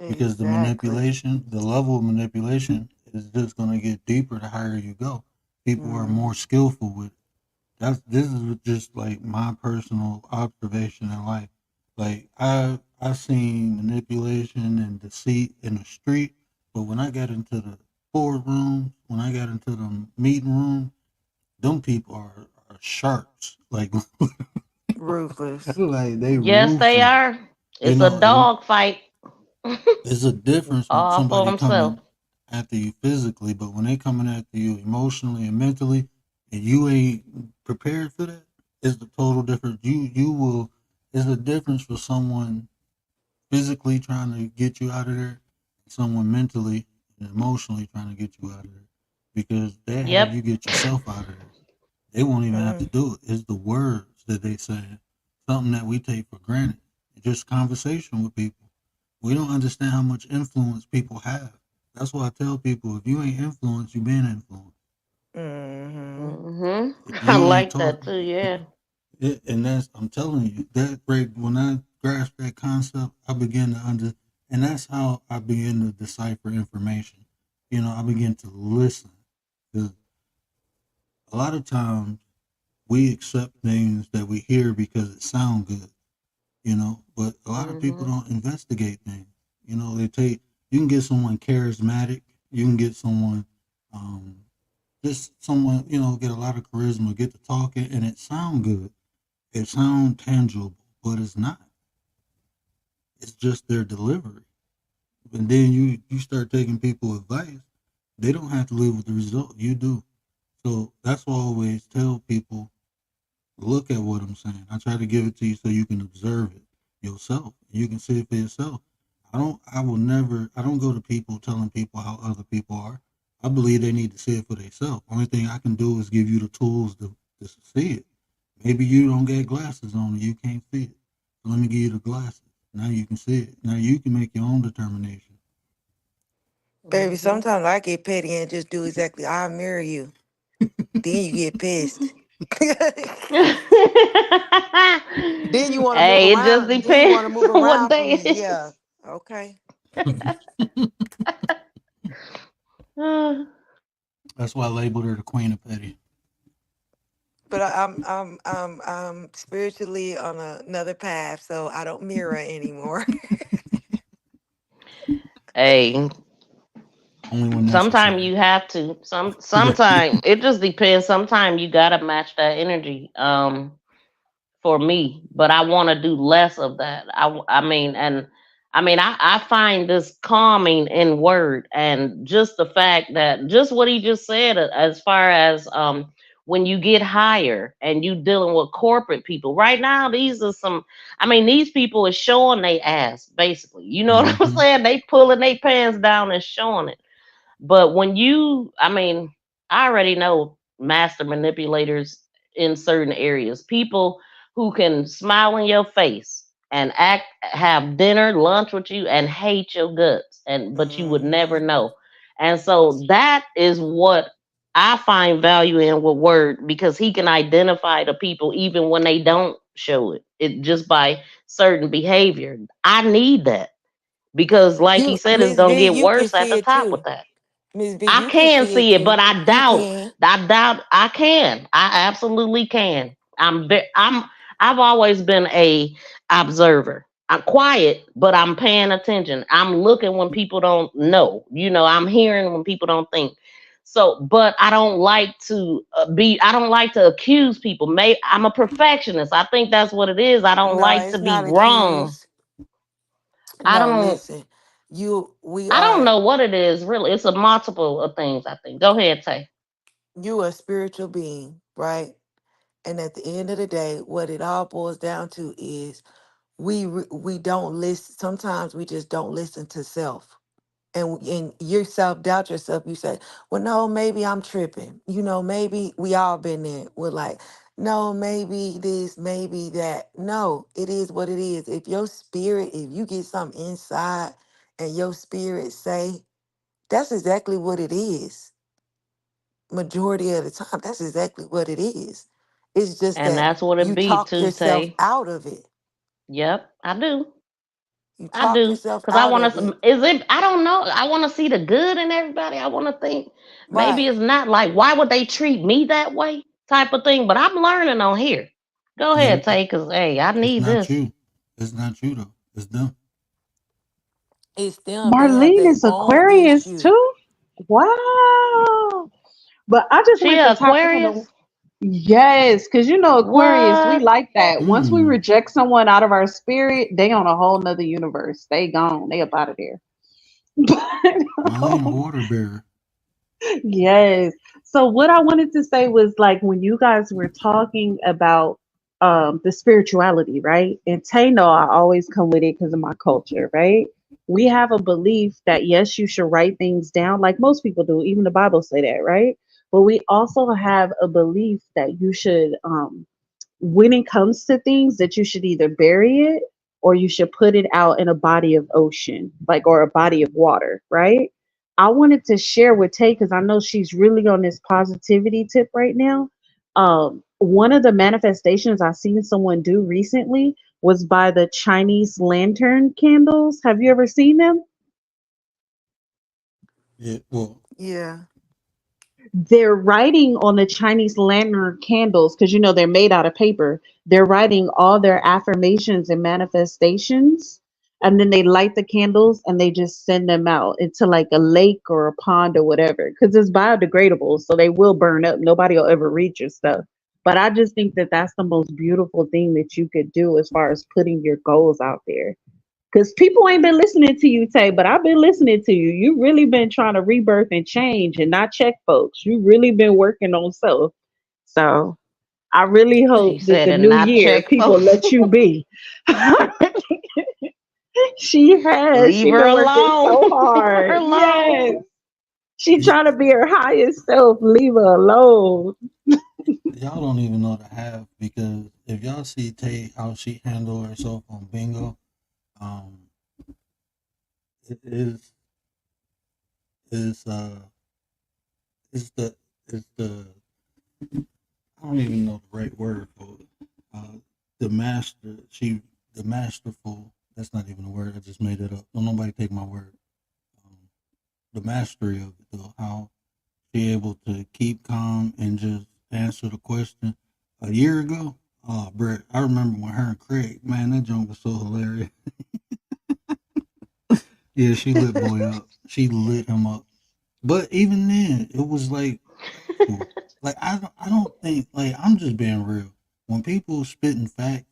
Because the exactly. manipulation, the level of manipulation is just gonna get deeper the higher you go. People are Mm, more skillful with it. This is just like my personal observation in life. Like I seen manipulation and deceit in the street, but when I got into the boardroom, when I got into the meeting room, them people are sharks. Like ruthless. like they Yes, they ruthless. are. You It's a know, it, dog fight. it's a difference when All for somebody himself. coming after you physically, but when they coming after you emotionally and mentally, and you ain't prepared for that, it's the total difference. You will. It's a difference for someone physically trying to get you out of there, and someone mentally and emotionally trying to get you out of there, because they have Yep. you get yourself out of there. They won't even have to Mm. do it. It's the words that they say, something that we take for granted. Just conversation with people. We don't understand how much influence people have. That's why I tell people, if you ain't influenced, you been influenced. Hmm. Hmm. If I you ain't like that talking, too. Yeah. and that's, I'm telling you, that right when I grasped that concept, I began to and that's how I begin to decipher information. You know, I begin to listen. Because a lot of times we accept things that we hear because it sounds good, you know, but a lot of people Hmm. don't investigate things. You know, you can get someone charismatic, you can get someone, um, just someone, you know, get a lot of charisma, get to talking, and it sound good. It sound tangible, but it's not. It's just their delivery. And then you start taking people advice, they don't have to live with the result. You do. So that's why I always tell people, look at what I'm saying. I try to give it to you so you can observe it yourself. You can see it for yourself. I don't go to people telling people how other people are. I believe they need to see it for themselves. Only thing I can do is give you the tools to see it. Maybe you don't get glasses on and you can't see it. So let me give you the glasses. Now you can see it. Now you can make your own determination. Baby, Hmm. sometimes I get petty and just do exactly. I'll marry you. Then you get pissed. Then you want to move Hey, it just around. Then you want depends to move on what around for day me. it Yeah. is. Okay. That's why I labeled her the queen of petty. But I'm spiritually on another path, so I don't mirror anymore. Hey, only when Sometimes necessary. you have to. Right. Sometimes it just depends. Sometimes you gotta match that energy. For me, but I want to do less of that. I mean, and I mean, I find this calming in word, and just the fact that just what he just said, as far as when you get higher and you dealing with corporate people right now, these are some. I mean, these people is showing they ass basically. You know what I'm Hmm. saying? They pulling their pants down and showing it. But when you, I mean, I already know master manipulators in certain areas, people who can smile in your face and act, have dinner, lunch with you, and hate your guts, and but you would never Hmm. know. And so that is what I find value in with Word, because he can identify the people even when they don't show it. It just by certain behavior. I need that because, like he You, said, it's Miss gonna V, get you can worse at see the it top with too. that. Miss V, I you can can see it see it, but too. I You doubt. can. I doubt I can. I absolutely can. I'm. I've always been a observer. I'm quiet, but I'm paying attention. I'm looking when people don't know. You know, I'm hearing when people don't think. So, but I don't like to be. I don't like to accuse people. May I'm a perfectionist. I think that's what it is. I don't No, like to it's be not wrong. accused. I No, don't. listen. We I don't are, know what it is. Really, it's a multiple of things. I think. Go ahead, Tay. you a spiritual being, right? And at the end of the day, what it all boils down to is we don't listen. Sometimes we just don't listen to self. And you self doubt yourself. You say, well, no, maybe I'm tripping. You know, maybe we all been there. We're like, no, maybe this, maybe that. No, it is what it is. If your spirit, if you get something inside and your spirit say, that's exactly what it is. Majority of the time, that's exactly what it is. It's just And that that's what it you be talk too, yourself Tay. out of it. Yep, I do. You I talk do. yourself Cause I out want of to. it. Is it? I don't know. I want to see the good in everybody. I want to think maybe Right. it's not like why would they treat me that way type of thing. But I'm learning on here. Go Yeah, ahead, Tay. Cause hey, I it's need not this. you. It's not you though. It's them. It's them. They have Marlene their is own Aquarius issue. too. Wow. But I just She wanted a to tap in on Aquarius. yes, because you know Aquarius, we What? like that. Once we Hmm. reject someone out of our spirit, they on a whole nother universe. They gone. They up out of there. Marlene, a water bearer. Yes. So what I wanted to say was like when you guys were talking about the spirituality, right? And Tay know I always come with it because of my culture, right? We have a belief that yes, you should write things down like most people do. Even the Bible say that, right? But we also have a belief that you should when it comes to things that you should either bury it or you should put it out in a body of ocean, like or a body of water, right? I wanted to share with Tay because I know she's really on this positivity tip right now. One of the manifestations I seen someone do recently was by the Chinese lantern candles. Have you ever seen them? Yeah. Well, Yeah. They're writing on the Chinese lantern candles because you know they're made out of paper. They're writing all their affirmations and manifestations, and then they light the candles and they just send them out into like a lake or a pond or whatever because it's biodegradable, so they will burn up. Nobody will ever read your stuff. But I just think that that's the most beautiful thing that you could do as far as putting your goals out there. Because people ain't been listening to you, Tay, but I've been listening to you. You really been trying to rebirth and change and not check folks. You really been working on self. So I really She hope that said, the and new not year check people folks. let you be. She has. Leave She her been working alone. so Leave her hard. alone. Yes. She y- trying to be her highest self. Leave her alone. y'all don't even know the half because if y'all see Tay how she handled herself on bingo, um, it is is the I don't even know the right word for it. The master, the masterful. That's not even a word. I just made it up. Don't nobody take my word. Um, the mastery of it, though. How she able to keep calm and just answer the question. A year ago, oh, Brett, I remember when her and Craig, man, that joke was so hilarious. Yeah, she lit boy up. She lit him up. But even then, it was like factual. Like I don't think like I'm just being real. When people spitting facts,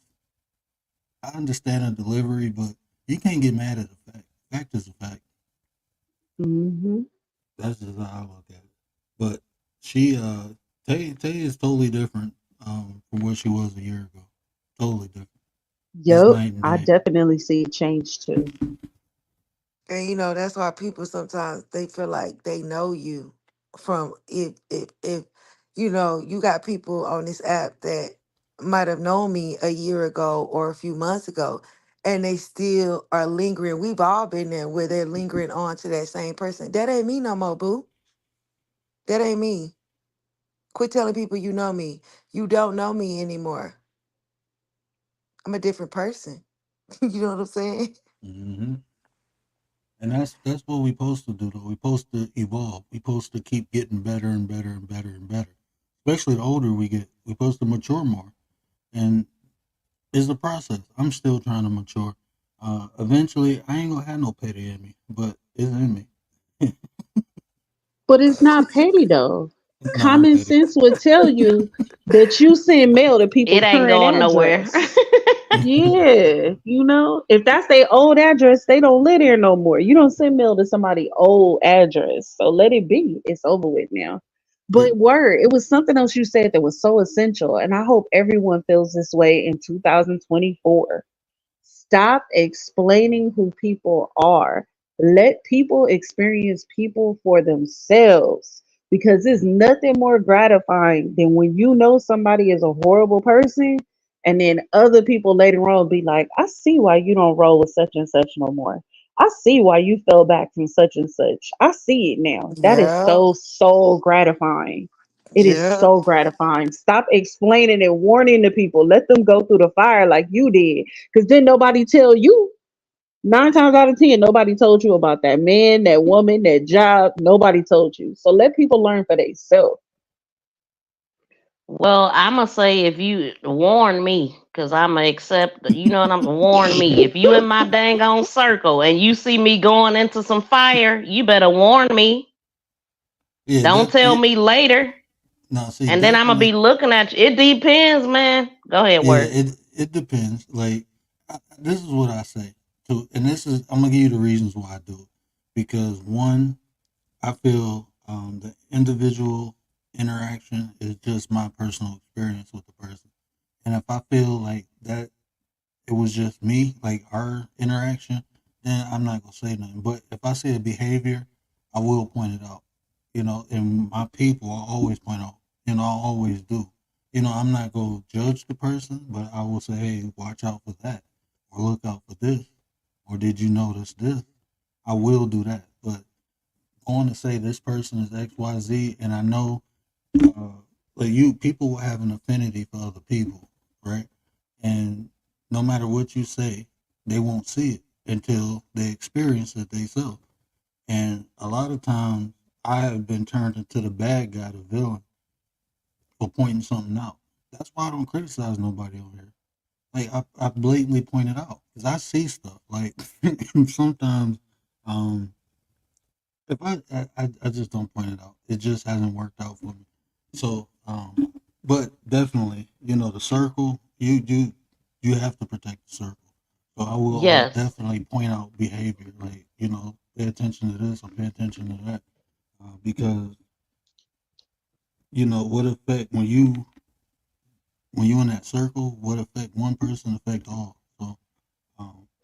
I understand the delivery, but you can't get mad at a fact. Fact is a fact. Hmm. That's just how I look at it. But she Tay is totally different from what she was a year ago. Totally different. It's Yup, night and I day. definitely see a change too. And that's why people sometimes they feel like they know you from if you got people on this app that might have known me a year ago or a few months ago and they still are lingering. We've all been there where they're lingering on to that same person. That ain't me no more, boo. That ain't me. Quit telling people you know me. You don't know me anymore. I'm a different person. You know what I'm saying? Hmm. And that's what we supposed to do. Though we supposed to evolve. We supposed to keep getting better and better and better and better. Especially the older we get, we supposed to mature more. And it's a process. I'm still trying to mature. Eventually, I ain't gonna have no petty in me, but it's in me. But it's not petty though. No, I'm Common petty. sense would tell you that you send mail to people It ain't current going nowhere. address. Yeah, if that's their old address, they don't live there no more. You don't send mail to somebody old address. So let it be. It's over with now. Yeah. But word, it was something else you said that was so essential. And I hope everyone feels this way in 2024. Stop explaining who people are. Let people experience people for themselves because there's nothing more gratifying than when you know somebody is a horrible person and then other people later on be like, I see why you don't roll with such and such no more. I see why you fell back from such and such. I see it now. That is Yeah. so, so gratifying. It is Yeah. so gratifying. Stop explaining and warning the people. Let them go through the fire like you did. Because then nobody tell you. 9 times out of 10, nobody told you about that man, that woman, that job. Nobody told you. So let people learn for themselves. Well, I'ma say if you warn me, cause I'ma accept. You know what I'm warn me. If you in my dang on circle and you see me going into some fire, you better warn me. Yeah, Don't that tell it, me later, no, see, and then I'ma definitely. be looking at you. It depends, man. Go ahead, Yeah, word. it depends. Like this is what I say to, and this is I'm gonna give you the reasons why I do it. Because one, I feel the individual interaction is just my personal experience with the person, and if I feel like that it was just me, like our interaction, then I'm not gonna say nothing. But if I see a behavior, I will point it out. And my people, I always point out. I always do. I'm not gonna judge the person, but I will say, hey, watch out for that, or look out for this, or did you notice this? I will do that. But going to say this person is X, Y, Z, and I know, uh, like people will have an affinity for other people, right? And no matter what you say, they won't see it until they experience it themselves. And a lot of times, I have been turned into the bad guy, the villain, for pointing something out. That's why I don't criticize nobody over here. Like I blatantly point it out because I see stuff. Like sometimes, um, if I just don't point it out. It just hasn't worked out for me. So, but definitely, the circle. You have to protect the circle. So I will Yes, definitely point out behavior, like pay attention to this or pay attention to that, because what effect when you in that circle, what affect one person affect all. So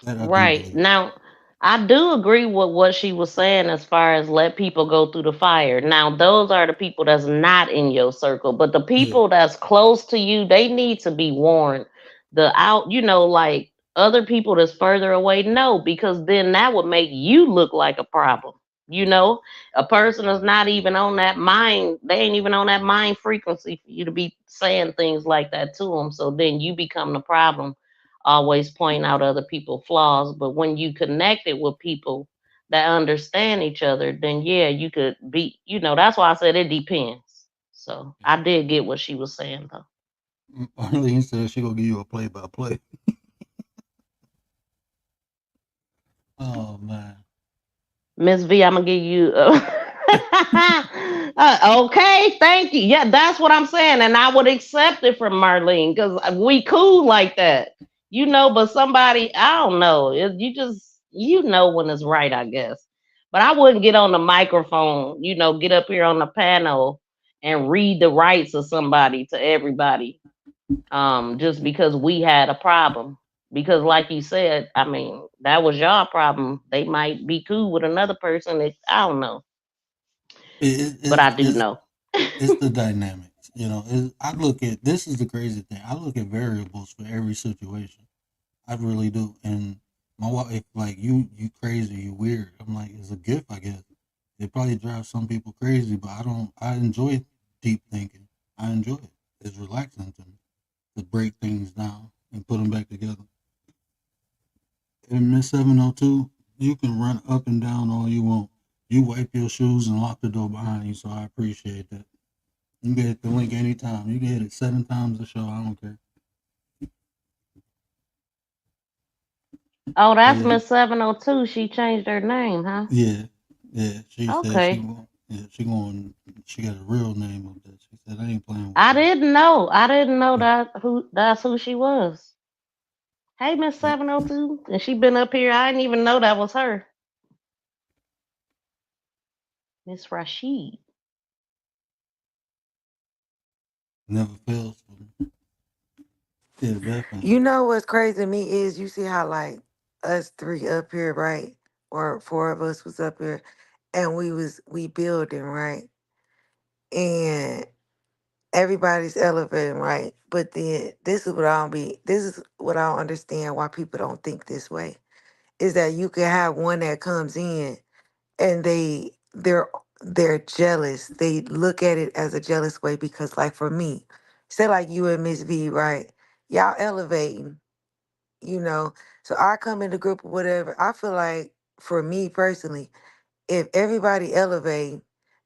that I do right. believe. Now, I do agree with what she was saying as far as let people go through the fire. Now, those are the people that's not in your circle, but the Yeah, people that's close to you, they need to be warned. Like other people that's further away, no, because then that would make you look like a problem. A person is not even on that mind, they ain't even on that mind frequency for you to be saying things like that to them. So then you become the problem, always point out other people's flaws. But when you connect it with people that understand each other, then yeah, you could be, that's why I said it depends. So yeah. I did get what she was saying though. Arlene said she gonna give you a play by play. Oh man. Miss V, I'm gonna give you Okay, thank you. Yeah, that's what I'm saying, and I would accept it from Marlene because we cool like that, you know. But somebody, I don't know. You just when it's right, I guess. But I wouldn't get on the microphone, get up here on the panel and read the rights of somebody to everybody, just because we had a problem. Because, like you said, I mean, that was your problem. They might be cool with another person. I don't know, but I do It's know. it's the dynamics. I look at this is the crazy thing. I look at variables for every situation. I really do. And my wife, like you crazy, you weird. I'm like, it's a gift, I guess. It probably drives some people crazy, but I don't. I enjoy deep thinking. I enjoy it. It's relaxing to me to break things down and put them back together. And Miss 702, you can run up and down all you want. You wipe your shoes and lock the door behind you, so I appreciate that. You can hit the link anytime. You can hit it 7 times a show. I don't care. Oh, But that's yeah, Miss 702. She changed her name, huh? yeah, yeah. She said she Okay. going. Yeah, she going. She got a real name of that. She said I ain't playing with I you. didn't know. I didn't know Yeah, that's who she was. Hey, Miss yeah. 702. And she been up here. I didn't even know that was her. Miss Rashid. Never fails for me. Yeah, definitely. You know what's crazy to me is you see how like us three up here, right? Or four of us was up here and we building, right? And everybody's elevating, right? But then this is what I don't understand why people don't think this way. Is that you can have one that comes in and they're jealous. They look at it as a jealous way because like for me, say like you and Miss V, right? Y'all elevating, you know. So I come in the group or whatever. I feel like for me personally, if everybody elevate,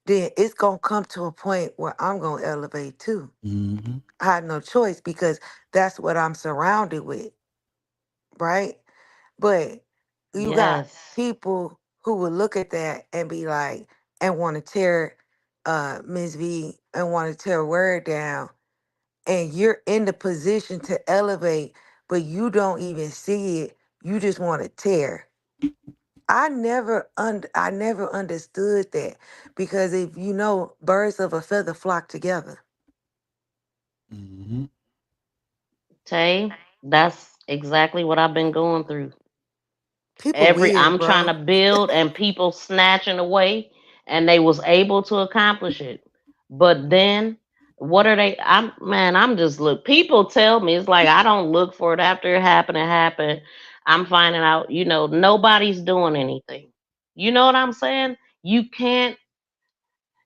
then it's gonna come to a point where I'm gonna elevate too. Mm-hmm. I had no choice because that's what I'm surrounded with, right? But you got Yes. people who will look at that and be like, and want to tear Ms. V and want to tear word down. And you're in the position to elevate, but you don't even see it. You just want to tear. I never understood that because if you know birds of a feather flock together. Mm-hmm. Tay, that's exactly what I've been going through. People weird, I'm trying to bro. build and people snatching away and they was able to accomplish it. But then what are they I'm just look people tell me it's like I don't look for it after it happened. I'm finding out, nobody's doing anything. You know what I'm saying? You can't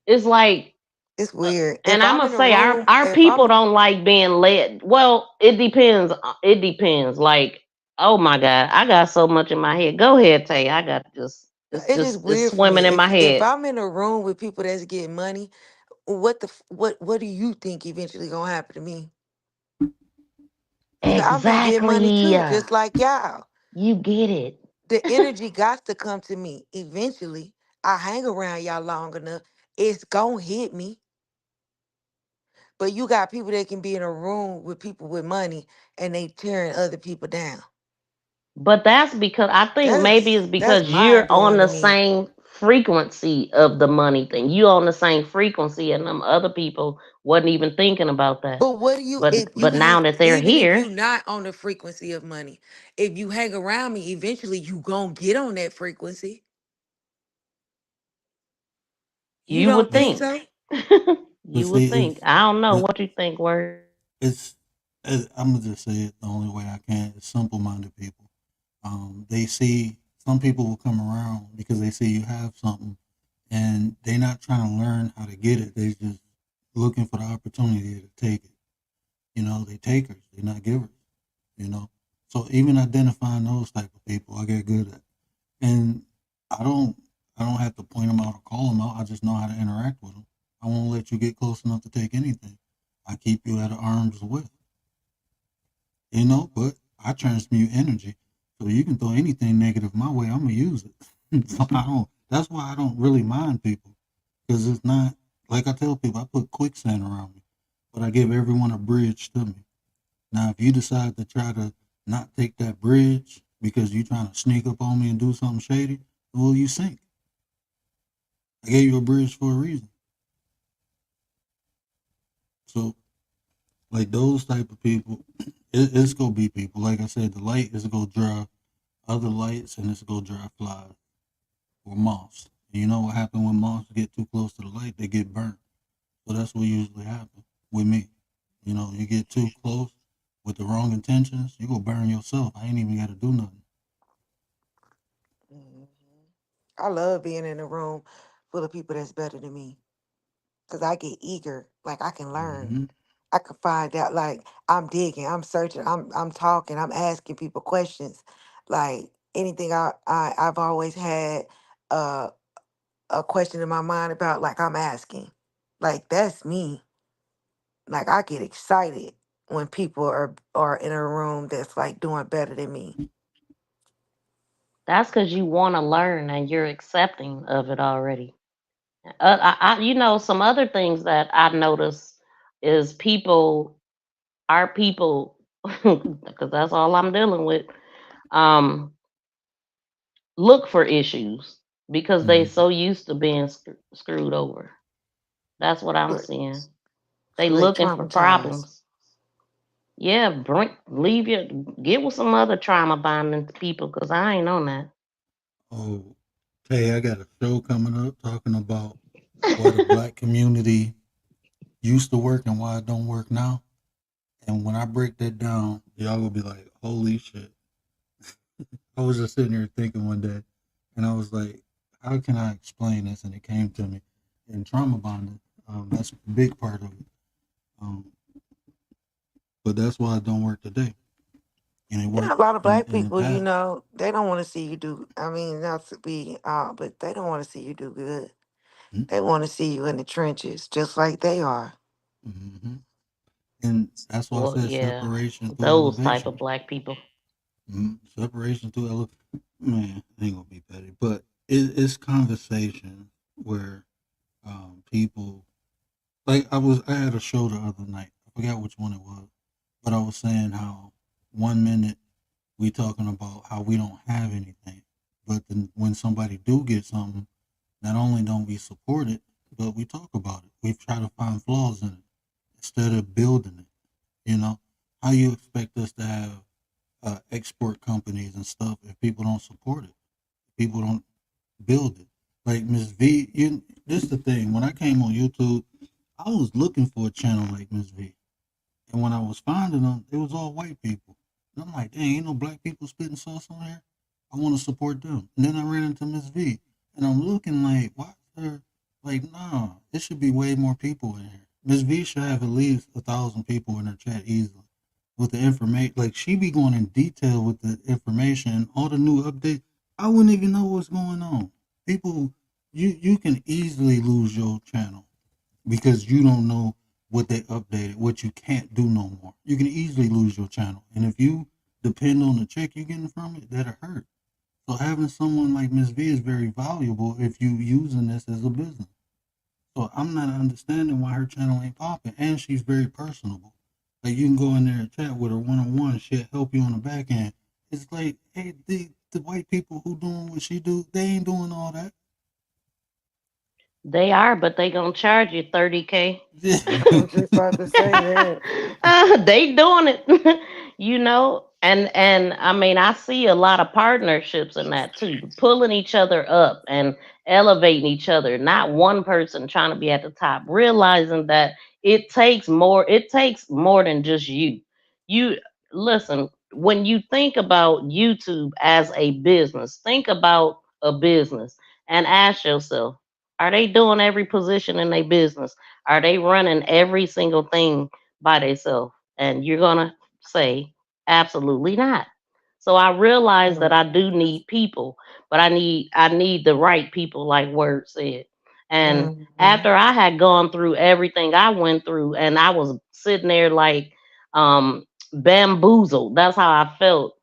it's like It's weird. and If I'm I'm gonna in a say our room, our if people I'm don't like being led. Well, it depends. It depends. Like, oh my God, I got so much in my head. Go ahead, Tay. I got just it's just it's weird for me. swimming in my If head. I'm in a room with people that's getting money, what do you think eventually gonna happen to me? Because I'm be getting money Exactly. too, just like y'all. You get it. The energy got to come to me eventually. I hang around y'all long enough, it's gonna hit me. But you got people that can be in a room with people with money and they tearing other people down. But that's because I think maybe it's That's because you're mind on blowing to the me. same frequency of the money thing. You on the same frequency, and them other people wasn't even thinking about that. But what do you if But you now that they're even if here, you not on the frequency of money, if you hang around me, eventually you gonna get on that frequency. You you don't would think Yeah, think. so? but You see, would think. I don't know it, what you think, word. it's I'm gonna just say it the only way I can. It's simple-minded people. They see some people will come around because they see you have something, and they're not trying to learn how to get it. They just looking for the opportunity to take it. They takers. They're not givers. You know, so even identifying those type of people, I get good at, and I don't. I don't have to point them out or call them out. I just know how to interact with them. I won't let you get close enough to take anything. I keep you at arm's width. But I transmute energy. So you can throw anything negative my way, I'm gonna use it. So I don't that's why I don't really mind people. Because it's not, like I tell people, I put quicksand around me, but I give everyone a bridge to me. Now, if you decide to try to not take that bridge because you're trying to sneak up on me and do something shady, well, you sink. I gave you a bridge for a reason. So, like those type of people, it's gonna be people. Like I said, the light is gonna drive other lights, and it's gonna drive flies or moths. And you know what happens when moths get too close to the light? They get burnt. So that's what usually happens with me. You know, you get too close with the wrong intentions, you go burn yourself. I ain't even got to do nothing. Mhm. I love being in a room full of people that's better than me because I get eager. Like I can learn. Hmm. I can find out. Like I'm digging. I'm searching. I'm talking. I'm asking people questions. Like anything I've always had uh, a question in my mind about. Like I'm asking. Like that's me. Like I get excited when people are in a room that's like doing better than me. That's because you want to learn and you're accepting of it already. Some other things that I notice is our people, because that's all I'm dealing with, um, look for issues because they Hmm. so used to being screwed over. That's what I'm Like, seeing. They so they looking for traumatized. problems. Yeah, get with some other trauma bonding people because I ain't on that. Oh, Tay, I got a show coming up talking about why the black community used to work and why it don't work now. And when I break that down, y'all will be like, holy shit. I was just sitting here thinking one day, and I was like, how can I explain this? And it came to me. And trauma bonding, that's a big part of it. Um, but that's why it don't work today. And it Yeah, worked a lot of black in the people, past. they don't want to see you do. I mean, not to be, but they don't want to see you do good. They want to see you in the trenches, just like they are. Mm-hmm. And that's why I Well, said yeah, separation through those type elevation. of black people. Separation through elevation. Man, I ain't gonna be petty, but it's conversation where people like I had a show the other night. I forgot which one it was, but I was saying how 1 minute we talking about how we don't have anything, but then when somebody do get something, not only don't we support it, but we talk about it. We try to find flaws in it instead of building it. You know, how you expect us to have export companies and stuff if people don't support it, people don't build it. Like Miss V, this is the thing. When I came on YouTube, I was looking for a channel like Miss V. And when I was finding them, it was all white people. And I'm like, dang, ain't no black people spitting sauce on here. I want to support them. And then I ran into Miss V, and I'm looking like, why is there like, nah, it should be way more people in here. Miss V should have at least 1,000 people in her chat easily with the information. Like she be going in detail with the information, all the new updates. I wouldn't even know what's going on. People, you can easily lose your channel because you don't know what they updated, what you can't do no more. You can easily lose your channel. And if you depend on the check you're getting from it, that'll hurt. So having someone like Miss V is very valuable if you using this as a business. So I'm not understanding why her channel ain't popping. And she's very personable. Like you can go in there and chat with her one on one. She'll help you on the back end. It's like, hey, the white people who doing what she do, they ain't doing all that. They are, but they gonna charge you 30K. I was just about to say that. They doing it, and I mean I see a lot of partnerships in that too, pulling each other up and elevating each other. Not one person trying to be at the top, realizing that it takes more than just you. You listen, when you think about YouTube as a business, think about a business and ask yourself, are they doing every position in their business? Are they running every single thing by themselves? And you're gonna say, absolutely not. So I realize that Mm, I do need people, but I need the right people, like Word said. And mhm. after I had gone through everything I went through, and I was sitting there like bamboozled. That's how I felt.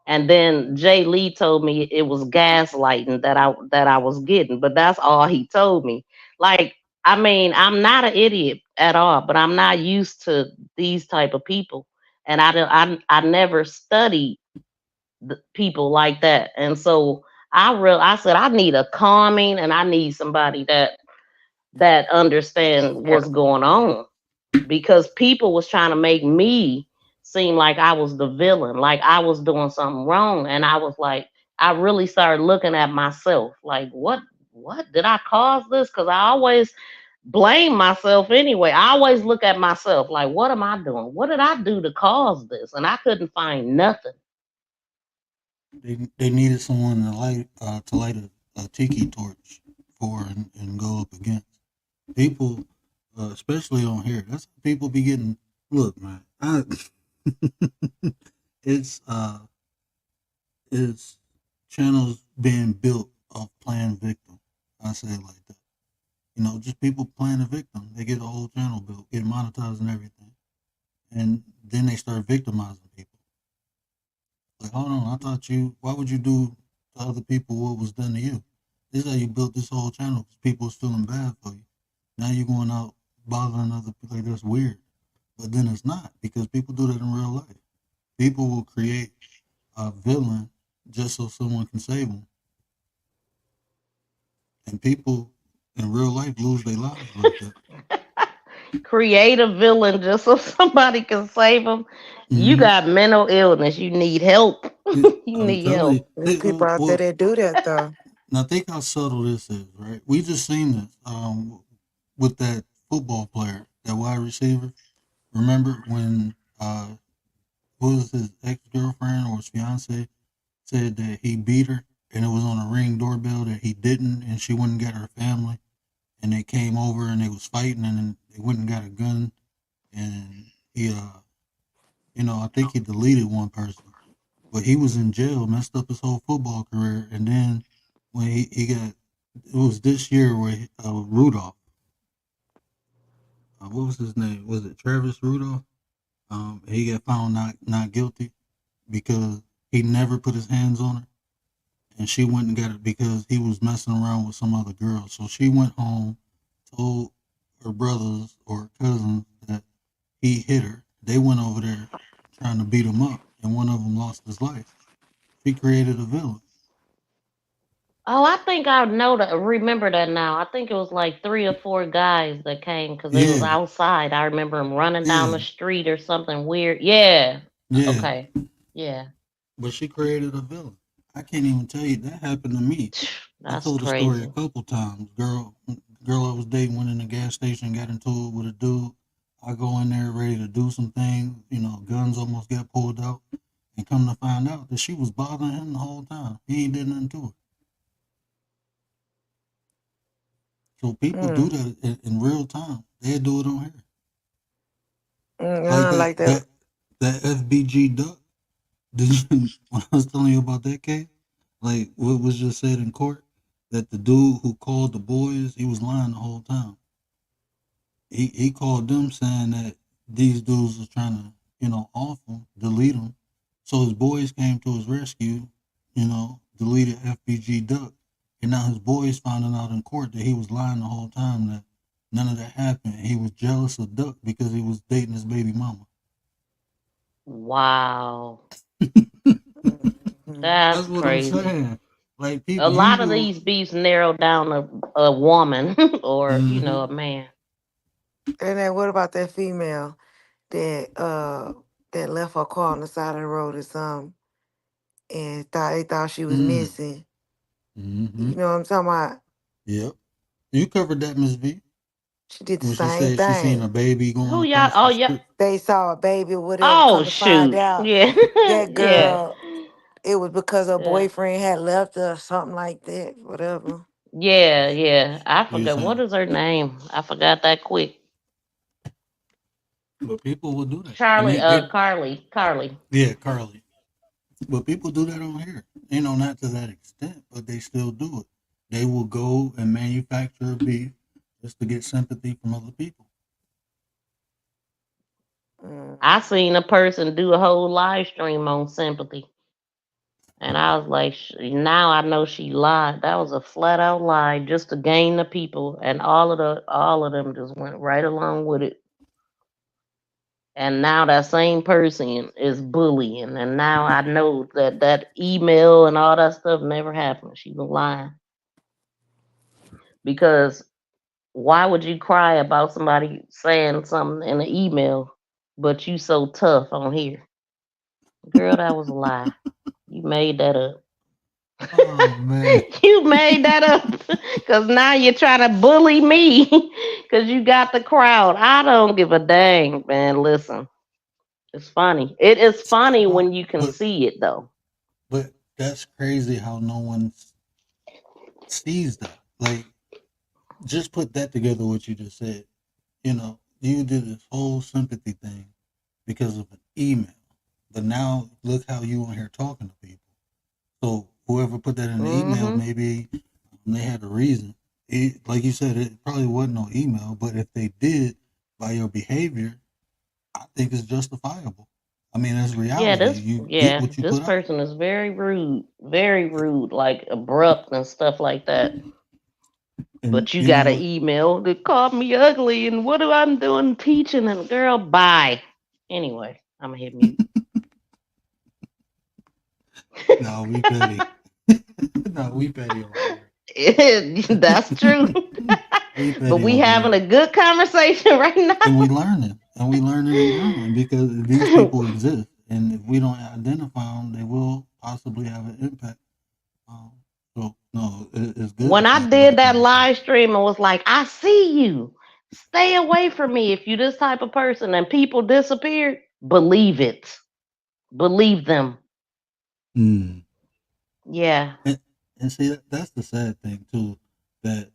And then Jay Lee told me it was gaslighting that I was getting, but that's all he told me. Like I mean, I'm not an idiot at all, but I'm not used to these type of people, and I never studied people like that, and so I said I need a calming, and I need somebody that understand what's going on, because people was trying to make me seem like I was the villain, like I was doing something wrong, and I was like, I really started looking at myself, like what did I cause this? Because I always blame myself anyway. I always look at myself like, what am I doing? What did I do to cause this? And I couldn't find nothing. They needed someone to light a tiki torch for and go up against people, especially on here. That's how people be getting. Look, man, it's it's channels being built of playing victim. I say it like that. You know, just people playing a victim. They get a whole channel built, get monetized and everything, and then they start victimizing people. Like, hold on, I thought you. Why would you do to other people what was done to you? This is how you built this whole channel because people was feeling bad for you. Now you're going out bothering other people. Like, that's weird. But then it's not because people do that in real life. People will create a villain just so someone can save them, and people in real life lose their lives like that. Create a villain just so somebody can save them. You Hmm. got mental illness. You need help. You I'm need telling you. help. There's people out there Well, that do that though. now think how subtle this is, right? We just seen this with that football player, that wide receiver. Remember when what was his ex girlfriend or his fiance said that he beat her and it was on a ring doorbell that he didn't, and she wouldn't get her family, and they came over and they was fighting and then they wouldn't got a gun, and he I think he deleted one person, but he was in jail, messed up his whole football career, and then when he got, it was this year where Rudolph, what was his name? Was it Travis Rudolph? He got found not guilty because he never put his hands on her, and she went and got it because he was messing around with some other girl. So she went home, told her brothers or cousins that he hit her. They went over there trying to beat him up, and one of them lost his life. She created a villain. Oh, I think I know that. Remember that now. I think it was like three or four guys that came because they was Yeah, outside. I remember them running down yeah, the street or something weird. Yeah. yeah. Okay. Yeah. But she created a villain. I can't even tell you that happened to me. I That's told the story a crazy. couple times. Girl I was dating went in the gas station, got into it with a dude. I go in there ready to do some things. Guns almost got pulled out, and come to find out that she was bothering him the whole time. He ain't did nothing to her. So people do Mm. that in real time. They do it on here, like I that like that. that that FBG duck. Did you when I was telling you about that case? Like what was just said in court that the dude who called the boys, he was lying the whole time. He called them saying that these dudes was trying to off him, delete him. So his boys came to his rescue, deleted FBG duck, and now his boys finding out in court that he was lying the whole time, that none of that happened. He was jealous of Duck because he was dating his baby mama. Wow. Mhm. That's That's what I'm crazy. saying. Like A people, lot you of go. these beefs narrow down a woman or, Mm-hmm. a man. And then what about that female that left her car on the side of the road or something and thought she was Mm-hmm. missing? Mm-hmm. You know what I'm talking about? Yep. You covered that, Miss V, She did the when she same said she seen a thing. baby Who going y'all? across Oh, the yeah. street. They saw a baby or whatever. Oh, Come to find shoot. out, Yeah. that Yeah. girl, it was because her Yeah. boyfriend had left her or something like that. Whatever. Yeah. Yeah. I You forgot. What saying, is her name? I forgot that quick. but people will do that, and Charlie, they Carly. Carly. yeah, Carly. But people do that on here. Not to that extent, but they still do it. They will go and manufacture a beef just to get sympathy from other people. I Mm. seen a person do a whole live stream on sympathy. And I was like, now I know she lied. That was a flat out lie just to gain the people, and all of them just went right along with it. And now that same person is bullying, and now I know that that email and all that stuff never happened. She was lying because why would you cry about somebody saying something in an email, but you so tough on here? Girl, that was a lie. You made that up. Oh man. You made that up because now you're trying to bully me because you got the crowd. I don't give a dang, man. Listen, it's funny. It is funny Uh, when you can but see it, though. but that's crazy how no one sees that. Like, just put that together. What you just said. You did this whole sympathy thing because of an email, but now look how you on here talking to people. So whoever put that in the email, Hmm. maybe they had a reason. Like you said, it probably wasn't no email, but if they did, by your behavior, I think it's justifiable. I mean, it's Yeah, reality. You get what you this put out. person is very rude, like abrupt and stuff like that. And But you you know got an what? email that called me ugly, and what do I'm doing teaching? And girl, bye. Anyway, I'm gonna hit mute. No, we petty. No, we petty over here. That's true. We But petty we over having here. a good conversation right And now. we learning and growing because these people exist. And if we don't identify them, they will possibly have an impact. Um, so, no, it's good When that you're I having the did that conversation. live stream and was like, I see you. Stay away from me if you this type of person, and people disappeared, believe it. Believe them. Mm. Yeah. And, and see, that's the sad thing, too, that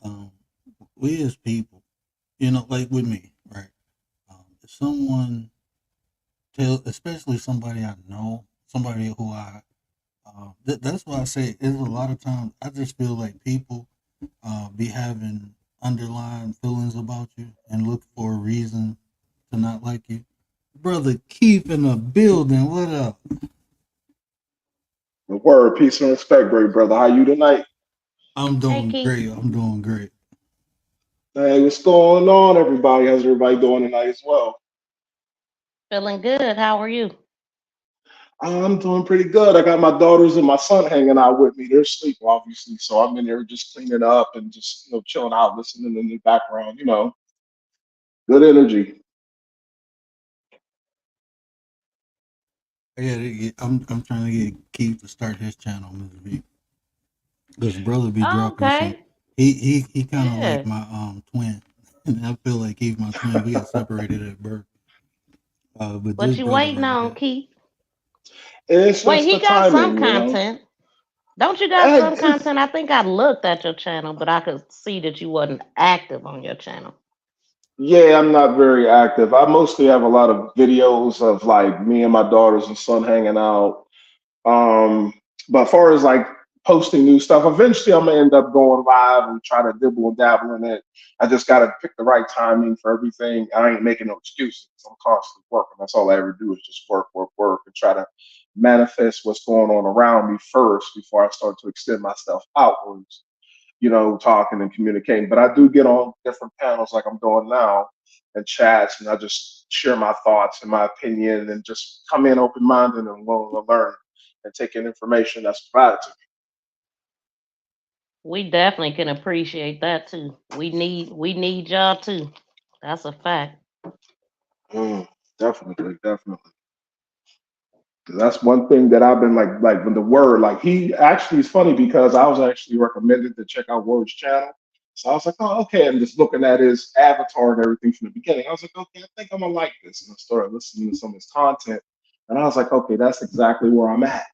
um, we as people, like with me, right? If someone especially somebody I know, somebody who that's why I say it's a lot of times I just feel like people be having underlying feelings about you and look for a reason to not like you. Brother Keith in the building, what up? The word, peace and respect, great brother. How you tonight? I'm Hey, doing Keith. great. I'm doing great. Hey, what's going on, everybody? How's everybody doing tonight as well? Feeling good. How are you? I'm doing pretty good. I got my daughters and my son hanging out with me. They're asleep, obviously, so I'm in there just cleaning up and just chilling out, listening in the background. Good energy. I'm trying to get Keith to start his channel, Miss V. This brother be Oh, dropping some. okay. He kind of like Yeah. my twin, and I feel like he's my twin. We got separated at birth. But What this you brother waiting right on, here, Keith? It's Wait, just he the got some timing. content. Don't you got Eh, some It's content? I think I looked at your channel, but I could see that you wasn't active on your channel. yeah, I'm not very active. I mostly have a lot of videos of like me and my daughters and son hanging out. Um, but as far as like posting new stuff, eventually I'm gonna end up going live and try to dibble and dabble in it. I just gotta pick the right timing for everything. I ain't making no excuses. I'm constantly working. That's all I ever do is just work, work, work, and try to manifest what's going on around me first before I start to extend myself outwards. Talking and communicating. But I do get on different panels like I'm doing now and chats, and I just share my thoughts and my opinion and just come in open minded and willing to learn and take in information that's provided to We definitely can appreciate that too. We need y'all too. That's a fact. me. Definitely, definitely. That's one thing that I've been like when the word, like he actually is funny because I was actually recommended to check out Word's channel. So I was like, oh, okay. And just looking at his avatar and everything from the beginning, I was like, okay, I think I'm gonna like this. And I started listening to some of his content. And I was like, okay, that's exactly where I'm at.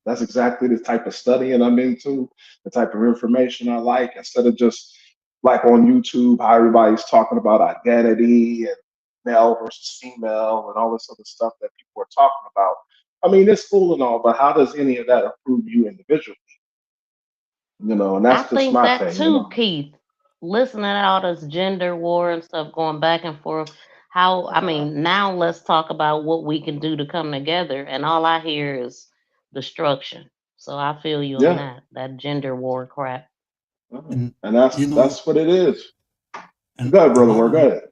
That's exactly the type of studying I'm into, the type of information I like, instead of just like on YouTube, how everybody's talking about identity and male versus female and all this other stuff that people are talking about. I mean, it's cool and all, but how does any of that improve you individually? And I that's just think my that thing. too, Keith. Listening to all this gender war and stuff going back and forth. How I Uh, mean, now let's talk about what we can do to come together. And all I hear is destruction. So I feel you on Yeah, that gender war crap. And and you know, that's what it is. and Go ahead, a brother. lot Word. of Go them, ahead.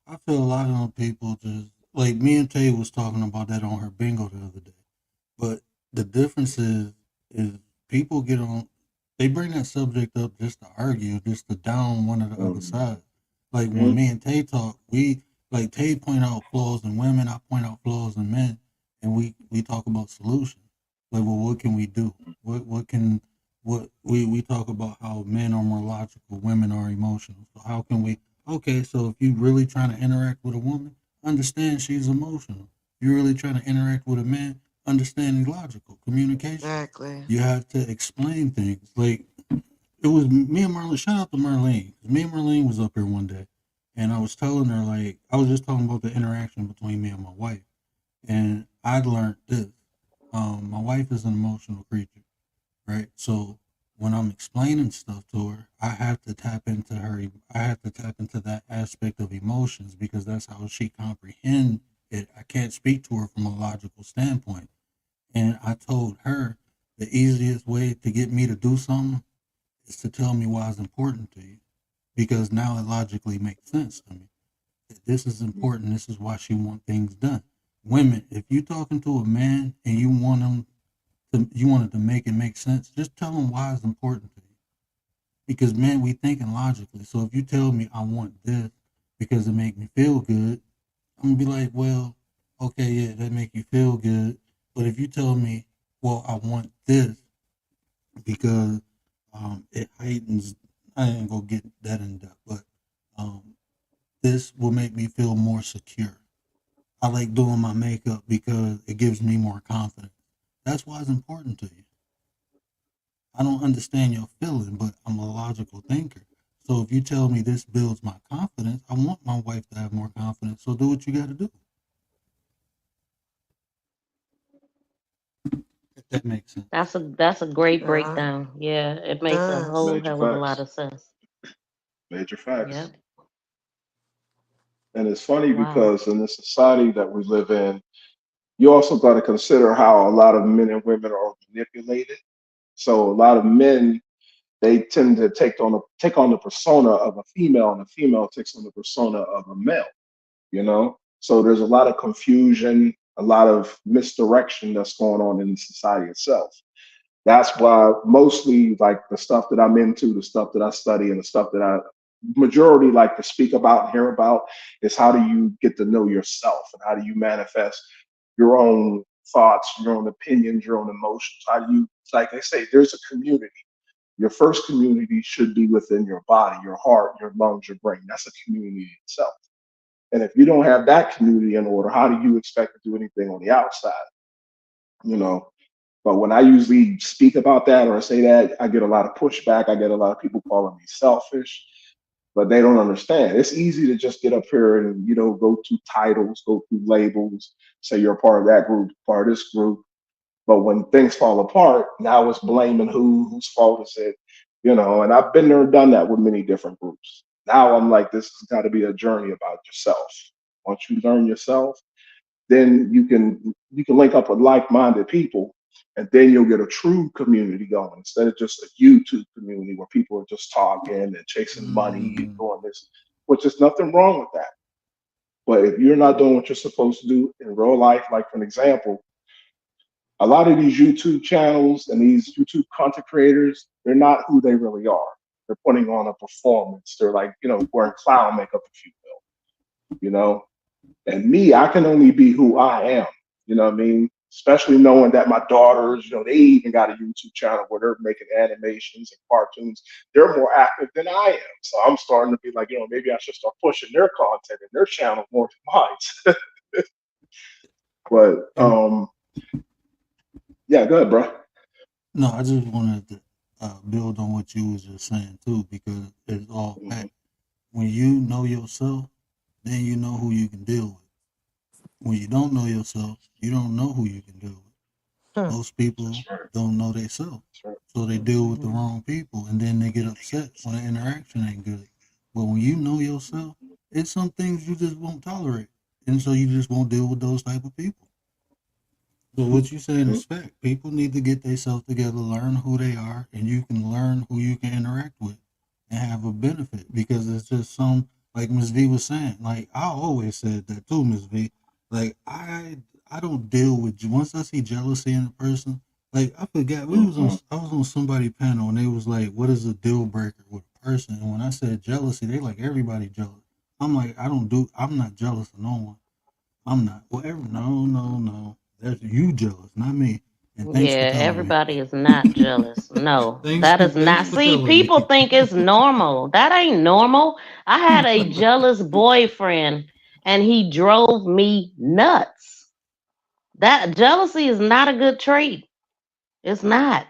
I feel a lot of them people just like me and Tay was talking about that on her bingo the other day. But the difference is people get on they bring that subject up just to argue, just to down one of the other Mm-hmm. side. Like when me and Tay talk, we like Tay point out flaws in women, I point out flaws in men, and we talk about solutions. Like, well, what can we do? What can what we talk about how men are more logical, women are emotional. So how can we? Okay, so if you really trying to interact with a woman, understand she's emotional. You're really trying to interact with a man, understanding logical communication. Exactly. You have to explain things. Like it was me and Marlene. Shout out to Marlene. Me and Marlene was up here one day, and I was telling her like I was just talking about the interaction between me and my wife, and I learned this. My wife is an emotional creature, right? So when I'm explaining stuff to her, I have to tap into her. I have to tap into that aspect of emotions because that's how she comprehend it. I can't speak to her from a logical standpoint. And I told her the easiest way to get me to do something is to tell me why it's important to you. Because now it logically makes sense to me. This is important. This is why she want things done. Women, if you talking to a man and you want it to make it make sense, just tell him why it's important to you. Because men, we thinking logically. So if you tell me I want this because it make me feel good, I'm gonna be like, well, okay, yeah, that make you feel good. But if you tell me, well, I want this because it heightens. I ain't gonna get that in depth, but um, this will make me feel more secure. I like doing my makeup because it gives me more confidence. That's why it's important to you. I don't understand your feeling, but I'm a logical thinker. So if you tell me this builds my confidence, I want my wife to have more confidence. So do what you got to do. If that makes sense. That's a great Yeah, breakdown. Yeah, it it makes a does. whole Major hell of a lot facts. of sense. Major facts. Yep. And it's funny Wow. because in the society that we live in, you also got to consider how a lot of men and women are manipulated. So a lot of men they tend to take on the persona of a female, and a female takes on the persona of a male. You know, so there's a lot of confusion, a lot of misdirection that's going on in society itself. That's why mostly like the stuff that I'm into, the stuff that I study, and the stuff that I majority like to speak about and hear about is how do you get to know yourself and how do you manifest your own thoughts, your own opinions, your own emotions. How do you, like they say, there's a community. Your first community should be within your body, your heart, your lungs, your brain. That's a community itself. And if you don't have that community in order, how do you expect to do anything on the outside? You know, but when I usually speak about that or say that, I get a lot of pushback. I get a lot of people calling me selfish, but they don't understand. It's easy to just get up here and, go to titles, go through labels, say you're a part of that group, part of this group. But when things fall apart, now it's blaming whose fault is it, and I've been there and done that with many different groups. Now I'm like, this has got to be a journey about yourself. Once you learn yourself, then you can link up with like-minded people, and then you'll get a true community going instead of just a YouTube community where people are just talking and chasing money and Mm, doing this, which is nothing wrong with that. But if you're not doing what you're supposed to do in real life, like for an example, a lot of these YouTube channels and these YouTube content creators, they're not who they really are. They're putting on a performance. They're like, wearing clown makeup, if you will, you know. And me, I can only be who I am. You know what I mean? Especially knowing that my daughters, they even got a YouTube channel where they're making animations and cartoons. They're more active than I am. So I'm starting to be like, maybe I should start pushing their content and their channel more than mine. But and yeah, go ahead, bro. no, I just wanted to build on what you was just saying too, because it's all fact. Hmm. When you know yourself, then you know who you can deal with. When you don't know yourself, you don't know who you can deal with. Hmm. Most That's people right. don't know themselves, That's right. so they deal with the Hmm. wrong people, and then they get upset when the interaction ain't good. But when you know yourself, it's some things you just won't tolerate, and so you just won't deal with those type of people. So what you saying Mhm. is fact. People need to get themselves together, learn who they are, and you can learn who you can interact with and have a benefit. Because it's just some, like Miss V was saying. Like I always said that too, Miss V. Like I don't deal with once I see jealousy in a person. Like I forgot Mhm. I was on somebody panel and they was like, "What is a deal breaker with a person?" And when I said jealousy, they like everybody jealous. I'm like, I'm not jealous of no one. I'm not. Whatever. No, no, no. That's you jealous, not me. And thanks for Yeah, telling me. everybody is not jealous. No, that is Thanks not. for See, telling me. people think it's normal. That ain't normal. I had a jealous boyfriend and he drove me nuts. That jealousy is not a good trait. It's not.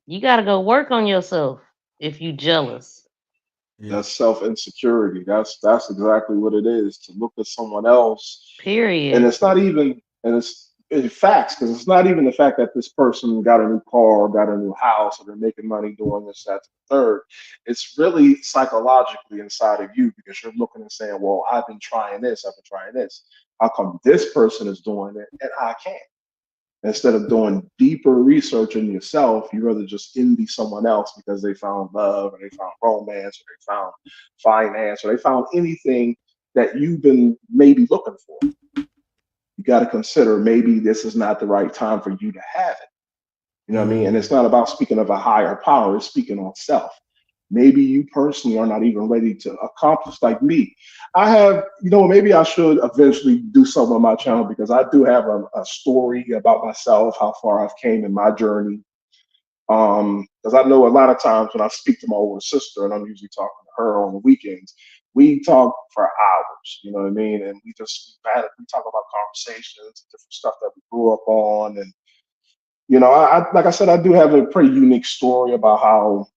You got to go work on yourself if you jealous. Yeah. That's self insecurity. That's exactly what it is. To look at someone else, and Period. it's not even, and it's in facts because it's not even the fact that this person got a new car, got a new house, or they're making money doing this, that, the third. It's really psychologically inside of you because you're looking and saying, "Well, I've been trying this, I've been trying this. How come this person is doing it and I can't?" Instead of doing deeper research in yourself, you rather just envy someone else because they found love or they found romance or they found finance or they found anything that you've been maybe looking for. You got to consider maybe this is not the right time for you to have it. You know what I mean? And it's Mm. not about speaking of a higher power, it's speaking on self. Maybe you personally are not even ready to accomplish like me. I have, maybe I should eventually do something on my channel because I do have a story about myself, how far I've came in my journey. Because I know a lot of times when I speak to my older sister, and I'm usually talking to her on the weekends, we talk for hours. You know what I mean? And we talk about conversations, different stuff that we grew up on, and like I said, I do have a pretty unique story about how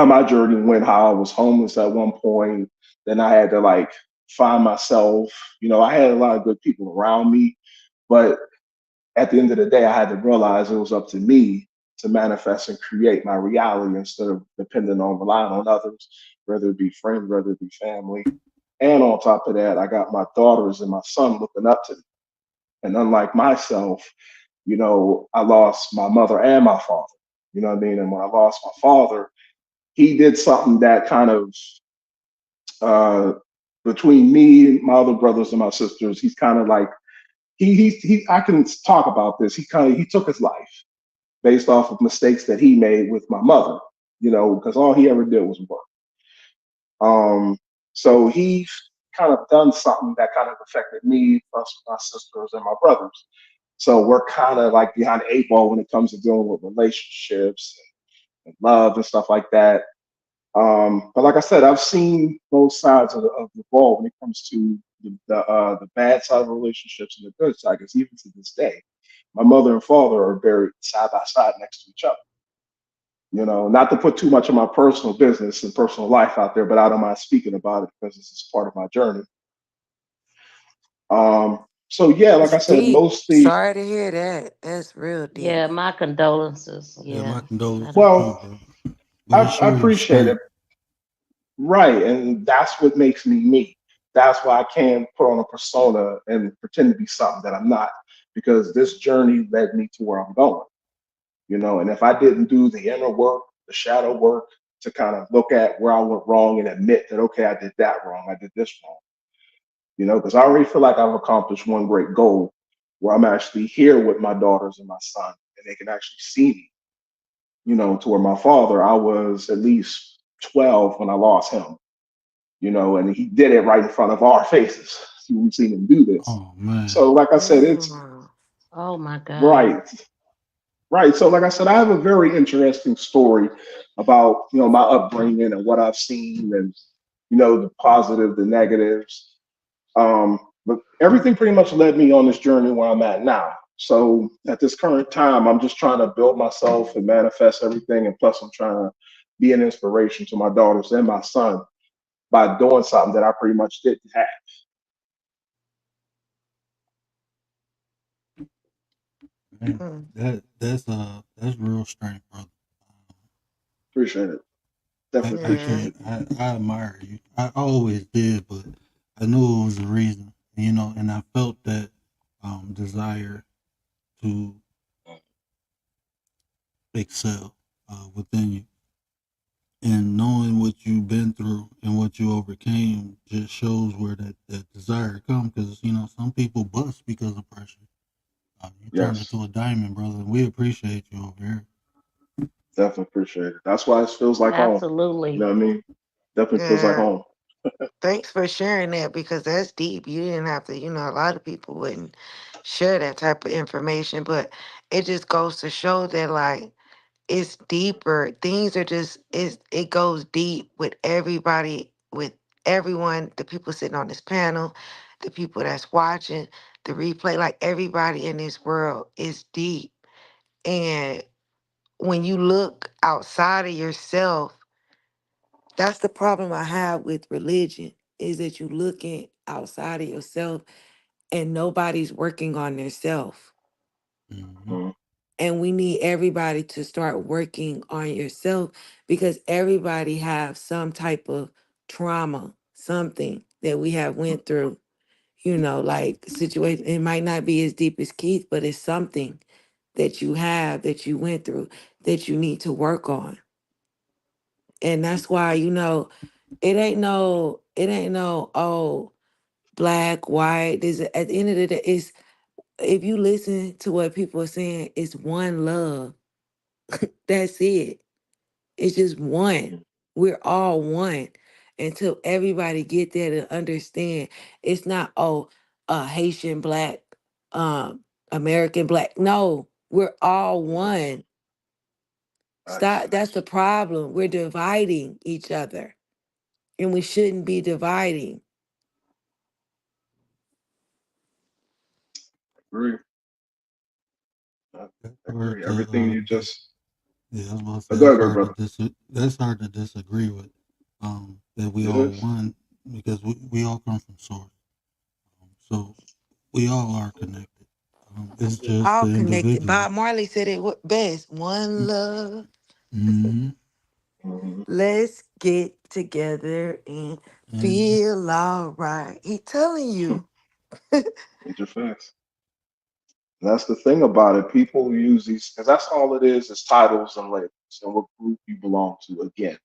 my journey went, how I was homeless at one point. Then I had to like find myself. I had a lot of good people around me, but at the end of the day, I had to realize it was up to me to manifest and create my reality instead of depending on relying on others, whether it be friends, whether it be family. And on top of that, I got my daughters and my son looking up to me. And unlike myself, I lost my mother and my father. You know what I mean? And when I lost my father, he did something that kind of uh, between me, my other brothers and my sisters, he's kind of like he. I can talk about this. He took his life based off of mistakes that he made with my mother. Because all he ever did was work. Um, so he kind of done something that kind of affected me, plus my sisters and my brothers. So we're kind of like behind the eight ball when it comes to dealing with relationships and love and stuff like that. But like I said, I've seen both sides of the ball when it comes to the bad side of relationships and the good side. Because even to this day, my mother and father are buried side by side next to each other. Not to put too much of my personal business and personal life out there, but I don't mind speaking about it because this is part of my journey. So yeah, like It's I said, deep. mostly, Sorry to hear that. That's real deep. Yeah, my condolences. Yeah, my Yeah, that condolences is. too, well, bro. But it I shows your appreciate it. strength. Right. And that's what makes me me. That's why I can't put on a persona and pretend to be something that I'm not, because this journey led me to where I'm going. And if I didn't do the inner work, the shadow work to kind of look at where I went wrong and admit that, okay, I did that wrong, I did this wrong, because I already feel like I've accomplished one great goal where I'm actually here with my daughters and my son and they can actually see me, to where my father, I was at least 12 when I lost him, and he did it right in front of our faces. We've seen him do this. Oh man. So, like I said, it's Mm. Oh my God. right, right. So, like I said, I have a very interesting story about my upbringing and what I've seen, and the positive, the negatives. But everything pretty much led me on this journey where I'm at now. So, at this current time, I'm just trying to build myself and manifest everything, and plus, I'm trying to be an inspiration to my daughters and my son by doing something that I pretty much didn't have. Man, Mm. that's real strength, brother. Appreciate it. Definitely appreciate it. I admire you. I always did, but I knew it was a reason, and I felt that desire to excel within you. And knowing what you've been through and what you overcame just shows where that desire comes. Because some people bust because of pressure. You turned Yes, into a diamond, brother, and we appreciate you over here. definitely appreciate it. That's why it feels like home. You know Absolutely. what I mean? Definitely feels like Yeah. home. Thanks for sharing that because that's deep. You didn't have to, a lot of people wouldn't share that type of information, but it just goes to show that like it's deeper. Things are just it goes deep with everybody, with everyone, the people sitting on this panel, the people that's watching the replay, like everybody in this world is deep. And when you look outside of yourself, that's the problem I have with religion is that you looking outside of yourself and nobody's working on themselves. Hmm. Mhm. And we need everybody to start working on yourself because everybody have some type of trauma, something that we have went through, like situation. It might not be as deep as Keith, but it's something that you have that you went through that you need to work on. And that's why, it ain't no, oh, black, white. At the end of the day, it's if you listen to what people are saying, it's one love. That's it. It's just one. We're all one. Until everybody get there to understand, it's not Haitian black, American black. No, we're all one. Nice. Stop. That's the problem. We're dividing each other, and we shouldn't be dividing. Agree. I That's hard agree. to Everything you just. yeah, I was about to say Go that's ahead, good hard to brother. that's hard to disagree with. That we It all is. one because we all come from source. So we all are connected. It's just All the connected. individual. Bob Marley said it best. One love. Mm-hmm. Hmm. Let's get together and And feel all right. He telling you. Major facts. And that's the thing about it. People use these because that's all it is titles and labels and what group you belong to. Again,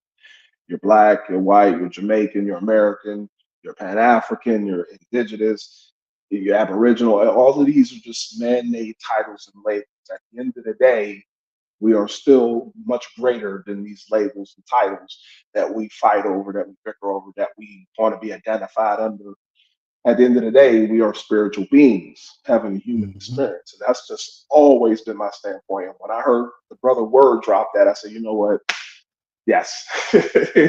you're black, you're white, you're Jamaican, you're American, you're Pan African, you're indigenous, you're Aboriginal. All of these are just man-made titles and labels. At the end of the day, we are still much greater than these labels and titles that we fight over, that we bicker over, that we want to be identified under. At the end of the day, we are spiritual beings having a human mm-hmm. experience. And that's just always been my standpoint. And when I heard the brother Word drop that, I said, you know what? Yes,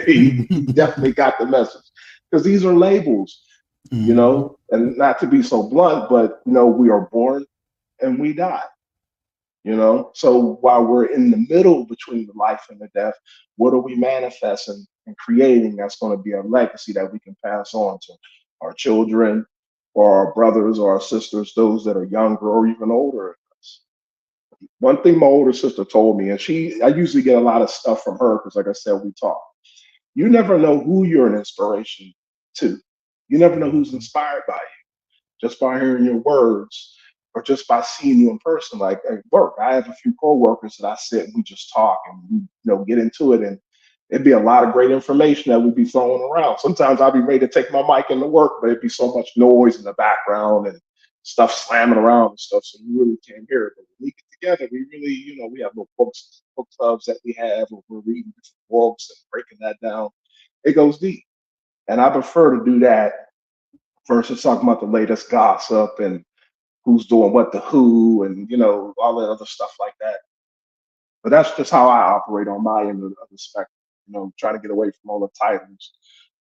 he definitely got the message. Because these are labels, Mm-hmm. and not to be so blunt, but, we are born and we die. So while we're in the middle between the life and the death, what are we manifesting and creating that's going to be a legacy that we can pass on to our children or our brothers or our sisters, those that are younger or even older than us? One thing my older sister told me, and I usually get a lot of stuff from her because, like I said, we talk. You never know who you're an inspiration to. You never know who's Mm-hmm. inspired by just by hearing your words or just by seeing you in person, like at work. I have a few coworkers that I sit and we just talk and we, get into it, and it'd be a lot of great information that we'd be throwing around. Sometimes I'd be ready to take my mic into work, but it'd be so much noise in the background and stuff slamming around and stuff, so you really can't hear it. But when we get together, we really, we have little book clubs that we have, where we're reading different books and breaking that down. It goes deep, and I prefer to do that versus talking about the latest gossip and who's doing what to who and all that other stuff like that. But that's just how I operate on my end of the spectrum. Trying to get away from all the titles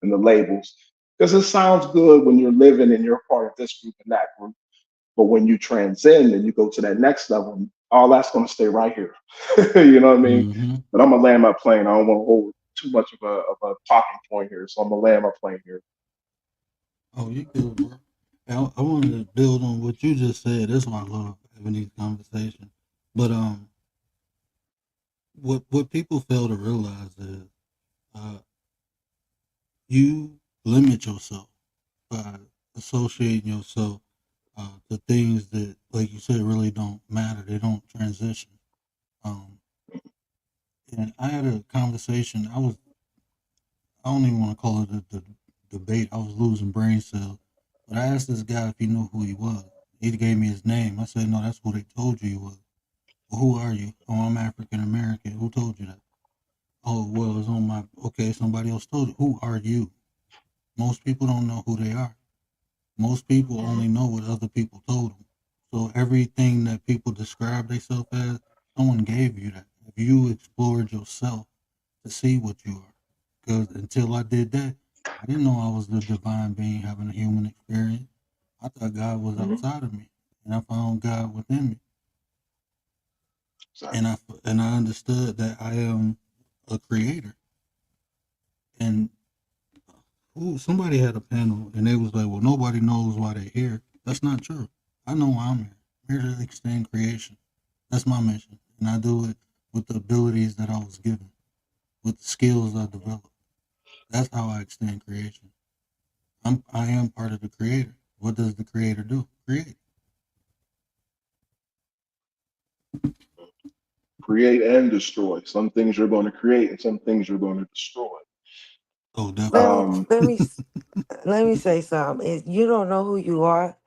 and the labels because it sounds good when you're living and you're part of this group and that group. But when you transcend and you go to that next level, all that's going to stay right here. You know what I mean? Mm-hmm. But I'm gonna land my plane. I don't want to hold too much of a talking point here, so I'm gonna land my plane here. Oh, you good, bro. I wanted to build on what you just said. That's why I love having these conversations. But what people fail to realize is uh, you limit yourself by associating yourself The things that, like you said, really don't matter. They don't transition. Um, and I had a conversation. I don't even want to call it a debate. I was losing brain cells. But I asked this guy if he knew who he was. He gave me his name. I said, no, that's who they told you he was. Well, who are you? Oh, I'm African American. Who told you that? Oh, well, it's on my. Okay, somebody else told you. Who are you? Most people don't know who they are. Most people Mhm. only know what other people told them. So everything that people describe themselves as, someone gave you that. If you explored yourself to see what you are, because until I did that, I didn't know I was the divine being having a human experience. I thought God was Mhm. outside of me, and I found God within me, Exactly. and I understood that I am a creator. And somebody had a panel, and they was like, "Well, nobody knows why they're here." That's not true. I know why I'm here. I'm here to extend creation. That's my mission, and I do it with the abilities that I was given, with the skills I developed. That's how I extend creation. I am part of the creator. What does the creator do? Create. Create and destroy. Some things you're going to create, and some things you're going to destroy. Oh, Let definitely. me Um, let me let me say something. If you don't know who you are,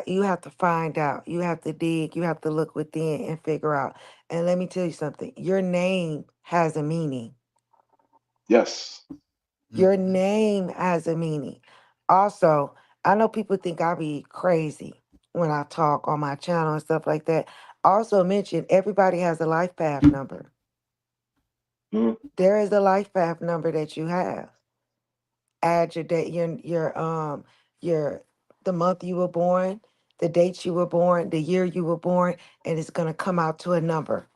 you have to find out. You have to dig. You have to look within and figure out. And let me tell you something. Your name has a meaning. yes. Your Mm-hmm. name has a meaning. Also, I know people think I be crazy when I talk on my channel and stuff like that. Also mention everybody has a life path number. Mhm. There is a life path number that you have. Add your date, your the month you were born, the date you were born, the year you were born, and it's gonna come out to a number.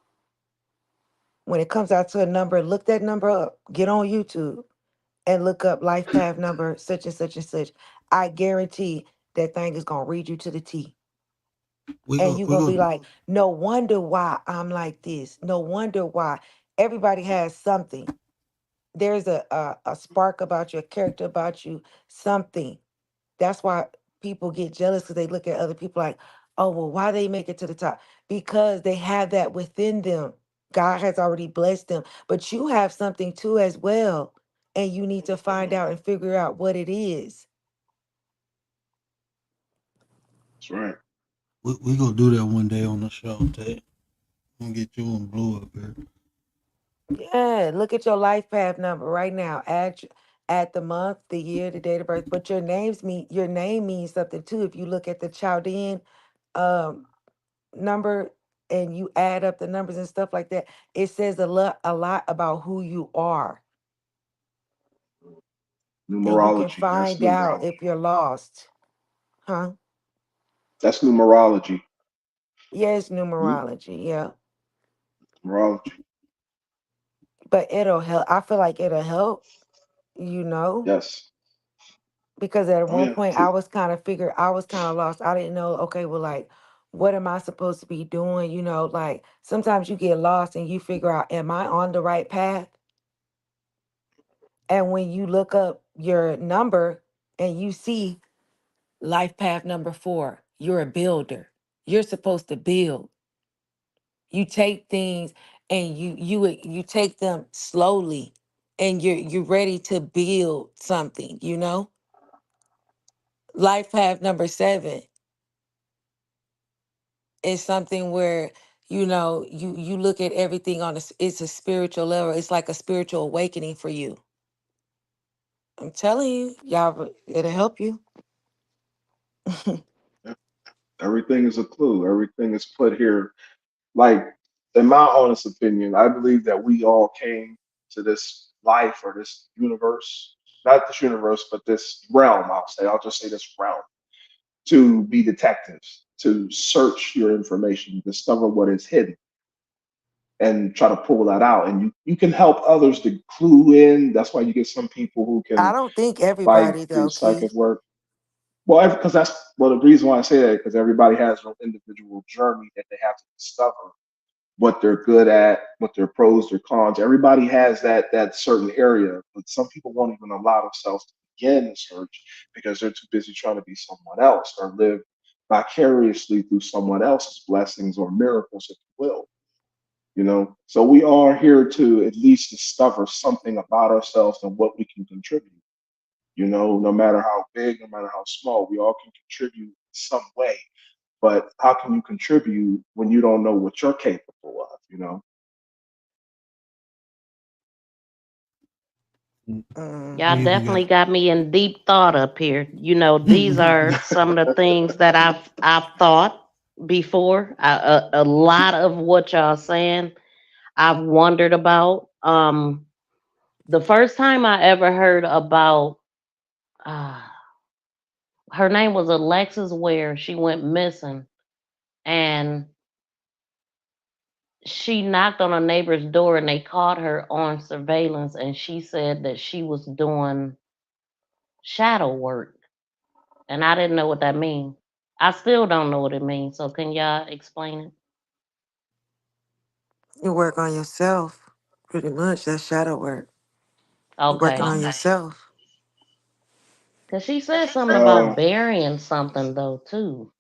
When it comes out to a number, look that number up. Get on YouTube and look up life path number such and such and such. I guarantee that thing is gonna read you to the T. And you're We gonna be go. like, no wonder why I'm like this. No wonder why. Everybody has something. There's a spark about you, a character about you, something. That's why people get jealous because they look at other people like, oh, well, why they make it to the top? Because they have that within them. God has already blessed them. But you have something too as well. And you need to find out and figure out what it is. That's right. We gonna do that one day on the show, Ted. I'm gonna get you and Blue up here. Yeah, look at your life path number right now. Add the month, the year, the date of birth. But your name means something too. If you look at the Chaldean um number and you add up the numbers and stuff like that, it says a lot about who you are. And you can Numerology. That's find out numerology. if you're lost. Huh? That's numerology. Yes, Nu- numerology, yeah. Numerology. But it'll help. I feel like it'll help, you know, Yes. because at Oh one yeah. point I was kind of lost. I didn't know, okay, well, like, what am I supposed to be doing? Like sometimes you get lost and you figure out, am I on the right path? And when you look up your number and you see life path number 4, you're a builder. You're supposed to build. You take things and you take them slowly and you're ready to build something. Life path number 7 is something where you look at everything it's a spiritual level. It's like a spiritual awakening for you. I'm telling you, y'all, it'll help you. Yeah. Everything is a clue. Everything is put here. Like, in my honest opinion, I believe that we all came to this life or this universe, not this universe, but this realm, I'll just say this realm, to be detectives, to search your information, discover what is hidden, and try to pull that out. And you can help others to clue in. That's why you get some people who I can don't think like everybody do though, psychic Keith. work. Well, because that's well, the reason why I say that because everybody has an individual journey that they have to discover what they're good at, what their pros, their cons. Everybody has that certain area, but some people won't even allow themselves to. begin the search because they're too busy trying to be someone else or live vicariously through someone else's blessings or miracles, if you will. So we are here to at least discover something about ourselves and what we can contribute. No matter how big, no matter how small, we all can contribute in some way. But how can you contribute when you don't know what you're capable of? Y'all We definitely got. got me in deep thought up here. These are some of the things that I've thought before. A lot of what y'all saying, I've wondered about. The first time I ever heard about, uh, her name was Alexis Ware. She went missing, and she knocked on a neighbor's door, and they caught her on surveillance, and she said that she was doing shadow work, and I didn't know what that means. I still don't know what it means. So can y'all explain it? You work on yourself, pretty much. That's shadow work. You working Okay. on yourself. Cause she said something Uh, about burying something though too.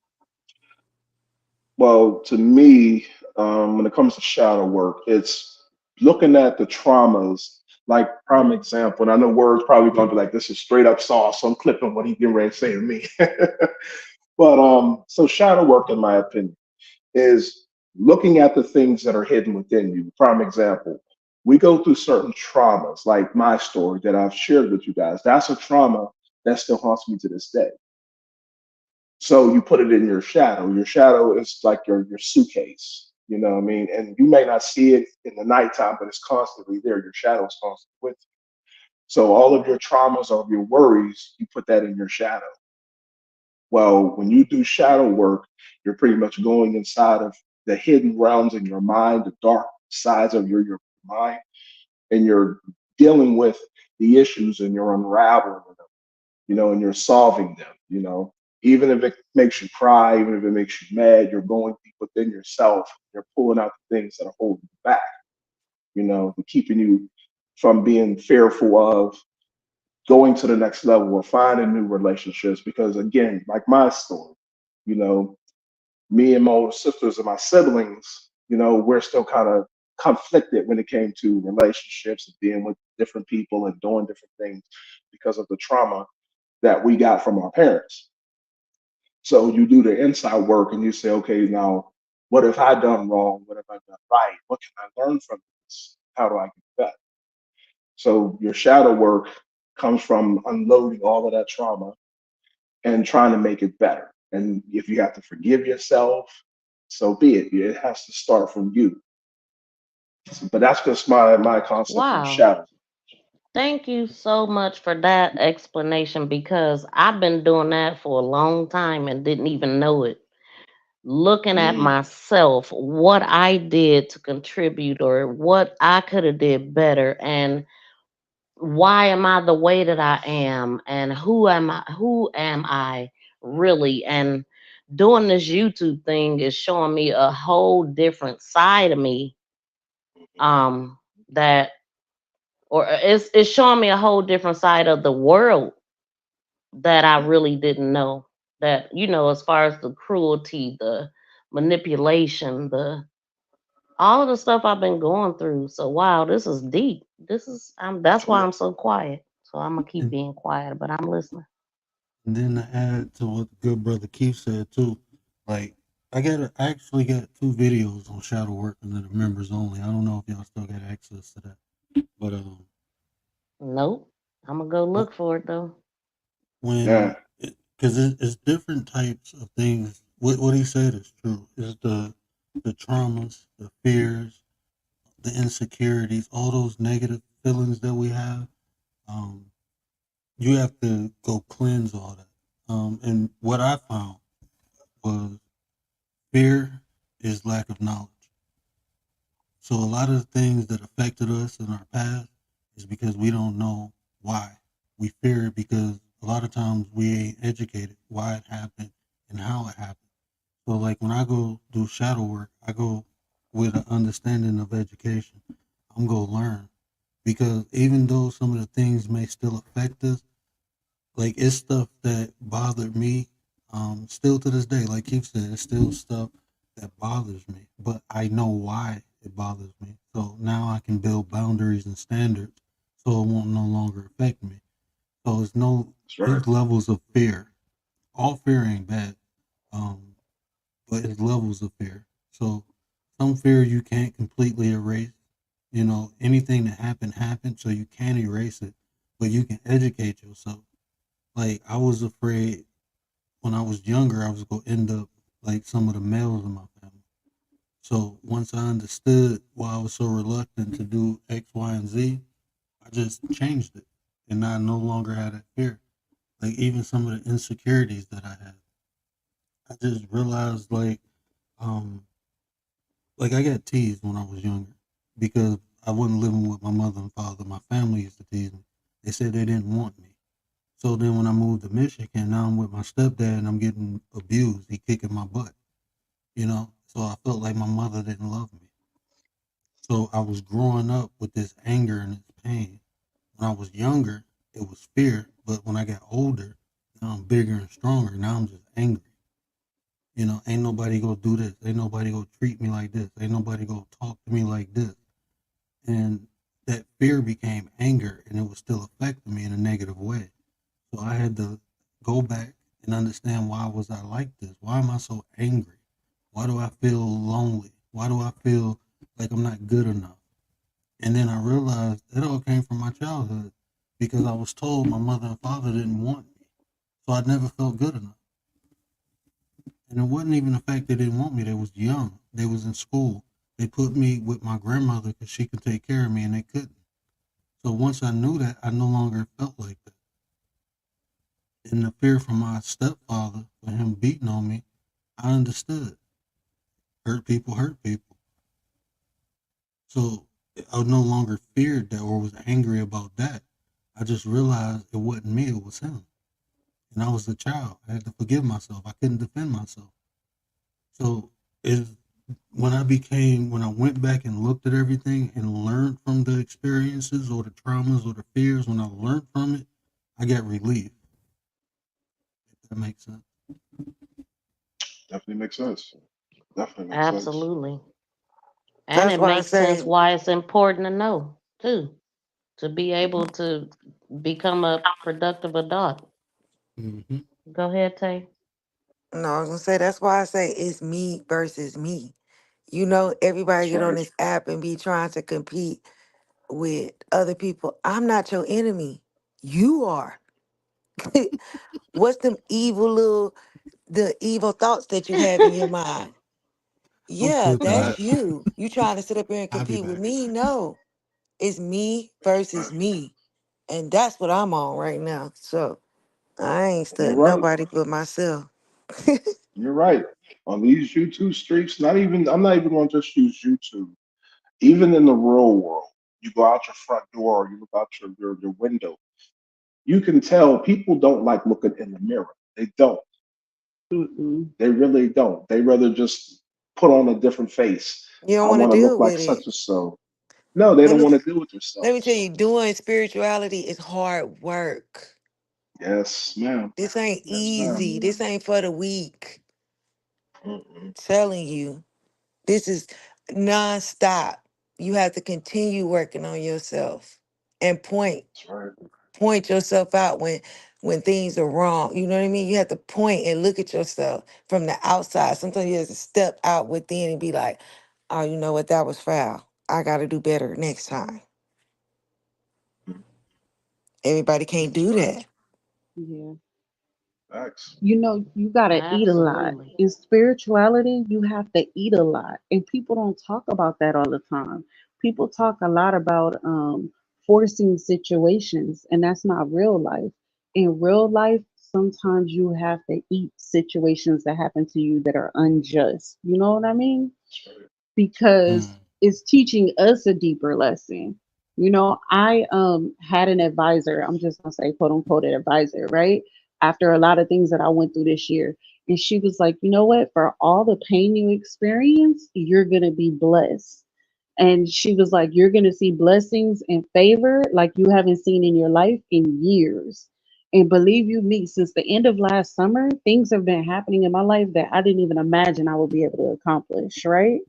well, to me, when it comes to shadow work, it's looking at the traumas. Like prime example, and I know words probably gonna be like, "This is straight up sauce." So I'm clipping what he getting ready to say to me. But so shadow work, in my opinion, is looking at the things that are hidden within you. Prime example, we go through certain traumas, like my story that I've shared with you guys. That's a trauma that still haunts me to this day. So you put it in your shadow. Your shadow is like your suitcase. You know what I mean? And you may not see it in the nighttime, but it's constantly there. Your shadow is constantly with you. So all of your traumas or your worries, you put that in your shadow. Well, when you do shadow work, you're pretty much going inside of the hidden realms in your mind, the dark sides of your mind, and you're dealing with the issues and you're unraveling them, and you're solving them. Even if it makes you cry, even if it makes you mad, you're going deep within yourself. You're pulling out the things that are holding you back, and keeping you from being fearful of going to the next level or finding new relationships. Because again, like my story, you know, me and my older sisters and my siblings, we're still kind of conflicted when it came to relationships and being with different people and doing different things because of the trauma that we got from our parents. So you do the inside work and you say, okay, now what have I done wrong? What have I done right? What can I learn from this? How do I get better? So your shadow work comes from unloading all of that trauma and trying to make it better. And if you have to forgive yourself, so be it. It has to start from you. But that's just my concept on Wow. shadow. Thank you so much for that explanation because I've been doing that for a long time and didn't even know it. Looking at Mm, myself, what I did to contribute or what I could have did better, and why am I the way that I am, and who am I really? And doing this YouTube thing is showing me a whole different side of me, that, or it's showing me a whole different side of the world that I really didn't know. That, as far as the cruelty, the manipulation, the all of the stuff I've been going through. So wow, this is deep. That's why yeah. I'm so quiet. So I'm gonna keep And, being quiet, but I'm listening. and then to add to what the good brother Keith said too, like I actually got two videos on shadow work and the members only. I don't know if y'all still got access to that, but Nope. I'm gonna go wh- look for it though. when Yeah. because it's different types of things. What he said is true. It's the traumas, the fears, the insecurities, all those negative feelings that we have. Um, you have to go cleanse all that. And what I found was fear is lack of knowledge. So a lot of the things that affected us in our past is because we don't know why. We fear it because a lot of times we ain't educated why it happened and how it happened. So like when I go do shadow work, I go with an understanding of education. I'm gonna learn because even though some of the things may still affect us, like it's stuff that bothered me. Still to this day, like Keith said, it's still stuff that bothers me, but I know why it bothers me. So now I can build boundaries and standards so it won't no longer affect me. So it's no, That's right. it's levels of fear. All fear ain't bad, um, but it's levels of fear. So some fear you can't completely erase. You know, anything that happened, so you can't erase it, but you can educate yourself. Like I was afraid when I was younger, I was gonna end up like some of the males in my family. So once I understood why I was so reluctant to do X, Y, and Z, I just changed it, and I no longer had that fear. Like even some of the insecurities that I had, I just realized um like I got teased when I was younger because I wasn't living with my mother and father. My family used to tease me. They said they didn't want me. So then when I moved to Michigan, now I'm with my stepdad and I'm getting abused. He kicking my butt, you know? So I felt like my mother didn't love me. So I was growing up with this anger and this pain. When I was younger, it was fear. But when I got older, now I'm bigger and stronger. Now I'm just angry. You know, ain't nobody gonna do this. Ain't nobody gonna treat me like this. Ain't nobody gonna talk to me like this. And that fear became anger and it was still affecting me in a negative way. So I had to go back and understand why was I like this? Why am I so angry? Why do I feel lonely? Why do I feel like I'm not good enough? And then I realized it all came from my childhood because I was told my mother and father didn't want me. So I never felt good enough. And it wasn't even the fact they didn't want me. They was young. They was in school. They put me with my grandmother because she could take care of me and they couldn't. So once I knew that, I no longer felt like that. And the fear from my stepfather for him beating on me, I understood. Hurt people. So I no longer feared that or was angry about that. I just realized it wasn't me, it was him. And I was a child. I had to forgive myself. I couldn't defend myself. So it, when I went back and looked at everything and learned from the experiences or the traumas or the fears, when I learned from it, I got relief. If that makes sense. Definitely makes sense. Definitely makes sense. Absolutely. And That's it why I makes sense say why it's important to know too, to be able to become a productive adult. Hmm. Go ahead, Tay. no, I was gonna say that's why I say it's me versus me. You know, everybody That's get on right. this app and be trying to compete with other people. I'm not your enemy. You are. What's them evil little the evil thoughts that you have in your mind? I'm Yeah, still that's back. you. You trying to sit up here and I'll be compete with back. me? No. It's me versus me. And that's what I'm on right now. So I ain't You're studying right. nobody but myself. You're right. On these YouTube streets, I'm not even going to just use YouTube. Even in the real world, you go out your front door or you look out your window, you can tell people don't like looking in the mirror. They don't. Mm-mm. They really don't. They rather just put on a different face. You don't I want to want to look deal like with such it. and so. No, they Let don't me want to deal with let me tell themselves. you, doing spirituality is hard work. Yes, ma'am. This ain't Yes, ma'am. easy. This ain't for the weak. Mm-mm. Telling you. This is nonstop. You have to continue working on yourself and That's right. point yourself out when things are wrong. You know what I mean? You have to point and look at yourself from the outside. Sometimes you have to step out within and be like, oh, you know what? That was foul. I got to do better next time. Mm. Everybody can't That's do right. that. Yeah. Facts. You know, you got to eat a lot. Absolutely. In spirituality, you have to eat a lot. And people don't talk about that all the time. People talk a lot about forcing situations, and that's not real life. In real life, sometimes you have to eat situations that happen to you that are unjust. You know what I mean? That's right. Because Mm. it's teaching us a deeper lesson. You know, I had an advisor, I'm just gonna say quote unquote an advisor, right? After a lot of things that I went through this year. And she was like, you know what, for all the pain you experience, you're gonna be blessed. And she was like, you're gonna see blessings and favor like you haven't seen in your life in years. And believe you me, since the end of last summer, things have been happening in my life that I didn't even imagine I would be able to accomplish, right?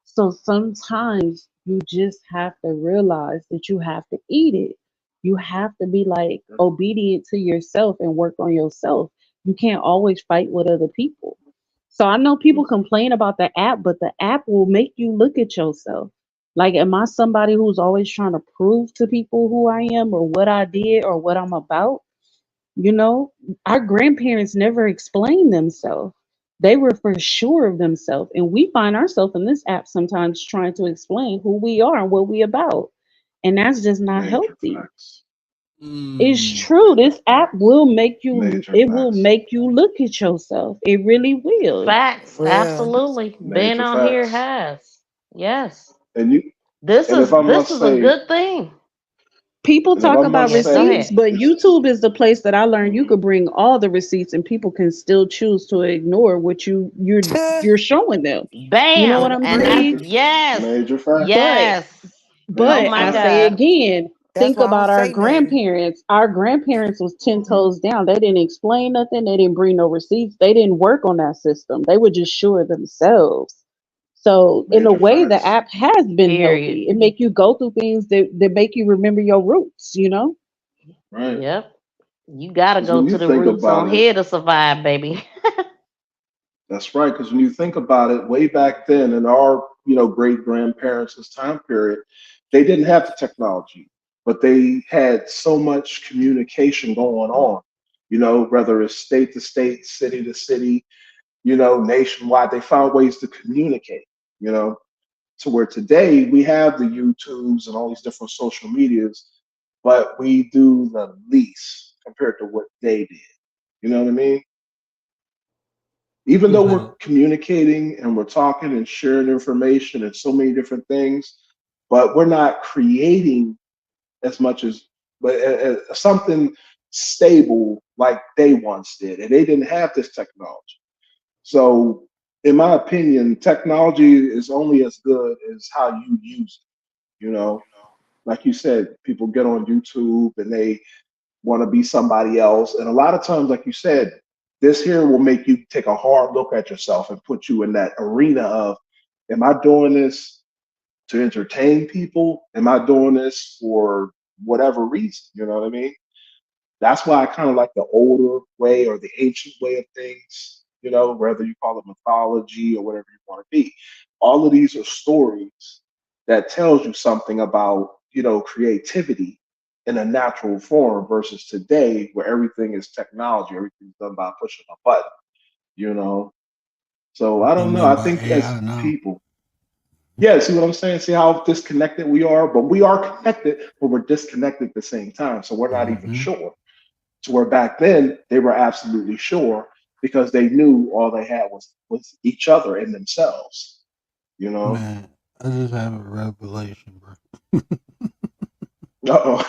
So sometimes you just have to realize that you have to eat it. You have to be like obedient to yourself and work on yourself. You can't always fight with other people. So I know people complain about the app, but the app will make you look at yourself. Like, am I somebody who's always trying to prove to people who I am or what I did or what I'm about? You know, our grandparents never explained themselves. They were for sure of themselves. And we find ourselves in this app sometimes trying to explain who we are and what we about. And that's just not Major healthy. facts. It's Mm. true. This app will make you Major it will facts. make you look at yourself. It really will. Facts, Well, absolutely. Being Major on here facts. has. Yes. And you This and if is I this must is a say, good thing. People and if talk I about must Yes, go say, receipts, ahead. but it's YouTube is the place that I learned you mhm, could bring all the receipts and people can still choose to ignore what you're showing them. You know what Bam. I'm And that's saying? major yes. major facts. But Yes. Oh but Major my I say facts. God. again, that's think why I don't about our say nothing. grandparents. Our grandparents was 10 Hmm. toes down. They didn't explain nothing. They didn't bring no receipts. They didn't work on that system. They were just sure themselves. So in a Major way, the facts. app has been Period. healthy. It make you go through things that make you remember your roots, you know? Right. Yep. You gotta Because go when to you the think roots about on it, here to survive, baby. that's right. Because when you think about it, way back then in our, great grandparents' time period, they didn't have the technology, but they had so much communication going on, whether it's state to state, city to city, nationwide, they found ways to communicate, you know, to where today we have the YouTubes and all these different social medias, but we do the least compared to what they did. You know what I mean? Even though we're Yeah. communicating and we're talking and sharing information and so many different things, but we're not creating as much as but something stable like they once did, and they didn't have this technology. So, in my opinion, technology is only as good as how you use it. Like you said, people get on YouTube and they want to be somebody else. And a lot of times, like you said, this here will make you take a hard look at yourself and put you in that arena of, am I doing this to entertain people? Am I doing this for whatever reason? You know what I mean? That's why I kind of like the older way or the ancient way of things, whether you call it mythology or whatever you want to be. All of these are stories that tells you something about, creativity in a natural form versus today where everything is technology, everything's done by pushing a button, you know. So I don't Everything know. done I by think AI as now. people, yeah, see what I'm saying? See how disconnected we are? But we are connected, but we're disconnected at the same time. So we're not even Hmm. sure. To where back then they were absolutely sure because they knew all they had was each other and themselves. You know. Man, I just have a revelation, bro. Uh-oh.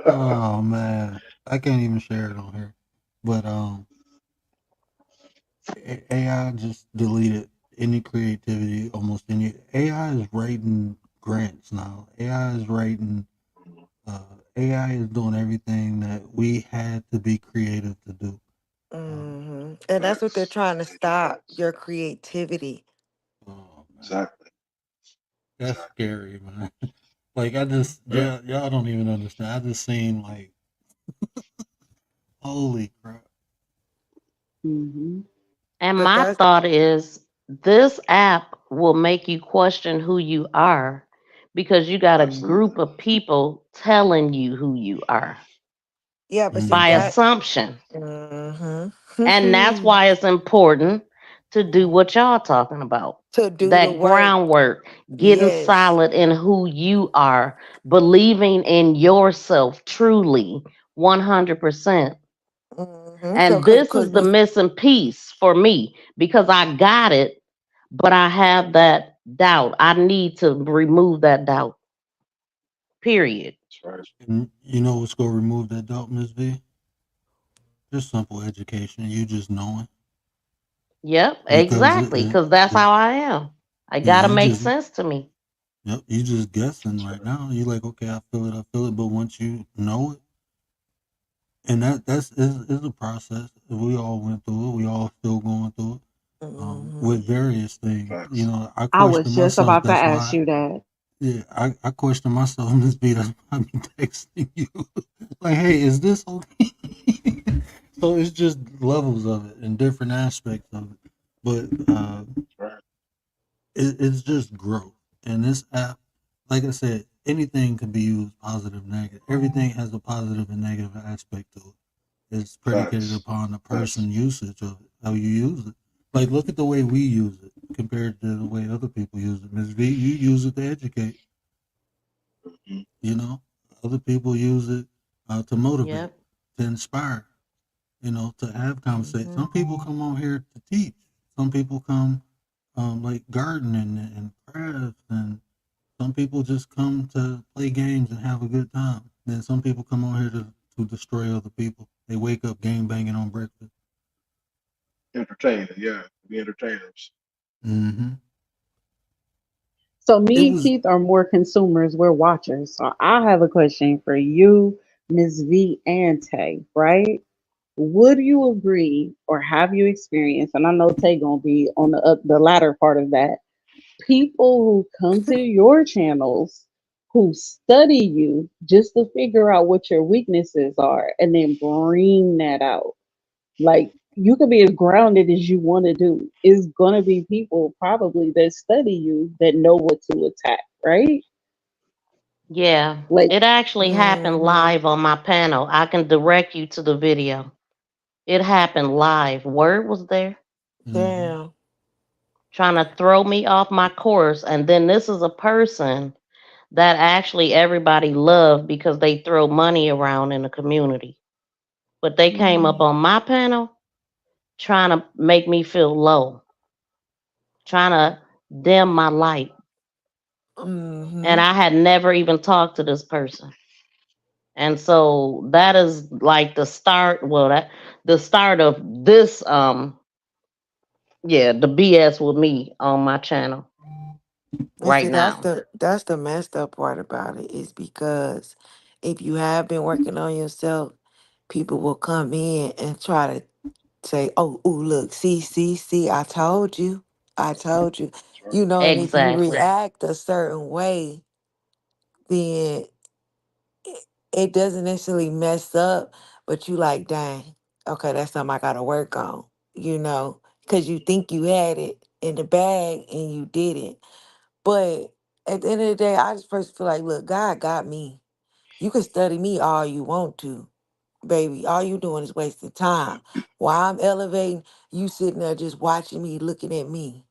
Oh man, I can't even share it on here. But AI just deleted any creativity, almost any. AI is writing grants now. AI is writing. AI is doing everything that we had to be creative to do. Um, And that's what they're Facts. trying to Major stop facts. your creativity. oh man, Exactly. that's scary, man. Like I just, Right. yeah, y'all don't even understand. I just seen like, holy crap. Hmm. And But my that's thought is this app will make you question who you are because you got a Absolutely. group of people telling you who you are yeah, but see by Hmm. that assumption. And that's mm-hmm. why it's important to do what y'all talking about. To do the That work. groundwork, getting Yes. solid in who you are, believing in yourself truly 100%. So And this cause is the with missing piece for me because I got it, but I have that doubt. I need to remove that doubt, period. That's right. And you know what's gonna remove that doubt, Miss V? Just simple education. You just knowing Yep, because exactly, because that's it how I am. I got to you make just sense to me. yep, you just guessing That's right right. now. You like, okay, I feel it, but once you know it, and that's is a process. We all went through it. We all still going through it. Hmm. With various things. You Facts. know, I I question was just myself. about to That's ask why. you that. Yeah, I question myself. Miss B, that's why I'm texting you. Like, hey, is this okay? So it's just levels of it and different aspects of it. But Right. it's just growth. And this app, like I said, anything can be used positive, negative. Everything has a positive and negative aspect to it. It's predicated Facts. upon the Facts. person usage of it, how you use it. Like, look at the way we use it compared to the way other people use it. Ms. V, you use it to educate. Mhm. You know, other people use it to motivate, Yep. to inspire. You know, to have conversations. Hmm. Some people come on here to teach. Some people come like gardening and crafts, and some people just come to play games and have a good time. Then some people come on here to destroy other people. They wake up game banging on breakfast. Entertaining, yeah. Be entertainers. Hmm. So It me and was. Keith are more consumers, we're watchers. So I have a question for you, Ms. V and Tay, right? Would you agree or have you experienced, and I know Tay gonna be on the latter part of that, people who come to your channels who study you just to figure out what your weaknesses are and then bring that out. Like you could be as grounded as you want to do. Is gonna be people probably that study you that know what to attack, right? Yeah. Like It actually happened Hmm. live on my panel. I can direct you to the video. It happened live. Word was there Hmm. Damn. trying to throw me off my course. And then this is a person that actually everybody loved because they throw money around in the community. But they came up mm, on my panel trying to make me feel low, trying to dim my light. And Hmm. I had never even talked to this person. And so that is like the start, well, that the start of this yeah, the BS with me on my channel And right see, now. that's the messed up part about it is because if you have been working on yourself, people will come in and try to say, "Oh, ooh, look, see, I told you, I told you." That's right. You know, and if you Exactly. react a certain way, then it, it doesn't necessarily mess up, but you like, dang, okay, that's something I gotta work on. You know, because you think you had it in the bag and you didn't. But at the end of the day, I just first feel like, look, God got me. You can study me all you want to, baby. All you doing is wasting time. While I'm elevating, you sitting there just watching me, looking at me.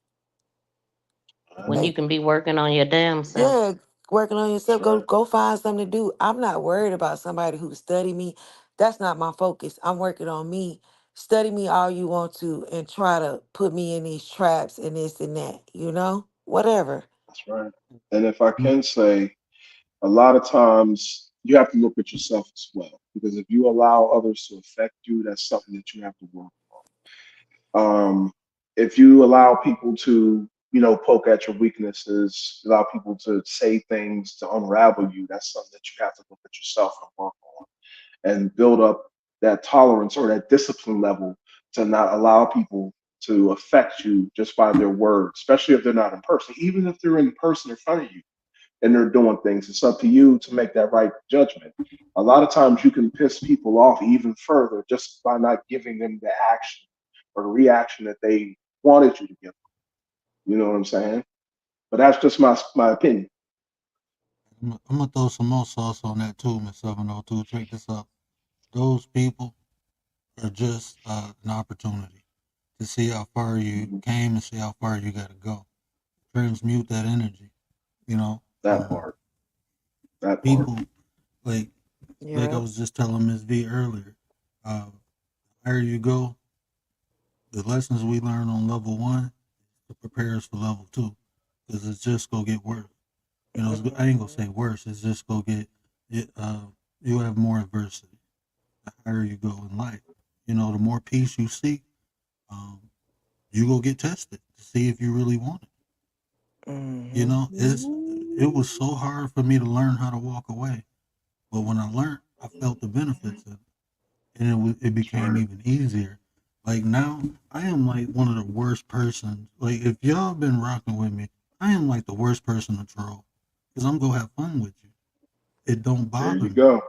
Right. When you Like, can be working on your damn self. yeah, working on That's yourself. Go right. go find something to do. I'm not worried about somebody who study me. That's not my focus. I'm working on me. Study me all you want to and try to put me in these traps and this and that, Whatever. That's right. And if I can say, a lot of times you have to look at yourself as well. Because if you allow others to affect you, that's something that you have to work on. If you allow people to, poke at your weaknesses, allow people to say things to unravel you, that's something that you have to look at yourself and work on and build up that tolerance or that discipline level to not allow people to affect you just by their words, especially if they're not in person. Even if they're in person in front of you and they're doing things, it's up to you to make that right judgment. A lot of times you can piss people off even further just by not giving them the action or the reaction that they wanted you to give. You know what I'm saying? But that's just my opinion. I'm gonna throw some more sauce on that too, Miss 702. Check this out. Those people are just an opportunity to see how far you Mhm. came and see how far you got to go. Transmute that energy. You know, That part. That part. people like I Yep. was just telling Miss V earlier. Uh, higher you go, the lessons we learn on level one to prepare us for level two, because it's just gonna get worse. You know, I ain't gonna Mhm. say worse. It's just gonna get it. You have more adversity. The higher you go in life, you know, the more peace you seek, um, you go get tested to see if you really want it. You Mhm. know, it was so hard for me to learn how to walk away, but when I learned, I felt the benefits of it. and it That's became right. even easier. Like now, I am like one of the worst persons. Like if y'all been rocking with me, I am like the worst person to troll, because I'm gonna have fun with you. It don't There bother you me. go.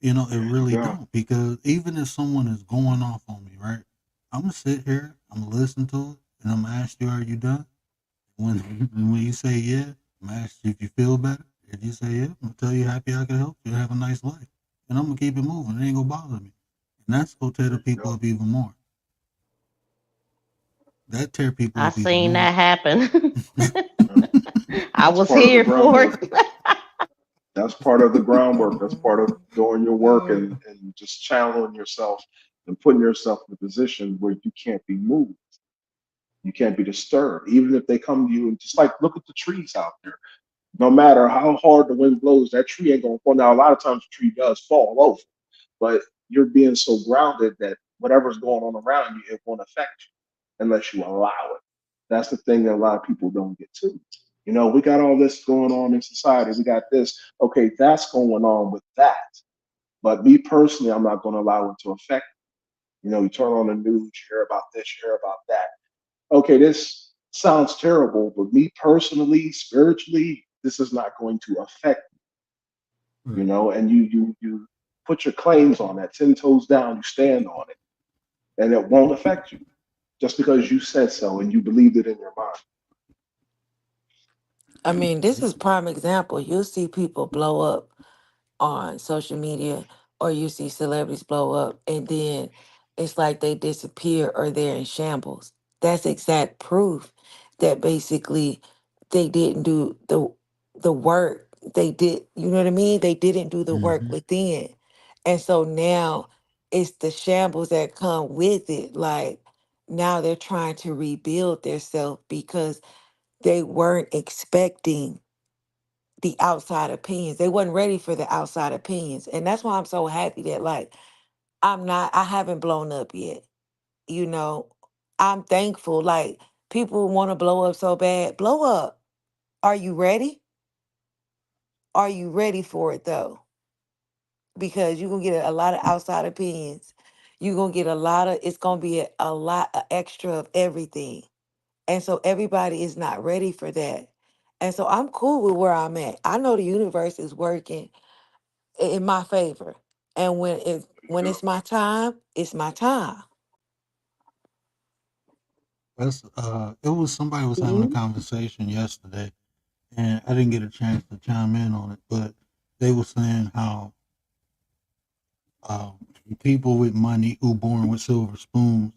It There you really go. don't, because even if someone is going off on me, right? I'm gonna sit here, I'm gonna listen to it, and I'm gonna ask you, are you done? When when you say yeah, I'm gonna ask you if you feel better. If you say yeah, I'm gonna tell you happy I can help you have a nice life, and I'm gonna keep it moving. It ain't gonna bother me, and that's gonna tear There the you people go. up even more. That tear people I up even seen more. that happen. Yeah. I That's was part of the here for groundwork. it. That's part of the groundwork. That's part of Mhm. doing your work Mm. and just channeling yourself and putting yourself in a position where you can't be moved. You can't be disturbed. Even if they come to you and just like look at the trees out there. No matter how hard the wind blows, that tree ain't gonna fall. Now a lot of times the tree does fall over, but you're being so grounded that whatever's going on around you, it won't affect you unless you allow it. That's the thing that a lot of people don't get to. We got all this going on in society. We got this. Okay, that's going on with that. But me personally, I'm not going to allow it to affect me. You turn on the news, you hear about this, you hear about that. Okay, this sounds terrible, but me personally, spiritually, this is not going to affect Right. and you put your claims on that 10 toes down, you stand on it, and it won't affect you just because you said so and you believed it in your mind. I mean, this is prime example. You'll see people blow up on social media, or you see celebrities blow up and then it's like they disappear or they're in shambles. That's exact proof that basically they didn't do the work. They did, you know what I mean? They didn't do the work Mm-hmm. within. And so now it's the shambles that come with it. Like now they're trying to rebuild themselves because they weren't expecting the outside opinions. They wasn't ready for the outside opinions. And that's why I'm so happy that like I haven't blown up yet. You know, I'm thankful. Like people want to blow up so bad. Blow up. Are you ready? Are you ready for it though? Because you're gonna get a lot of outside opinions. You're gonna get a lot of it's gonna be a lot of extra of everything. And so everybody is not ready for that. And so I'm cool with where I'm at. I know the universe is working in my favor. And when Yeah. it's my time, it's my time. It was somebody was having a Mhm. conversation yesterday, and I didn't get a chance to chime in on it, but they were saying how um, people with money who born with silver spoons,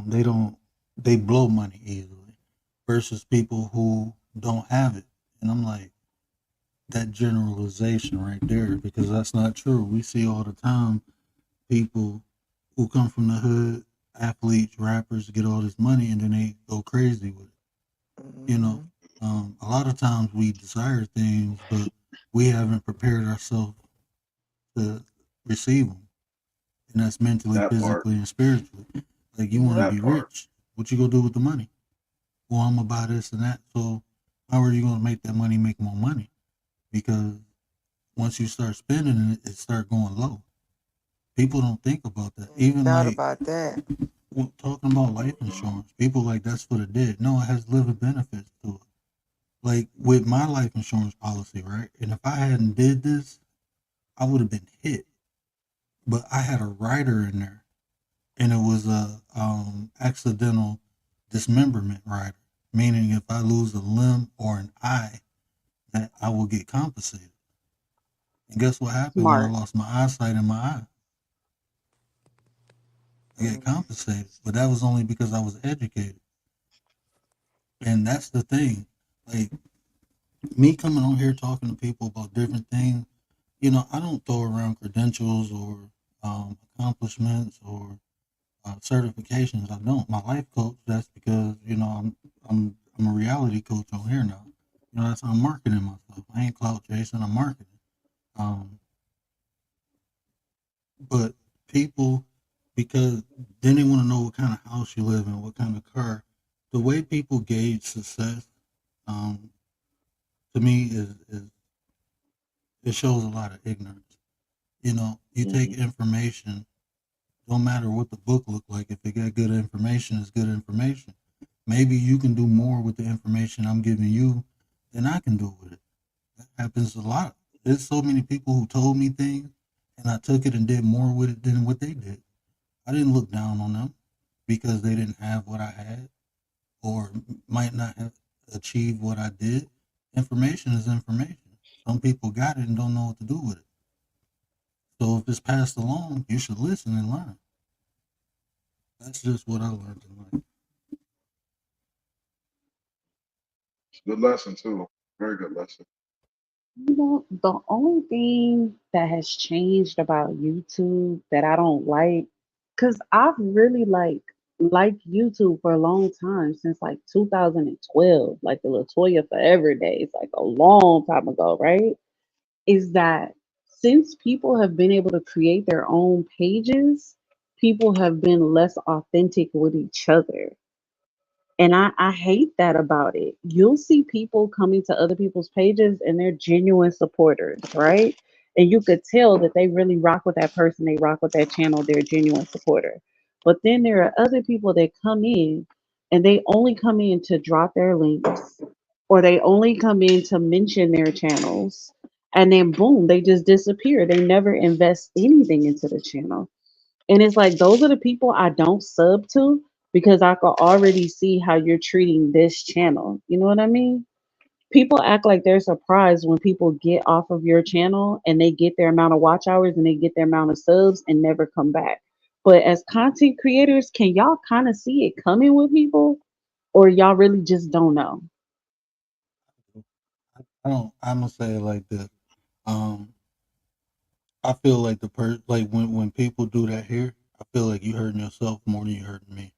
they don't they blow money easily, versus people who don't have it. And I'm like, that generalization right there, because that's not true. We see all the time people who come from the hood, athletes, rappers, get all this money, and then they go crazy with it. You know, Mhm. a lot of times we desire things, but we haven't prepared ourselves to receive them, and that's mentally, That part. physically, and spiritually. Like you want to Yep. be That part. rich, what you gonna do with the money? Well, I'm gonna buy this and that. So how are you gonna make that money make more money? Because once you start spending it, it start going low. People don't think about that. Ain't Even thought like about that. talking about life insurance, people like that's for the dead. No, it has living benefits to it. Like with my life insurance policy, right? And if I hadn't did this, I would have been hit. But I had a rider in there, and it was a accidental dismemberment rider, meaning if I lose a limb or an eye, that I will get compensated. And guess what happened when I Smart. lost my eyesight in my eye? I got Mm. compensated, but that was only because I was educated. And that's the thing. Like me coming on here talking to people about different things, I don't throw around credentials or accomplishments or certifications. I don't. My life coach. That's because I'm a reality coach on here now. That's how I'm marketing myself. I ain't clout chasing. I'm marketing. Um, but people, because then they want to know what kind of house you live in, what kind of car. The way people gauge success, um, to me, is it shows a lot of ignorance. You Hmm. take information Don't matter what the book look like. If it got good information, it's good information. Maybe you can do more with the information I'm giving you than I can do with it. That happens a lot. There's so many people who told me things, and I took it and did more with it than what they did. I didn't look down on them because they didn't have what I had or might not have achieved what I did. Information is information. Some people got it and don't know what to do with it. So if it's passed along, you should listen and learn. That's just what I learned in life. It's a good lesson too. Very good lesson. You know, the only thing that has changed about YouTube that I don't like, because I've really liked YouTube for a long time, since like 2012, like the Latoya Forever days, like a long time ago, right? Is that since people have been able to create their own pages, people have been less authentic with each other. And I hate that about it. You'll see people coming to other people's pages and they're genuine supporters, right? And you could tell that they really rock with that person, they rock with that channel, they're a genuine supporter. But then there are other people that come in and they only come in to drop their links, or they only come in to mention their channels, and then boom, they just disappear. They never invest anything into the channel. And it's like those are the people I don't sub to, because I could already see how you're treating this channel. You know what I mean? People act like they're surprised when people get off of your channel and they get their amount of watch hours and they get their amount of subs and never come back. But as content creators, can y'all kind of see it coming with people, or y'all really just don't know? I don't. I'm gonna say it like this. Um, I feel like like when people do that here, I feel like you hurting yourself more than you hurting me.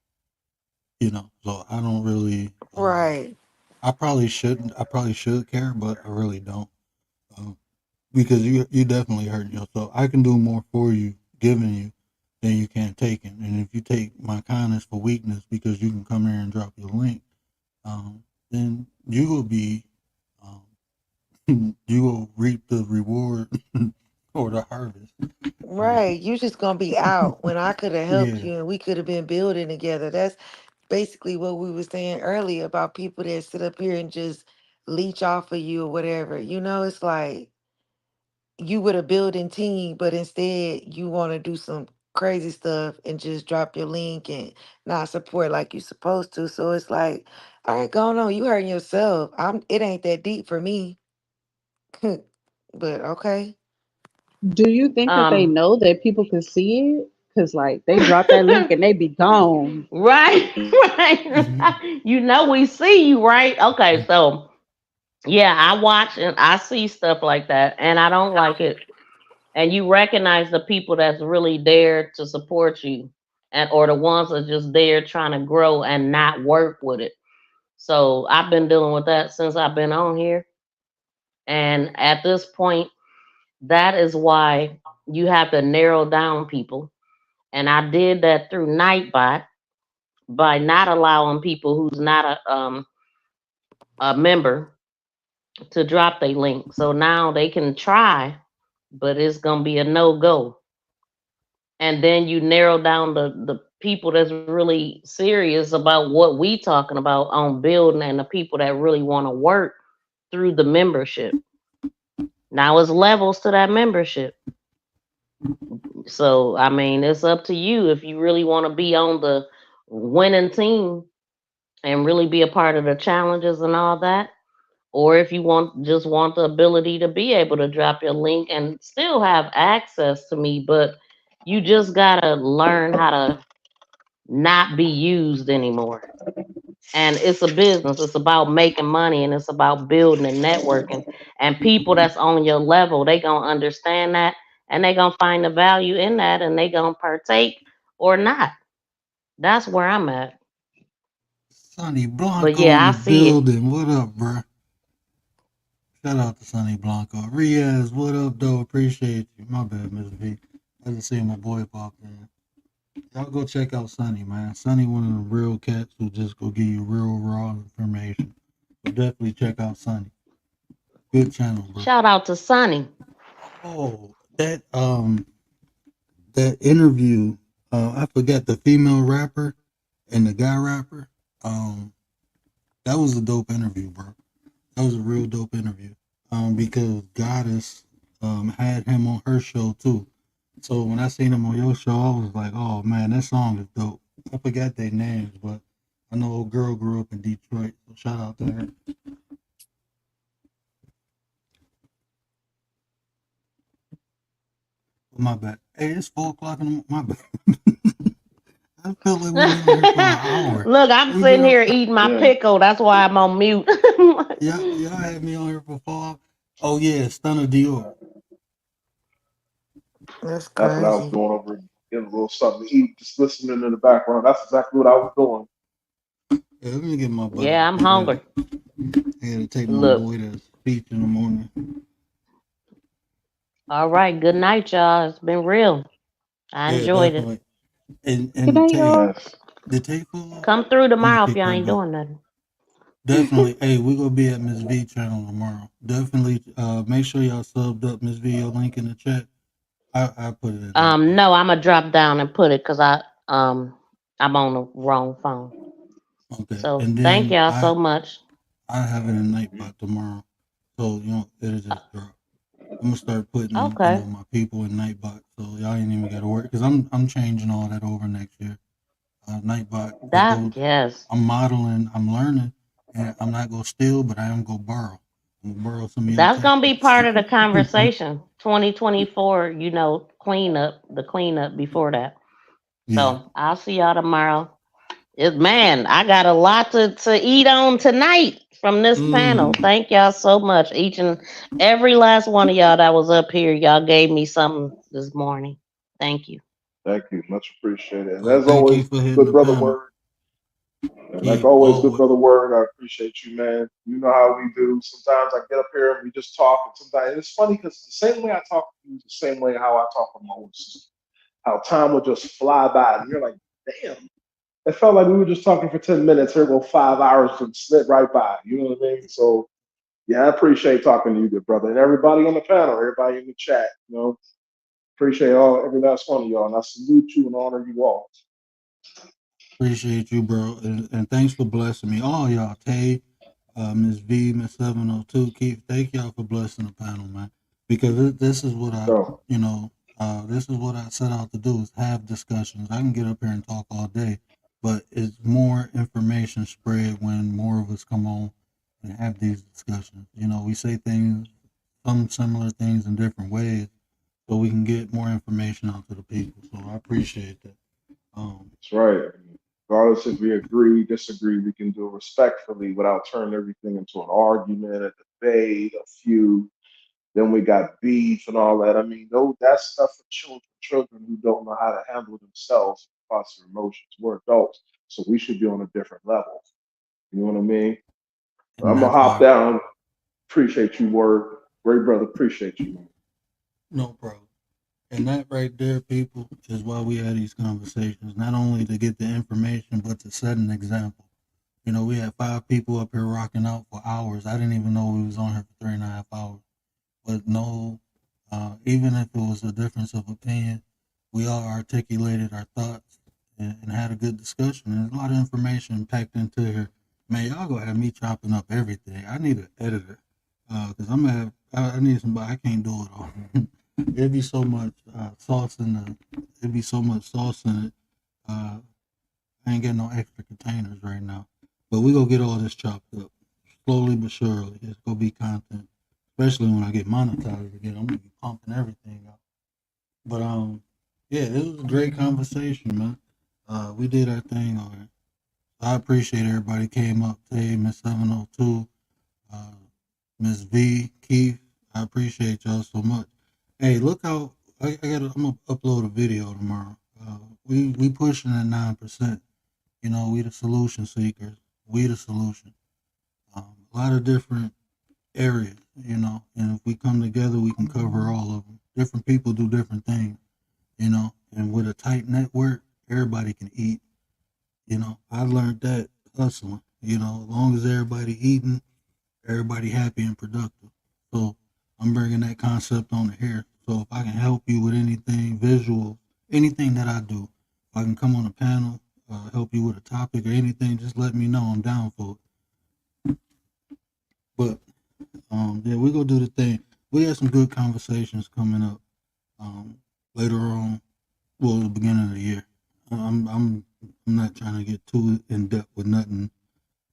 So I don't really. Right. I probably shouldn't. I probably should care, but I really don't. Um, because you definitely hurting yourself. I can do more for you, giving you, than you can taking. And if you take my kindness for weakness because you can come here and drop your link, then you will be, you will reap the reward or the harvest. Um, Right. You just gonna be out when I could have helped yeah, you and we could have been building together. That's basically what we were saying earlier about people that sit up here and just leech off of you or whatever. It's like you with a building team, but instead you want to do some crazy stuff and just drop your link and not support like you supposed to. So it's like, all right, go on. You hurting yourself. It ain't that deep for me. But okay. Do you think that they Um, know that people can see it? Because, like, they drop that link and they be gone. right, right. You know we see you, right? Okay, so yeah, I watch and I see stuff like that, and I don't like it. And you recognize the people that's really there to support you, and or the ones that just there trying to grow and not work with it. So I've been dealing with that since I've been on here, and at this point, that is why you have to narrow down people. And I did that through Nightbot by not allowing people who's not a member to drop their link. So now they can try, but it's gonna be a no go. And then you narrow down the people that's really serious about what we talking about on building, and the people that really want to work through the membership. Now it's levels to that membership. So I mean, it's up to you if you really want to be on the winning team and really be a part of the challenges and all that, or if you want the ability to be able to drop your link and still have access to me, but you just gotta learn how to not be used anymore. And it's a business. It's about making money and it's about building and networking. And people that's on your level, they gonna understand that and they gonna find the value in that and they gonna partake or not. That's where I'm at. Sonny But Blanco in yeah, I the see it. building. What up, bruh? Shout out to Sonny Blanco. Riaz, what up, though? Appreciate you. My bad, Miss V. I just seen my boy pop in. Y'all go check out Sonny, man. Sonny, one of the real cats who just go give you real raw information. So definitely check out Sonny. Good channel, bro. Shout out to Sonny. Oh, that interview I forgot the female rapper and the guy rapper. Um, that was a dope interview, bro. That was a real dope interview. Because Goddess had him on her show too. So when I seen him on your show, I was like, oh man, that song is dope. I forgot their names, but I know old girl grew up in Detroit. So shout out to her. My bad. Hey, it's 4 o'clock in the my bad. I feel like we've been on here for an hour. Look, I'm We've been sitting on. here eating my Yeah, pickle. That's why I'm on mute. Y'all had me on here for 4 hours. Oh yeah, Stunner Dior. That's that's what I was crazy. doing over getting a little something to eat, just listening in the background. That's exactly what I was doing. Yeah, let me get my butt Yeah, up. I'm hungry. I had to take my Look. boy to speech in the morning. All right. Good night, y'all. It's been real. I Yeah, enjoyed it. definitely. And Good and night, Tay, y'all. Yes. did Tay pull up? Come through I'm gonna tomorrow if kick y'all her ain't butt. doing nothing. Definitely. Hey, we gonna be at Miss V channel tomorrow. Definitely. Make sure y'all subbed up Miss V. Your link in the chat. I put it in night bot. No, I'm gonna drop down and put it because I'm on the wrong phone. Okay. So And thank then y'all I so much. I have it in night Mhm. bot tomorrow. So it'll Uh, just drop. I'm gonna start putting okay, my people in Nightbot, so y'all ain't even gotta work because I'm changing all that over next year. Nightbot is that go. yes, I'm modeling. I'm learning, and I'm not gonna steal, but I am gonna borrow. I'm gonna borrow some of your that's gonna be tactics. part of the conversation. 2024, cleanup, the cleanup before that. Yeah, So I'll see y'all tomorrow. Man, I got a lot to eat on tonight from this panel. mm, Thank y'all so much. Each and every last one of y'all that was up here, y'all gave me something this morning. Thank you. Thank you. Much appreciated. And as thank you always, for hitting good the brother panel. Word. And like Keep always, good always. brother Word. I appreciate you, man. You know how we do. Sometimes I get up here and we just talk. And sometimes and it's funny because the same way I talk to you is the same way how I talk to my own sister. How time will just fly by. And you're like, damn. It felt like we were just talking for 10 minutes. Here go 5 hours and slid right by. You know what I mean? So yeah, I appreciate talking to you, good brother. And everybody on the panel, everybody in the chat, appreciate every last one of y'all. And I salute you and honor you all. Appreciate you, bro, and thanks for blessing me. All y'all, Tay, Miss V, Miss 702, Keith, thank y'all for blessing the panel, man. Because this is what So this is what I set out to do is have discussions. I can get up here and talk all day, but it's more information spread when more of us come on and have these discussions. We say things, some similar things in different ways, so we can get more information out to the people. So I appreciate that. Um, that's right. Regardless if we agree, disagree, we can do it respectfully without turning everything into an argument, a debate, a feud. Then we got beef and all that. I mean, no, that's stuff for children who don't know how to handle themselves, process their emotions. We're adults, so we should be on a different level. You know what I mean? and I'm gonna that's hop why, down. Appreciate you, Word. Great brother. Appreciate you, man. no problem. And that right there, people, is why we have these conversations. Not only to get the information, but to set an example. We had 5 people up here rocking out for hours. I didn't even know we was on here for 3.5 hours. But no, even if it was a difference of opinion, we all articulated our thoughts and had a good discussion. There's a lot of information packed into here. Man, y'all gonna have me chopping up everything. I need an editor because I'm gonna have. I need somebody. I can't do it all. It'd be so much sauce in the. It'd be so much sauce in it. Uh, I ain't got no extra containers right now, but we gonna get all this chopped up slowly but surely. It's gonna be content, especially when I get monetized again. I'm gonna be pumping everything out. But yeah, it was a great conversation, man. We did our thing on it. I appreciate everybody came up today, Miss 702, uh, Miss V, Keith. I appreciate y'all so much. Hey, look out! I'm gonna upload a video tomorrow. We pushing at 9%. We the solution seekers. We the solution. A lot of different areas. And if we come together, we can cover all of them. Different people do different things. And with a tight network, everybody can eat. I learned that hustling. As long as everybody eating, everybody happy and productive. So I'm bringing that concept on here. So if I can help you with anything visual, anything that I do, If I can come on a panel, help you with a topic or anything, just let me know. I'm down for it. But yeah, we're gonna do the thing. We have some good conversations coming up later on. Well, the beginning of the year. I'm not trying to get too in depth with nothing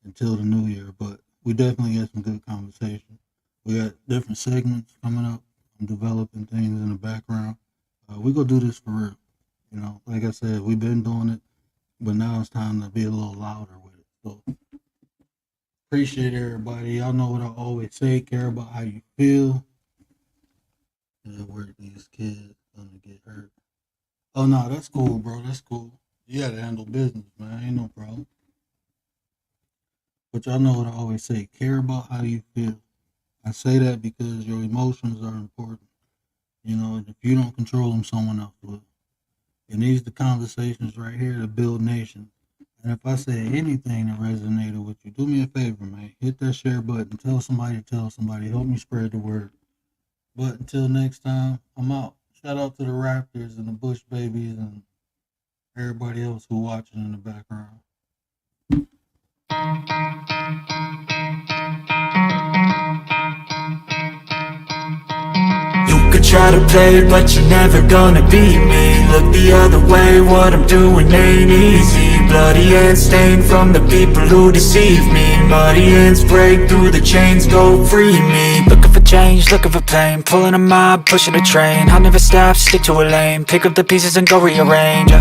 until the new year, but we definitely got some good conversation. We got different segments coming up. I'm developing things in the background. We gonna do this for real. You know, like I said, we've been doing it, but now it's time to be a little louder with it. So appreciate everybody. Y'all know what I always say: care about how you feel. Where these kids gonna get hurt? Oh no, that's cool, bro. That's cool. You gotta handle business, man. Ain't no problem. But y'all know what I always say: care about how you feel. I say that because your emotions are important. You know, if you don't control them, someone else will. And these are the conversations right here to build nations. And if I say anything that resonated with you, do me a favor, man. Hit that share button. Tell somebody. Help me spread the word. But until next time, I'm out. Shout out to the Raptors and the Bush Babies and everybody else who watching in the background. You could try to play, but you're never gonna beat me. Look the other way, what I'm doing ain't easy. Bloody hands stained from the people who deceive me. Muddy hands break through the chains, go free me. Looking for change, looking for pain. Pulling a mob, pushing a train. I'll never stop, stick to a lane. Pick up the pieces and go rearrange.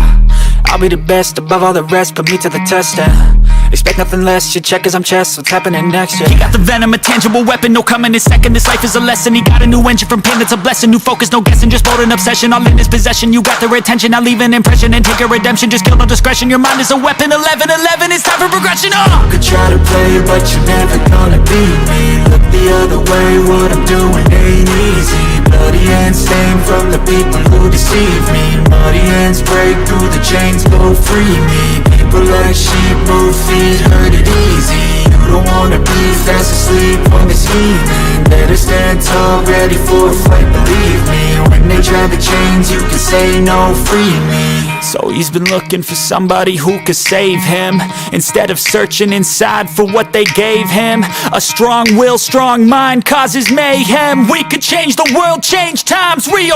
I'll be the best above all the rest, put me to the test and expect nothing less, your check is I'm chess, what's happening next, yeah. He got the venom, a tangible weapon, no coming in second. This life is a lesson, he got a new engine from pain, that's a blessing. New focus, no guessing, just bold and obsession. All in his possession, you got their attention. I'll leave an impression and take your redemption. Just kill no discretion, your mind is a weapon. 11-11, it's time for progression, You could try to play, but you're never gonna beat me. Look the other way, what I'm doing ain't easy. Bloody hands stained from the people who deceive me. Muddy hands break through the chains, go free me. People like sheep move feet, hurt it easy. You don't wanna be fast asleep on this evening. Better stand tall, ready for a fight, believe me. When they try the chains, you can say no, free me. So he's been looking for somebody who could save him, instead of searching inside for what they gave him. A strong will, strong mind causes mayhem. We could change the world, change times,